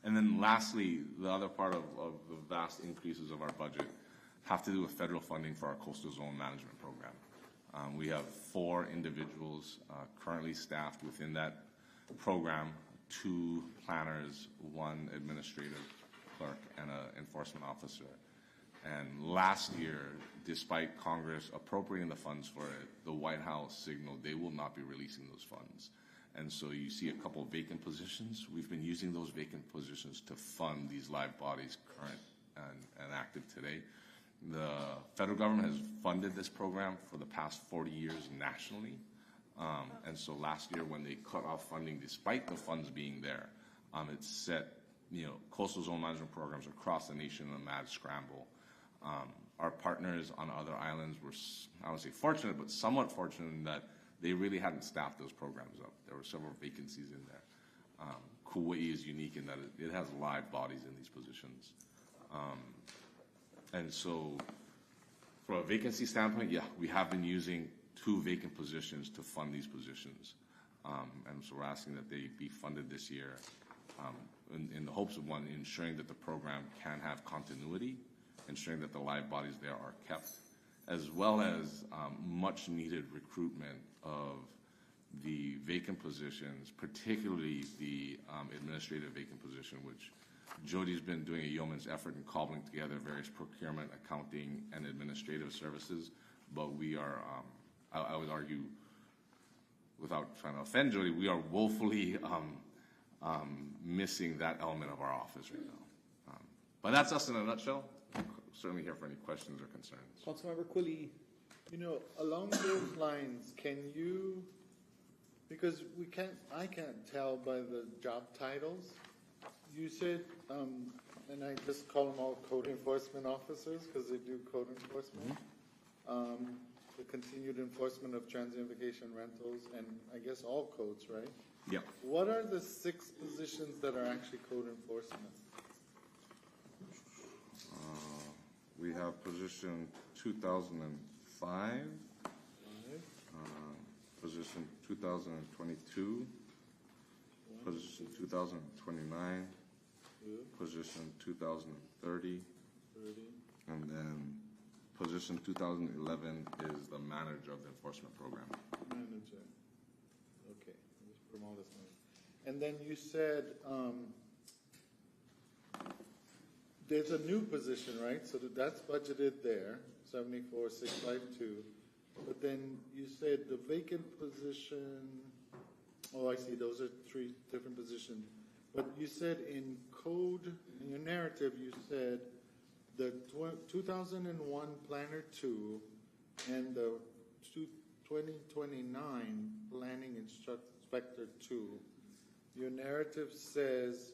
And then lastly, the other part of the vast increases of our budget have to do with federal funding for our coastal zone management program. We have 4 individuals currently staffed within that program, 2 planners, 1 administrative clerk, and an enforcement officer. And last year, despite Congress appropriating the funds for it, the White House signaled they will not be releasing those funds. And so you see a couple vacant positions. We've been using those vacant positions to fund these live bodies current and active today. The federal government has funded this program for the past 40 years nationally. And so last year when they cut off funding, despite the funds being there, it set coastal zone management programs across the nation in a mad scramble. Our partners on other islands were, I would say fortunate, but somewhat fortunate in that they really hadn't staffed those programs up. There were several vacancies in there. Kauai is unique in that it has live bodies in these positions. And so from a vacancy standpoint, yeah, we have been using 2 vacant positions to fund these positions. And so we're asking that they be funded this year in the hopes of, one, ensuring that the program can have continuity, ensuring that the live bodies there are kept, as well as much needed recruitment of the vacant positions, particularly the administrative vacant position, which Jody's been doing a yeoman's effort in cobbling together various procurement, accounting, and administrative services. But we are, I would argue, without trying to offend Jody, we are woefully missing that element of our office right now. But that's us in a nutshell. I'm certainly here for any questions or concerns. Councilmember Quilly. Along those lines, can you, because I can't tell by the job titles. You said, and I just call them all code enforcement officers because they do code enforcement. The continued enforcement of transient vacation rentals and I guess all codes, right? Yeah. What are the 6 positions that are actually code enforcement? We have position 2005, position 2022, position 2029, position 2030, and then position 2011 is the manager of the enforcement program. Manager. Okay. Let's put them all this way. And then you said there's a new position, right? So that's budgeted there, 74,652. But then you said the vacant position. Oh, I see. Those are 3 different positions. But you said in code, in your narrative, you said the 2001 Planner 2 and the 2029 Planning Inspector 2. Your narrative says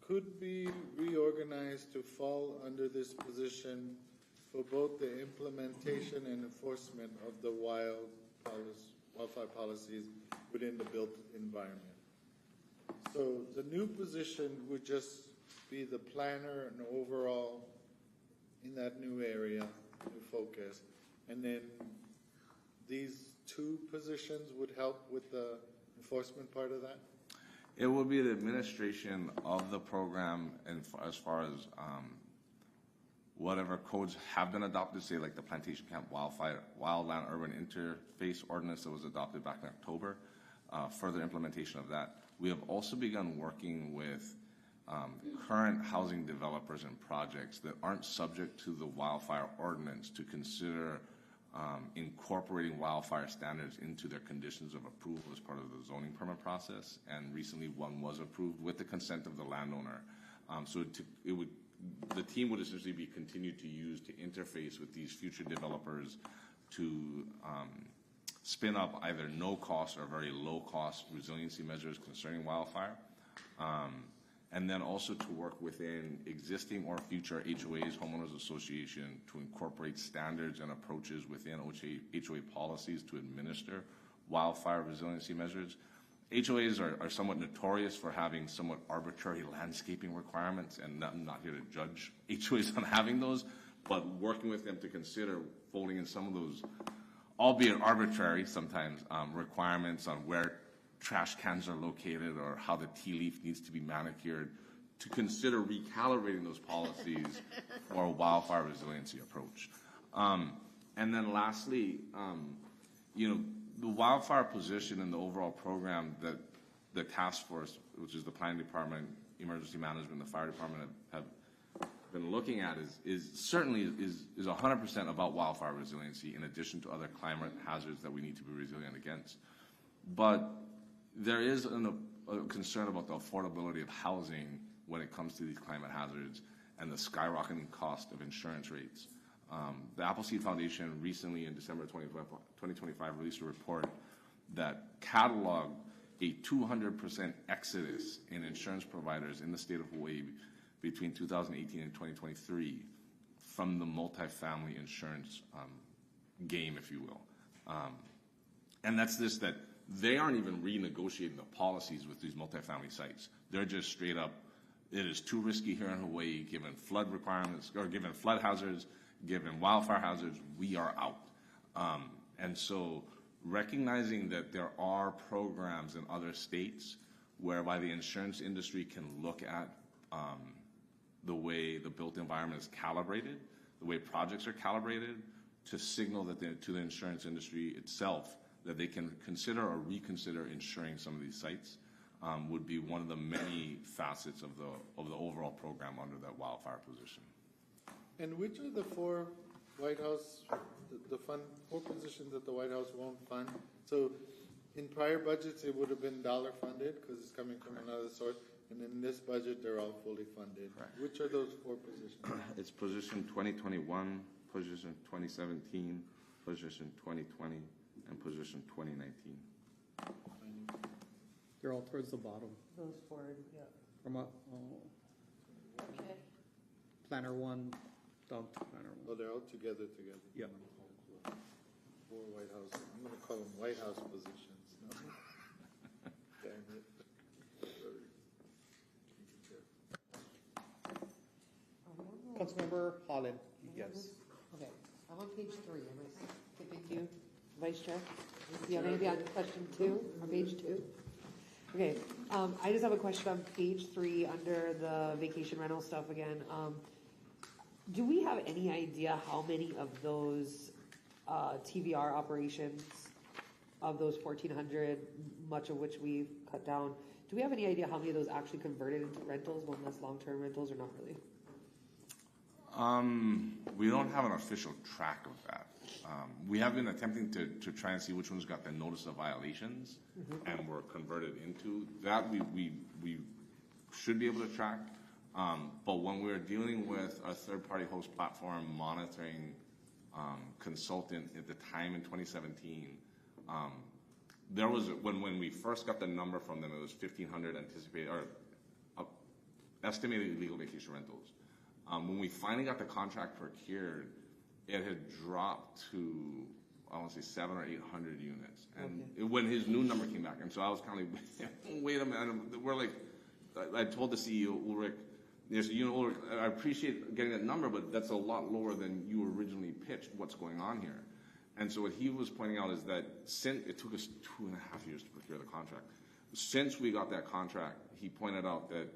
could be reorganized to fall under this position for both the implementation and enforcement of the wildfire policies within the built environment. So the new position would just be the planner and overall in that new area, new focus. And then these 2 positions would help with the enforcement part of that? It will be the administration of the program, and as far as whatever codes have been adopted, say like the Plantation Camp Wildland Urban Interface Ordinance that was adopted back in October, further implementation of that. We have also begun working with current housing developers and projects that aren't subject to the wildfire ordinance to consider incorporating wildfire standards into their conditions of approval as part of the zoning permit process. And recently one was approved with the consent of the landowner. So the team would essentially be continued to use to interface with these future developers to spin up either no cost or very low cost resiliency measures concerning wildfire. And then also to work within existing or future HOAs, homeowners association, to incorporate standards and approaches within HOA policies to administer wildfire resiliency measures. HOAs are somewhat notorious for having somewhat arbitrary landscaping requirements, and I'm not here to judge HOAs on having those, but working with them to consider folding in some of those, albeit arbitrary sometimes, requirements on where trash cans are located or how the tea leaf needs to be manicured, to consider recalibrating those policies for a wildfire resiliency approach. And then lastly, the wildfire position in the overall program that the task force, which is the planning department, emergency management, the fire department have been looking at is certainly 100% about wildfire resiliency in addition to other climate hazards that we need to be resilient against. But there is a concern about the affordability of housing when it comes to these climate hazards and the skyrocketing cost of insurance rates. The Appleseed Foundation recently in December 2025 released a report that cataloged a 200% exodus in insurance providers in the state of Hawaii between 2018 and 2023 from the multifamily insurance game, if you will. And that's this, that they aren't even renegotiating the policies with these multifamily sites. They're just straight up, it is too risky here in Hawaii, given flood requirements, or given flood hazards, given wildfire hazards, we are out. And so recognizing that there are programs in other states whereby the insurance industry can look at the way the built environment is calibrated, the way projects are calibrated, to signal that to the insurance industry itself that they can consider or reconsider insuring some of these sites, would be one of the many facets of the overall program under that wildfire position. And which are the four White House, the fund, four positions that the White House won't fund? So in prior budgets, it would have been dollar funded because it's coming from another source. And in this budget, they're all fully funded. Correct. Which are those four positions? It's position 2021, position 2017, position 2020, and position 2019. They're all towards the bottom. Those four, yeah. From Okay. planner one down to planner one. Oh, they're all together. Yep. Four White House. I'm going to call them White House positions. No? Damn it. Councilmember Holland. Yes. Okay, I'm on page 3. Am I skipping you, Vice Chair? Do you have anything on question 2, on page 2? Okay, I just have a question on page 3 under the vacation rental stuff again. Do we have any idea how many of those TVR operations, of those 1,400, much of which we've cut down, do we have any idea how many of those actually converted into rentals, one less long-term rentals, or not really? We don't have an official track of that. We have been attempting to try and see which ones got the notice of violations and were converted into that. We should be able to track. But when we're dealing with a third-party host platform monitoring consultant at the time in 2017, there was when we first got the number from them, it was 1,500 anticipated or estimated illegal vacation rentals. When we finally got the contract procured, it had dropped to, I want to say 700 or 800 units. And when his new number came back, and so I was kind of like, wait a minute, we're like, I told the CEO, Ulrich, yes, Ulrich, I appreciate getting that number, but that's a lot lower than you originally pitched. What's going on here? And so what he was pointing out is that since it took us 2.5 years to procure the contract, since we got that contract, he pointed out that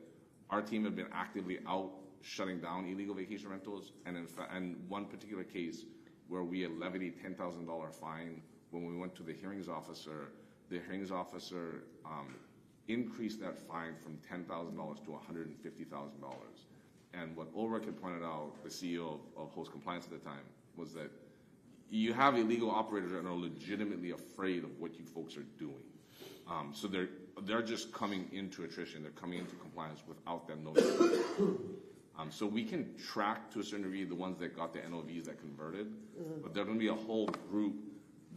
our team had been actively out shutting down illegal vacation rentals, and in fact, and one particular case where we had levied a $10,000 fine, when we went to the hearings officer increased that fine from $10,000 to $150,000. And what Ulrich had pointed out, the CEO of Host Compliance at the time, was that you have illegal operators that are legitimately afraid of what you folks are doing. So they're just coming into attrition, they're coming into compliance without them noticing. So we can track to a certain degree the ones that got the NOVs that converted, but there's going to be a whole group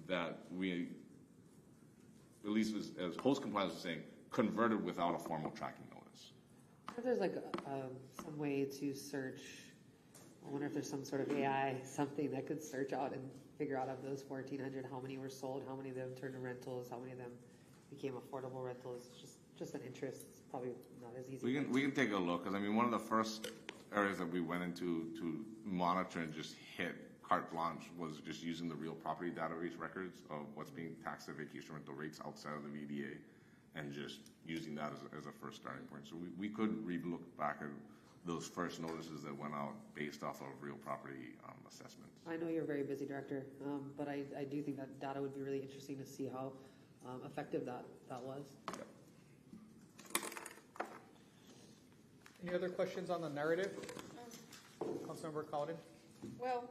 that we, at least as Host Compliance was saying, converted without a formal tracking notice. If there's like some way to search, I wonder if there's some sort of AI, something that could search out and figure out of those 1,400, how many were sold, how many of them turned to rentals, how many of them became affordable rentals. Just an interest. It's probably not as easy. We can take a look, because I mean, one of the first areas that we went into to monitor and just hit carte blanche was just using the real property database records of what's being taxed at vacation rental rates outside of the VDA, and just using that as a first starting point. So we could look back at those first notices that went out based off of real property assessments. I know you're a very busy director, but I do think that data would be really interesting to see how effective that was. Yep. Any other questions on the narrative? Councilmember Cowden? Well,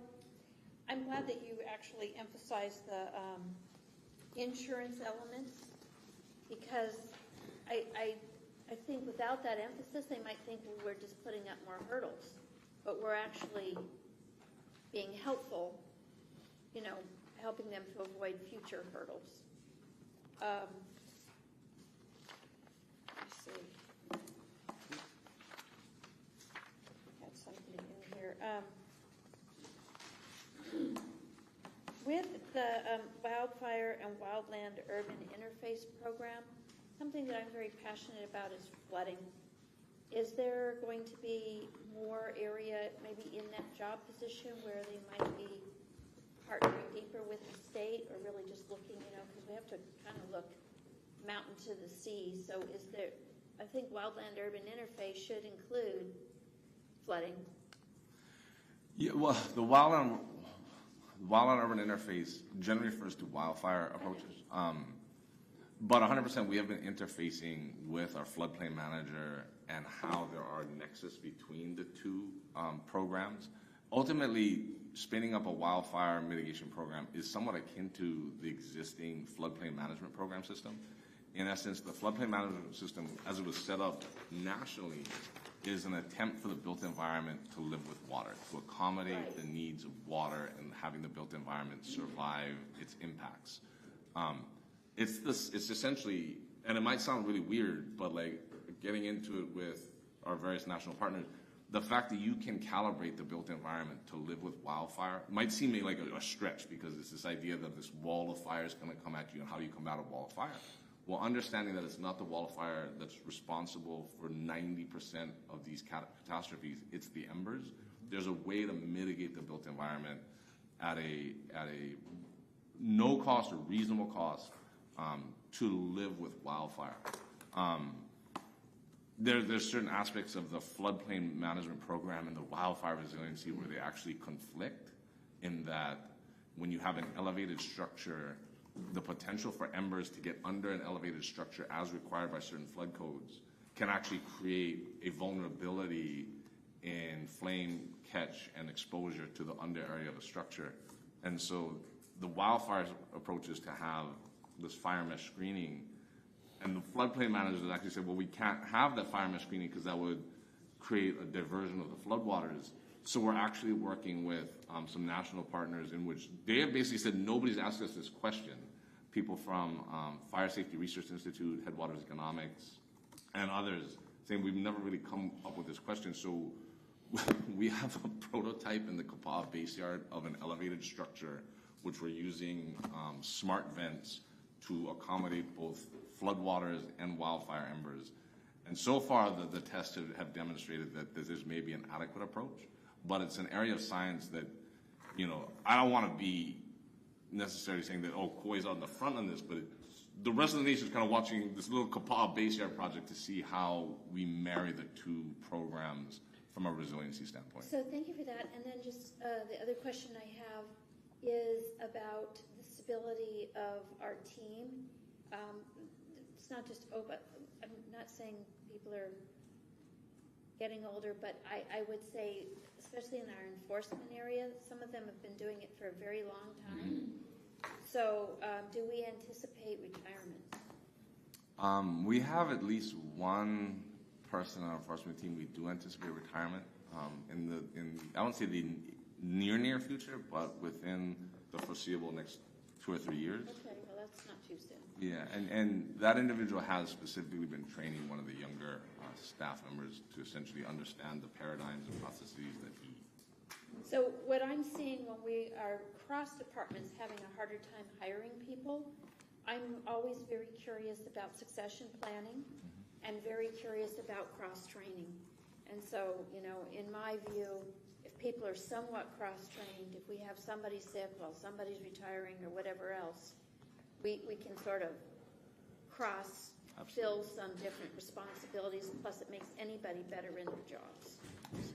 I'm glad that you actually emphasized the insurance elements, because I think without that emphasis, they might think we're just putting up more hurdles, but we're actually being helpful, helping them to avoid future hurdles. see. Had something in here. With the wildfire and wildland urban interface program, something that I'm very passionate about is flooding. Is there going to be more area maybe in that job position where they might be partnering deeper with the state, or really just looking, because we have to kind of look mountain to the sea. So is there, I think wildland urban interface should include flooding. Yeah, well, the wildland urban interface generally refers to wildfire approaches. But 100% we have been interfacing with our floodplain manager and how there are nexus between the two programs. Ultimately, spinning up a wildfire mitigation program is somewhat akin to the existing floodplain management program system. In essence, the floodplain management system, as it was set up nationally, is an attempt for the built environment to live with water, to accommodate the needs of water and having the built environment survive its impacts. It's essentially, and it might sound really weird, but like getting into it with our various national partners, the fact that you can calibrate the built environment to live with wildfire might seem like a stretch, because it's this idea that this wall of fire is going to come at you and how do you combat a wall of fire? Well, understanding that it's not the wall of fire that's responsible for 90% of these catastrophes, it's the embers. There's a way to mitigate the built environment at a no cost or reasonable cost to live with wildfire. There's certain aspects of the floodplain management program and the wildfire resiliency where they actually conflict, in that when you have an elevated structure, the potential for embers to get under an elevated structure as required by certain flood codes can actually create a vulnerability in flame catch and exposure to the under area of the structure. And so the wildfire approach is to have this fire mesh screening, and the floodplain managers actually said, well, we can't have that fire mesh screening because that would create a diversion of the floodwaters. So we're actually working with some national partners in which they have basically said, nobody's asked us this question. People from Fire Safety Research Institute, Headwaters Economics, and others saying we've never really come up with this question. So we have a prototype in the Kaua base yard of an elevated structure, which we're using smart vents to accommodate both floodwaters and wildfire embers. And so far, the tests have demonstrated that there's maybe an adequate approach, but it's an area of science that, I don't want to be necessarily saying that, Kauai's on the front on this, but the rest of the nation is kind of watching this little Kaua base yard project to see how we marry the two programs from a resiliency standpoint. So thank you for that. And then just the other question I have is about the stability of our team. It's not just, but I'm not saying people are getting older, but I would say, especially in our enforcement area, some of them have been doing it for a very long time. So do we anticipate retirement? We have at least one person on our enforcement team. We do anticipate retirement in I won't say the near future, but within the foreseeable next 2 or 3 years. Okay, well that's not too soon. Yeah, and that individual has specifically been training one of the younger staff members to essentially understand the paradigms and processes that he. So what I'm seeing when we are cross departments having a harder time hiring people, I'm always very curious about succession planning and very curious about cross-training. And so, in my view, if people are somewhat cross-trained, if we have somebody sick while somebody's retiring or whatever else, we can sort of fill some different responsibilities, plus it makes anybody better in their jobs.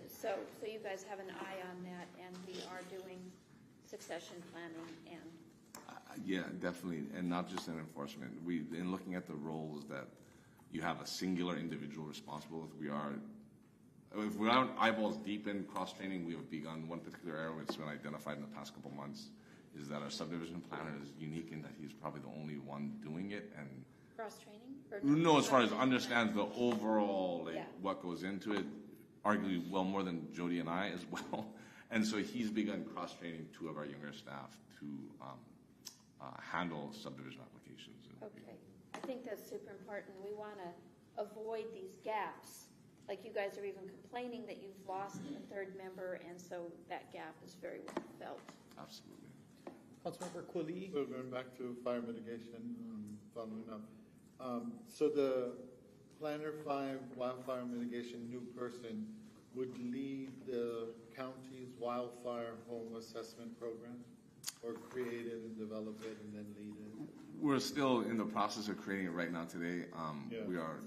So you guys have an eye on that, and we are doing succession planning and... Yeah, definitely, and not just in enforcement. In looking at the roles that you have a singular individual responsible with, if we aren't eyeballs deep in cross-training, we have begun one particular area which has been identified in the past couple months, is that our subdivision planner is unique in that he's probably the only one doing it. And cross-training? No, as far as understands the overall, what goes into it, arguably well more than Jody and I as well. And so he's begun cross-training 2 of our younger staff to handle subdivision applications. Okay, I think that's super important. We want to avoid these gaps. Like you guys are even complaining that you've lost a third member, and so that gap is very well felt. Absolutely. Councilmember Quilly. So going back to fire mitigation, following up. So the Planner 5 wildfire mitigation new person would lead the county's wildfire home assessment program, or create it and develop it and then lead it? We're still in the process of creating it right now today. We are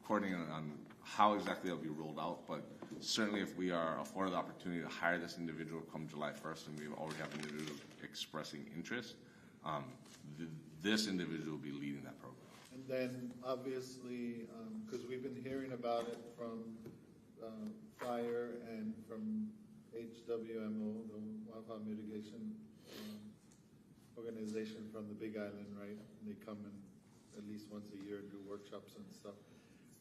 coordinating on how exactly it'll be rolled out, but certainly if we are afforded the opportunity to hire this individual come July 1st, and we already have an individual expressing interest, this individual will be leading that program. And then obviously, because we've been hearing about it from fire and from HWMO, the wildfire mitigation organization from the Big Island, right? They come in at least once a year and do workshops and stuff.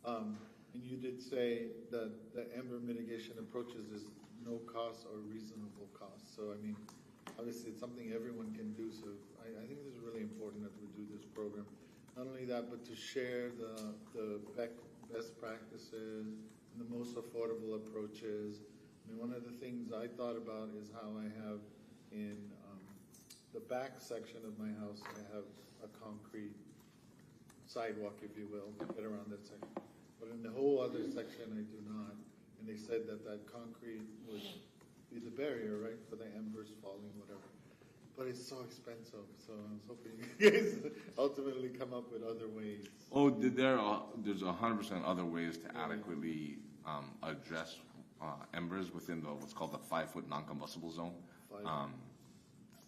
And you did say that the ember mitigation approaches is no cost or reasonable cost. So I mean, obviously it's something everyone can do. So I think this is really important that we do this program. Not only that, but to share the best practices and the most affordable approaches. I mean, one of the things I thought about is how I have in the back section of my house, I have a concrete sidewalk, if you will, to get around that section. But in the whole other section, I do not. And they said that concrete would be the barrier, right, for the embers falling, whatever. But it's so expensive, so I was hoping you guys ultimately come up with other ways. Oh, there's 100% other ways to adequately address embers within what's called the 5-foot non-combustible zone.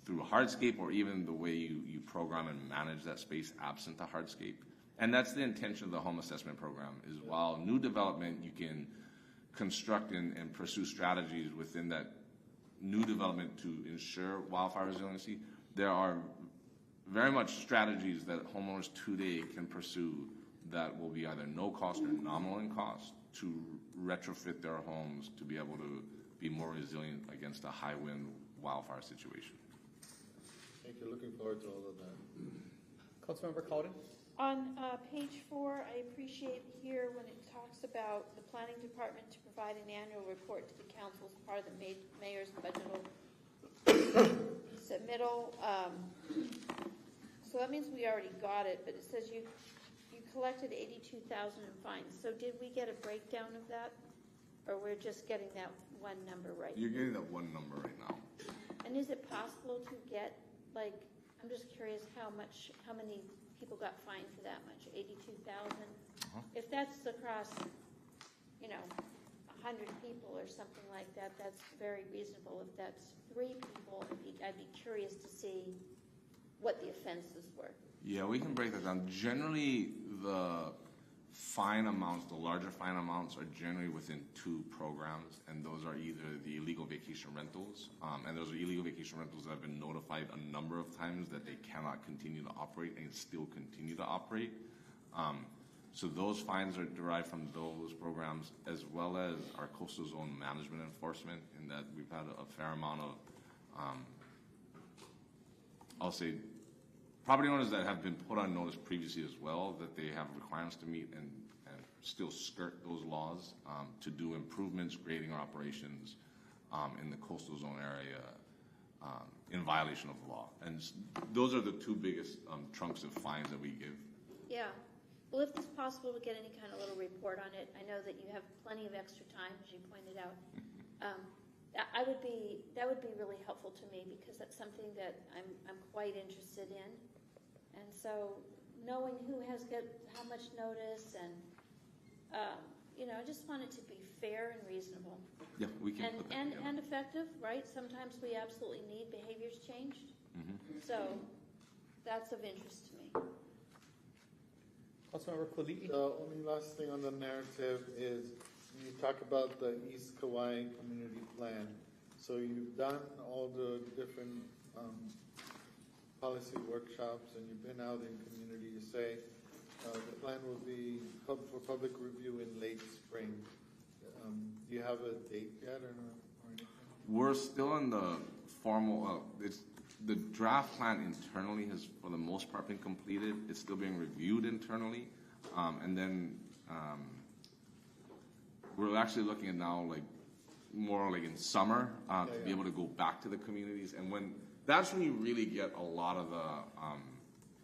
Through hardscape, or even the way you program and manage that space absent the hardscape. And that's the intention of the home assessment program, is while new development, you can construct and pursue strategies within that new development to ensure wildfire resiliency, there are very much strategies that homeowners today can pursue that will be either no cost or nominal in cost to retrofit their homes to be able to be more resilient against a high wind wildfire situation. Thank you. Looking forward to all of that. Councilmember Cowden. On page 4, I appreciate here when it talks about the planning department to provide an annual report to the council as part of the mayor's budget submittal. So that means we already got it, but it says you collected $82,000 in fines. So did we get a breakdown of that, or we're just getting that one number right? You're getting that one number right now. And is it possible to get, like, I'm just curious how many people got fined for that much, 82,000? If that's across, 100 people or something like that, that's very reasonable. If that's 3 people, I'd be curious to see what the offenses were. Yeah, we can break that down. Generally, the fine amounts, the larger fine amounts, are generally within 2 programs, and those are either the illegal vacation rentals, and those are illegal vacation rentals that have been notified a number of times that they cannot continue to operate and still continue to operate. So those fines are derived from those programs, as well as our coastal zone management enforcement, in that we've had a fair amount of, I'll say, property owners that have been put on notice previously as well, that they have requirements to meet and still skirt those laws to do improvements, grading or operations in the coastal zone area in violation of the law. And those are the 2 biggest chunks of fines that we give. Yeah. Well, if it's possible to get any kind of little report on it, I know that you have plenty of extra time, as you pointed out. That would be really helpful to me, because that's something that I'm quite interested in. And so knowing who has got how much notice, and I just want it to be fair and reasonable. Yeah, we can put that together. And effective, right? Sometimes we absolutely need behaviors changed. So that's of interest to me. Councilmember Quilly. The only last thing on the narrative is you talk about the East Kauai Community Plan. So you've done all the different policy workshops, and you've been out in community. You say the plan will be for public review in late spring. Do you have a date yet or anything? We're still in the formal, the draft plan internally has, for the most part, been completed. It's still being reviewed internally. And then we're actually looking at now like more like in summer to be able to go back to the communities, and that's when you really get a lot of the.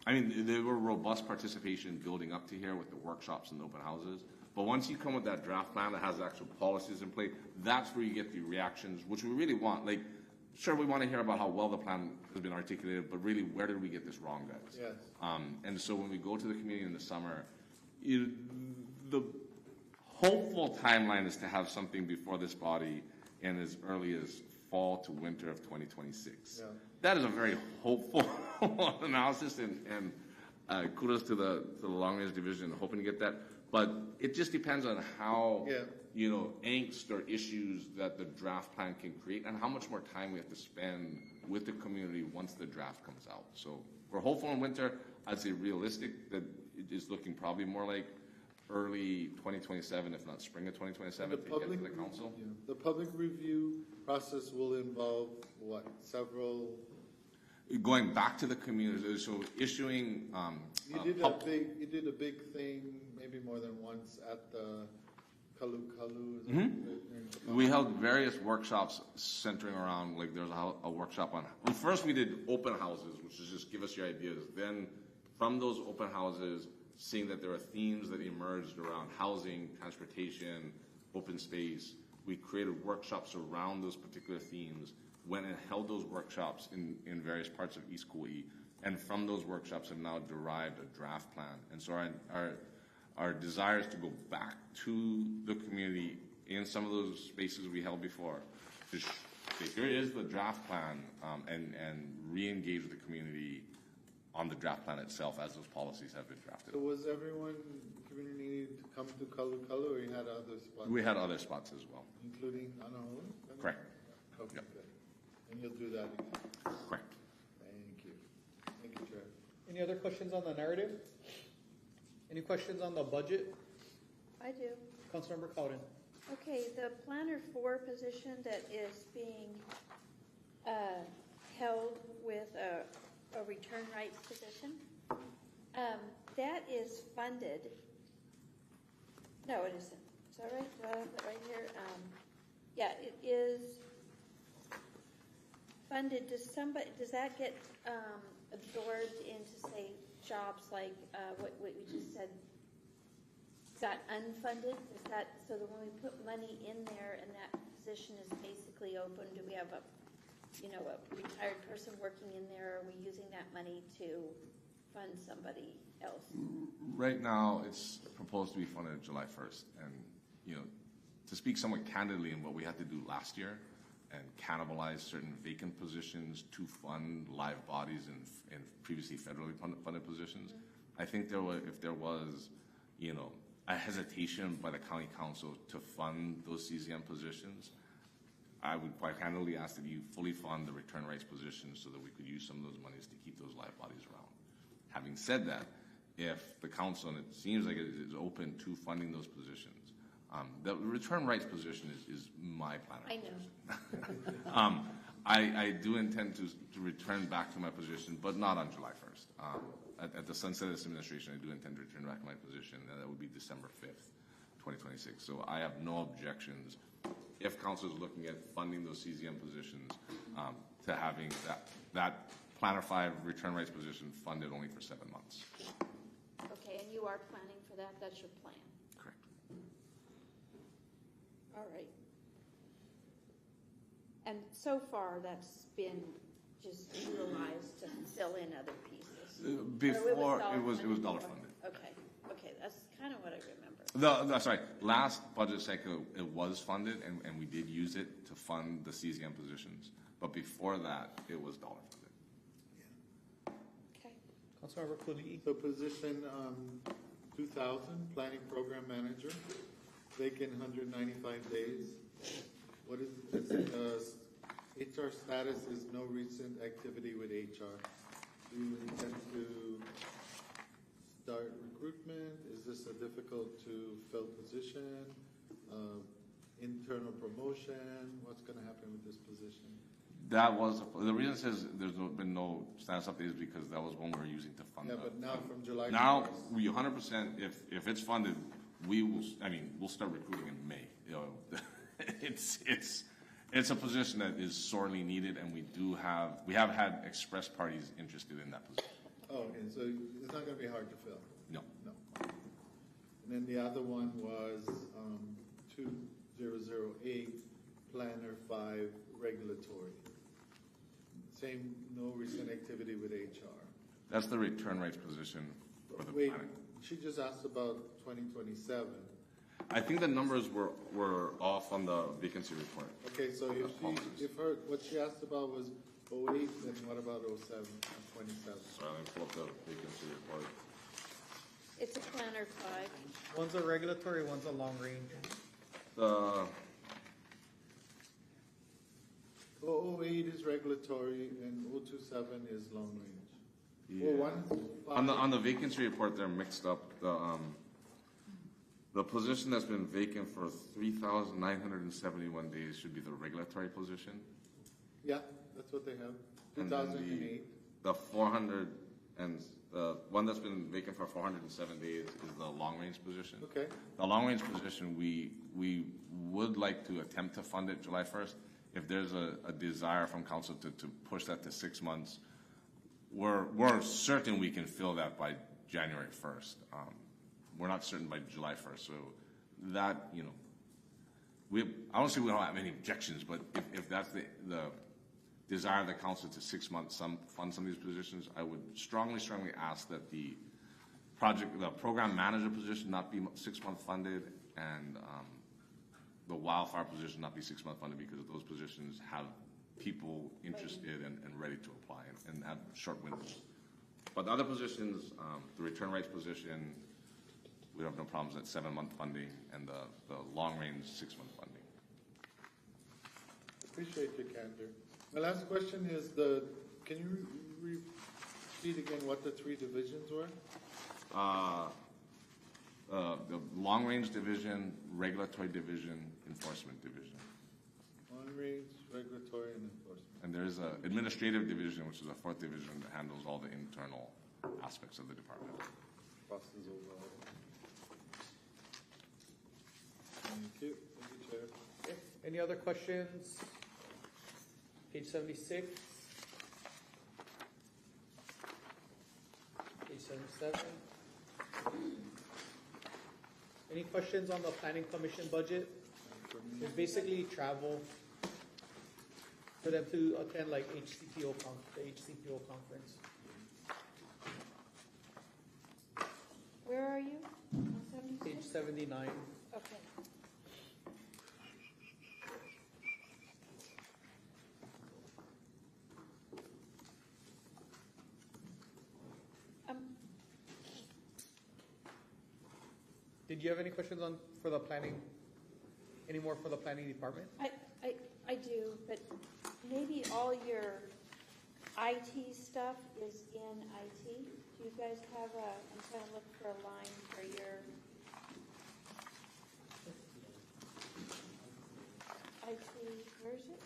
I mean, there were robust participation building up to here with the workshops and the open houses. But once you come with that draft plan that has actual policies in place, that's where you get the reactions, which we really want. Like, sure, we want to hear about how well the plan has been articulated, but really, where did we get this wrong, guys? Yes. And so when we go to the community in the summer, the hopeful timeline is to have something before this body in as early as fall to winter of 2026. Yeah. That is a very hopeful analysis, and kudos to the long range division hoping to get that. But it just depends on how angst or issues that the draft plan can create, and how much more time we have to spend with the community once the draft comes out. So we're hopeful in winter. I'd say realistic that it is looking probably more like early 2027, if not spring of 2027, to get to the council. The public review process will involve what? Several. Going back to the community, so issuing. You did a big thing, maybe more than once, at the Kalu. Mm-hmm. We held various workshops centering around, like there's a workshop on. Well, first we did open houses, which is just give us your ideas. Then from those open houses, seeing that there are themes that emerged around housing, transportation, open space, we created workshops around those particular themes. Went and held those workshops in various parts of East Kauai, and from those workshops have now derived a draft plan. And so our desire is to go back to the community in some of those spaces we held before. To say, here is the draft plan, and re-engage with the community on the draft plan itself as those policies have been drafted. So was everyone community needed to come to Kalu, or you had other spots? We had other spots as well. Including Anahoe? Correct. Okay, Yep. good. And you'll do that again? Correct. Thank you. Thank you, Chair. Any other questions on the narrative? Any questions on the budget? I do. Councilmember Cowden. Okay, the planner 4 position that is being held with a return rights position, that is funded. No, it isn't. Is that right? Do I have that right here? Yeah, it is funded. Does that get absorbed into, say, jobs like what we just said? Is that unfunded? Is that so that when we put money in there and that position is basically open, do we have a retired person working in there? Are we using that money to fund somebody else? Right now, it's proposed to be funded July 1st, and to speak somewhat candidly in what we had to do last year and cannibalize certain vacant positions to fund live bodies in previously federally funded positions. Mm-hmm. I think if there was a hesitation by the county council to fund those CZM positions, I would quite candidly ask that you fully fund the return rights positions so that we could use some of those monies to keep those live bodies around. Having said that, if the council, and it seems like it is open to funding those positions, the return rights position is my planner. I know. I do intend to return back to my position, but not on July 1st. At the sunset of this administration, I do intend to return back to my position, and that would be December 5th, 2026. So I have no objections, if council is looking at funding those CZM positions, to having that Planner 5 return rights position funded only for 7 months. Okay, and you are planning for that? That's your plan? Correct. All right. And so far, that's been just utilized to fill in other pieces. Before it was dollar funded. Okay, that's kind of what I remember. That's right. Last budget cycle, it was funded, and we did use it to fund the CZM positions. But before that, it was dollar funded. Okay. Councilmember Kuli'i. So position 2000, Planning Program Manager, vacant 195 days. What is HR status is no recent activity with HR. Do you intend to start recruitment? Is this a difficult to fill position? Internal promotion? What's going to happen with this position? That was the reason it says there's been no status update is because that was one we're using to fund. Yeah, but now from July. Now we 100%. If it's funded, we'll start recruiting in May. You know, it's a position that is sorely needed, and we have had express parties interested in that position. Oh, and so it's not gonna be hard to fill? No. No. And then the other one was 2008, Planner 5, Regulatory. Same, no recent activity with HR. That's the return rates position for the Wait, planning. she just asked about 2027. I think the numbers were off on the vacancy report. Okay, so if what she asked about was 08, then what about 07 and 27? Sorry, let me pull up the vacancy report. It's a planner 5. One's a regulatory, one's a long range. The 008 is regulatory and 027 is long range. Yeah. On the vacancy report, they're mixed up. The position that's been vacant for 3,971 days should be the regulatory position. Yeah, that's what they have. And then 2008. the 400 and the one that's been vacant for 407 days is the long range position. Okay. The long range position, we would like to attempt to fund it July 1st. If there's a desire from council to push that to 6 months, we're certain we can fill that by January 1st. We're not certain by July 1st. So that, you know, I don't say we don't have any objections, but if that's the desire of the council to 6 months fund some of these positions, I would strongly ask that the program manager position not be 6 month funded, and the wildfire position not be 6 month funded, because those positions have people interested and ready to apply and have short windows. But the other positions, the return rates position, we have no problems at 7 month funding, and the long range 6 month funding. Appreciate your candor. My last question is can you repeat again what the 3 divisions were? The long range division, regulatory division, enforcement division. Long range, regulatory, and enforcement. And there's an administrative division, which is a 4th division that handles all the internal aspects of the department. Process overall. Thank you. Thank you, Chair. Okay. Any other questions? Page 76. Page 77. Any questions on the Planning Commission budget? It's basically travel for them to attend like the HCPO conference. Where are you? On Page 76? 79. Okay. Did you have any questions for the planning? Any more for the planning department? I do, but maybe all your IT stuff is in IT. Do you guys have I'm trying to look for a line for your IT, where is it?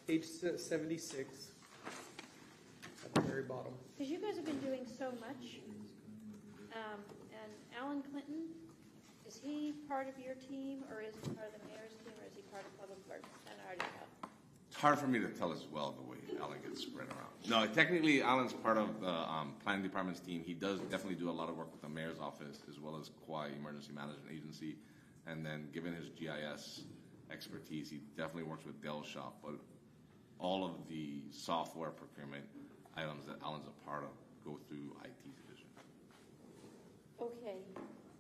Page 76 at the very bottom. Because you guys have been doing so much. And Alan Clinton, is he part of your team, or is he part of the mayor's team, or is he part of Public Works? And I already know. It's hard for me to tell as well the way Alan gets spread around. No, technically Alan's part of the planning department's team. He does definitely do a lot of work with the mayor's office as well as Kaua Emergency Management Agency. And then given his GIS expertise, he definitely works with Dell's shop. But all of the software procurement items that Alan's a part of go through IT division. Okay.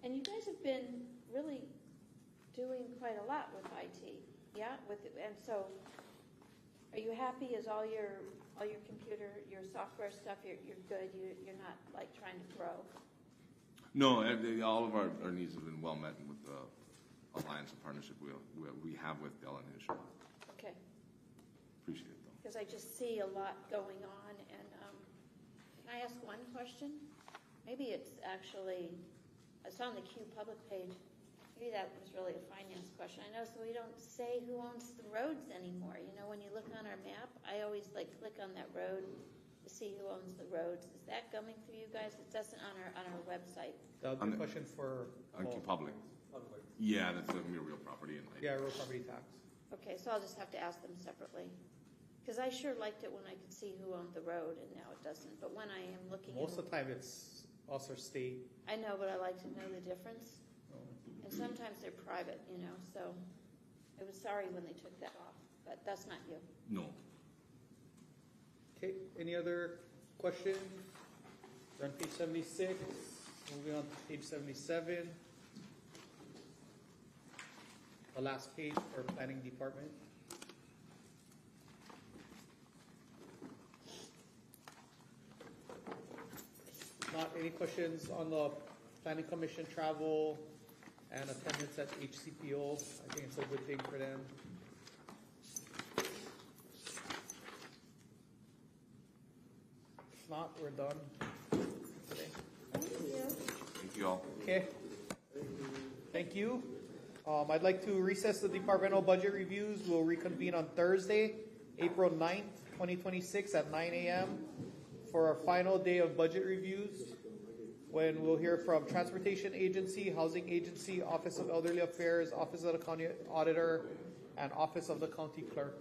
And you guys have been really doing quite a lot with IT, yeah? And so, are you happy? Is all your computer, your software stuff, you're good? You're not like trying to grow? No, all of our needs have been well met with the alliance and partnership we have with Dell and his shop. Okay. Appreciate it, though. Because I just see a lot going on, and can I ask one question? Maybe it's actually, it's on the Q public page. Maybe that was really a finance question. I know, so we don't say who owns the roads anymore. You know, when you look on our map, I always like click on that road to see who owns the roads. Is that coming through you guys? It doesn't on our website. Good question for Public. Yeah, that's a real property and like. Yeah, real property tax. Okay, so I'll just have to ask them separately. Because I sure liked it when I could see who owned the road, and now it doesn't. But when I am looking Most of the time, it's also state. I know, but I like to know the difference. And sometimes they're private, you know, so I was sorry when they took that off, but that's not you. No. Okay, any other questions? We're on page 76, moving on to page 77. The last page for planning department. Not any questions on the planning commission travel and attendance at HCPO. I think it's a good thing for them. If not, we're done today. Thank you all. Okay. Thank you. I'd like to recess the departmental budget reviews. We'll reconvene on Thursday, April 9th, 2026 at 9 a.m. for our final day of budget reviews, when we'll hear from Transportation Agency, Housing Agency, Office of Elderly Affairs, Office of the County Auditor, and Office of the County Clerk.